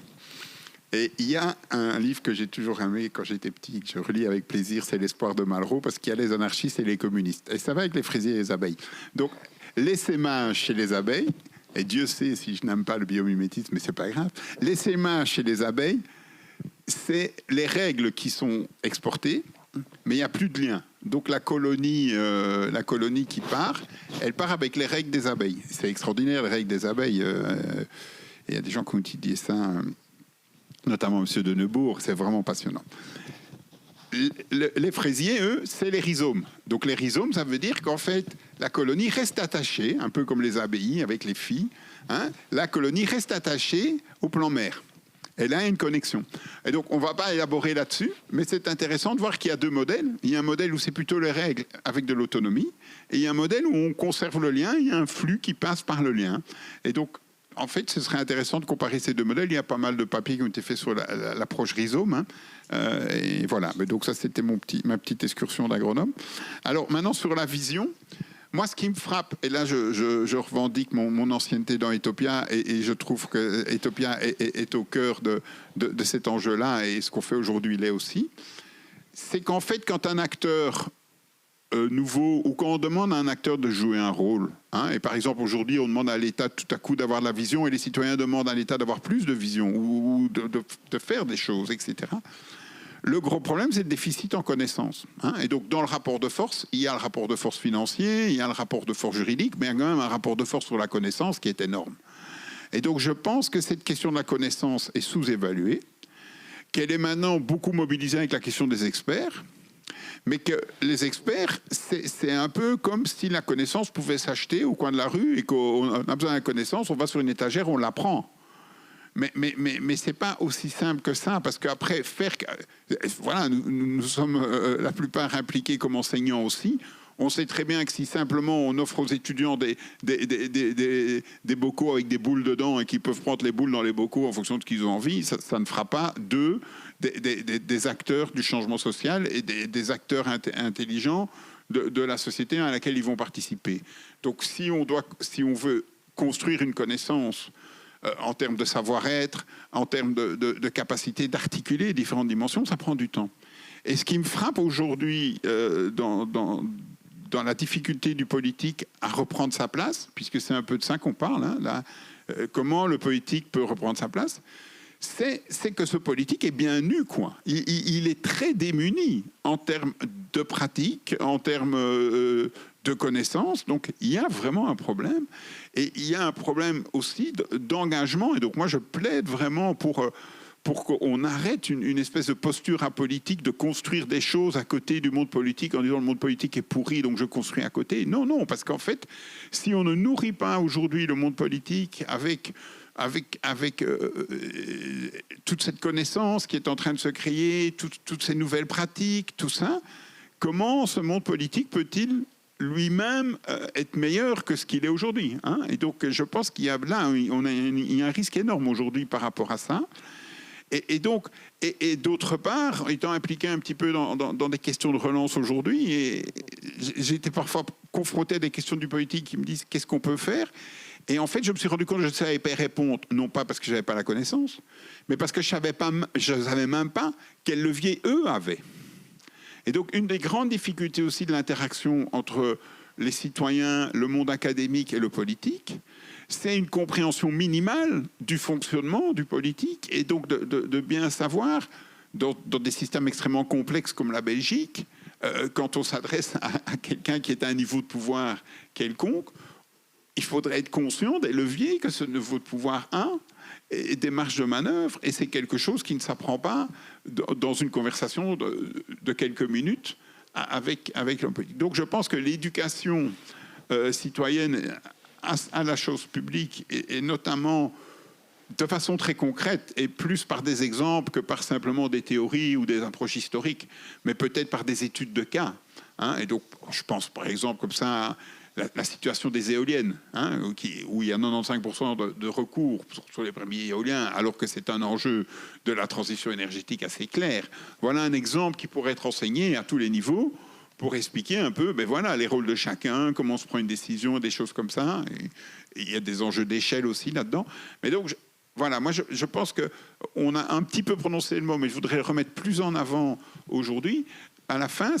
Et il y a un livre que j'ai toujours aimé quand j'étais petit, que je relis avec plaisir, c'est L'espoir de Malraux, parce qu'il y a les anarchistes et les communistes. Et ça va avec les fraisiers et les abeilles. Donc, l'essaimage chez les abeilles, et Dieu sait si je n'aime pas le biomimétisme, mais c'est pas grave, l'essaimage chez les abeilles, c'est les règles qui sont exportées, mais il n'y a plus de lien. Donc la colonie qui part, elle part avec les règles des abeilles. C'est extraordinaire, les règles des abeilles. Il y a des gens qui ont étudié ça, notamment M. de Neubourg, c'est vraiment passionnant. Les fraisiers, eux, c'est les rhizomes. Donc les rhizomes, ça veut dire qu'en fait, la colonie reste attachée, un peu comme les abbayes avec les filles, la colonie reste attachée au plan mère. Elle a une connexion. Et donc, on ne va pas élaborer là-dessus, mais c'est intéressant de voir qu'il y a deux modèles. Il y a un modèle où c'est plutôt les règles avec de l'autonomie, et il y a un modèle où on conserve le lien, il y a un flux qui passe par le lien. Et donc, en fait, ce serait intéressant de comparer ces deux modèles. Il y a pas mal de papiers qui ont été faits sur l'approche rhizome. Et voilà. Mais donc ça, c'était ma petite excursion d'agronome. Alors maintenant, sur la vision, moi, ce qui me frappe, et là, je revendique mon ancienneté dans Etopia, et je trouve que Etopia est au cœur de cet enjeu-là, et ce qu'on fait aujourd'hui l'est aussi, c'est qu'en fait, quand un acteur nouveau, ou quand on demande à un acteur de jouer un rôle, et par exemple aujourd'hui on demande à l'État tout à coup d'avoir de la vision et les citoyens demandent à l'État d'avoir plus de vision ou de faire des choses, etc. Le gros problème, c'est le déficit en connaissances. Et donc dans le rapport de force, il y a le rapport de force financier, il y a le rapport de force juridique, mais il y a quand même un rapport de force sur la connaissance qui est énorme. Et donc je pense que cette question de la connaissance est sous-évaluée, qu'elle est maintenant beaucoup mobilisée avec la question des experts, mais que les experts, c'est un peu comme si la connaissance pouvait s'acheter au coin de la rue et qu'on a besoin de la connaissance, on va sur une étagère, on la prend. Mais c'est pas aussi simple que ça, parce qu'après, voilà, nous sommes la plupart impliqués comme enseignants aussi. On sait très bien que si simplement on offre aux étudiants des bocaux avec des boules dedans et qu'ils peuvent prendre les boules dans les bocaux en fonction de ce qu'ils ont envie, ça ne fera pas d'eux des acteurs du changement social et des acteurs intelligents de la société à laquelle ils vont participer. Donc si on veut construire une connaissance en termes de savoir-être, en termes de capacité d'articuler différentes dimensions, ça prend du temps. Et ce qui me frappe aujourd'hui dans la difficulté du politique à reprendre sa place, puisque c'est un peu de ça qu'on parle, comment le politique peut reprendre sa place, c'est que ce politique est bien nu, quoi. Il est très démuni en termes de pratique, en termes de connaissances. Donc, il y a vraiment un problème. Et il y a un problème aussi d'engagement. Et donc, moi, je plaide vraiment pour qu'on arrête une espèce de posture apolitique de construire des choses à côté du monde politique en disant le monde politique est pourri, donc je construis à côté. Non, parce qu'en fait, si on ne nourrit pas aujourd'hui le monde politique avec toute cette connaissance qui est en train de se créer, toutes ces nouvelles pratiques, tout ça, comment ce monde politique peut-il lui-même être meilleur que ce qu'il est aujourd'hui. Hein. Et donc, je pense qu'il y a là, il y a un risque énorme aujourd'hui par rapport à ça. Et donc, d'autre part, étant impliqué un petit peu dans des questions de relance aujourd'hui, et j'ai été parfois confronté à des questions du politique qui me disent qu'est-ce qu'on peut faire. Et en fait, je me suis rendu compte que je ne savais pas répondre, non pas parce que je n'avais pas la connaissance, mais parce que je ne savais même pas quel levier eux avaient. Et donc, une des grandes difficultés aussi de l'interaction entre les citoyens, le monde académique et le politique, c'est une compréhension minimale du fonctionnement du politique et donc de bien savoir, dans des systèmes extrêmement complexes comme la Belgique, quand on s'adresse à quelqu'un qui est à un niveau de pouvoir quelconque, il faudrait être conscient des leviers que ce niveau de pouvoir a et des marges de manœuvre. Et c'est quelque chose qui ne s'apprend pas dans une conversation de quelques minutes avec l'homme politique. Donc je pense que l'éducation citoyenne à la chose publique, et notamment de façon très concrète, et plus par des exemples que par simplement des théories ou des approches historiques, mais peut-être par des études de cas. Hein. Et donc, je pense par exemple comme ça à la situation des éoliennes, hein, où il y a 95% de recours sur les premiers éoliens, alors que c'est un enjeu de la transition énergétique assez clair. Voilà un exemple qui pourrait être enseigné à tous les niveaux, pour expliquer un peu, ben voilà, les rôles de chacun, comment on se prend une décision, des choses comme ça. Et il y a des enjeux d'échelle aussi là-dedans. Mais donc, voilà, moi, je pense qu'on a un petit peu prononcé le mot, mais je voudrais le remettre plus en avant aujourd'hui. À la fin,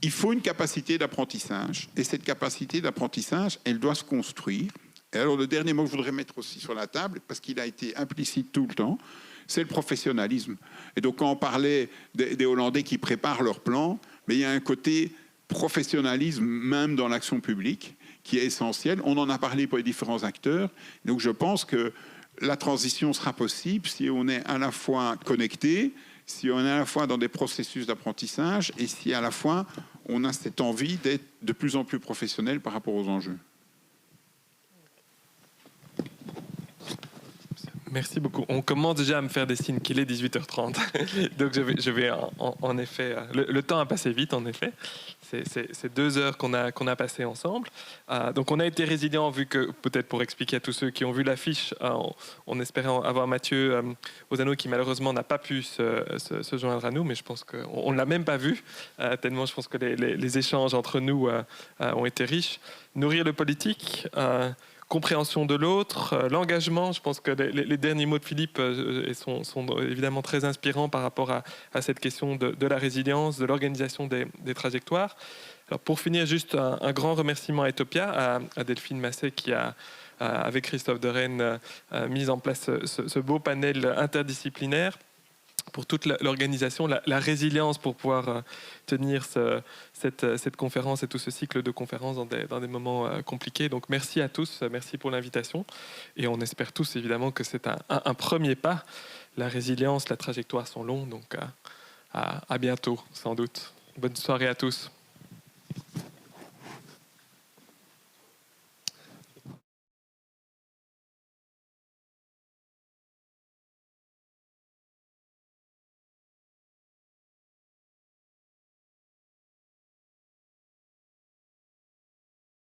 il faut une capacité d'apprentissage. Et cette capacité d'apprentissage, elle doit se construire. Et alors, le dernier mot que je voudrais mettre aussi sur la table, parce qu'il a été implicite tout le temps, c'est le professionnalisme. Et donc, quand on parlait des Hollandais qui préparent leur plan, mais il y a un côté professionnalisme, même dans l'action publique, qui est essentiel. On en a parlé pour les différents acteurs. Donc, je pense que la transition sera possible si on est à la fois connecté, si on est à la fois dans des processus d'apprentissage et si à la fois on a cette envie d'être de plus en plus professionnel par rapport aux enjeux. Merci beaucoup. On commence déjà à me faire des signes qu'il est 18h30. Donc je vais en effet... Le temps a passé vite, en effet. C'est 2 heures qu'on a passées ensemble. Donc on a été résilient, vu que, peut-être pour expliquer à tous ceux qui ont vu l'affiche, on espérait avoir Mathieu Ozano, qui malheureusement n'a pas pu se joindre à nous, mais je pense qu'on ne l'a même pas vu, tellement je pense que les échanges entre nous ont été riches. Nourrir le politique... compréhension de l'autre, l'engagement. Je pense que les derniers mots de Philippe sont évidemment très inspirants par rapport à cette question de la résilience, de l'organisation des trajectoires. Alors pour finir, juste un grand remerciement à Etopia, à Delphine Masset qui a, avec Christophe de Rennes, mis en place ce beau panel interdisciplinaire pour toute l'organisation, la résilience pour pouvoir tenir cette conférence et tout ce cycle de conférences dans des moments compliqués. Donc merci à tous, merci pour l'invitation. Et on espère tous évidemment que c'est un premier pas. La résilience, la trajectoire sont longues, donc à bientôt sans doute. Bonne soirée à tous.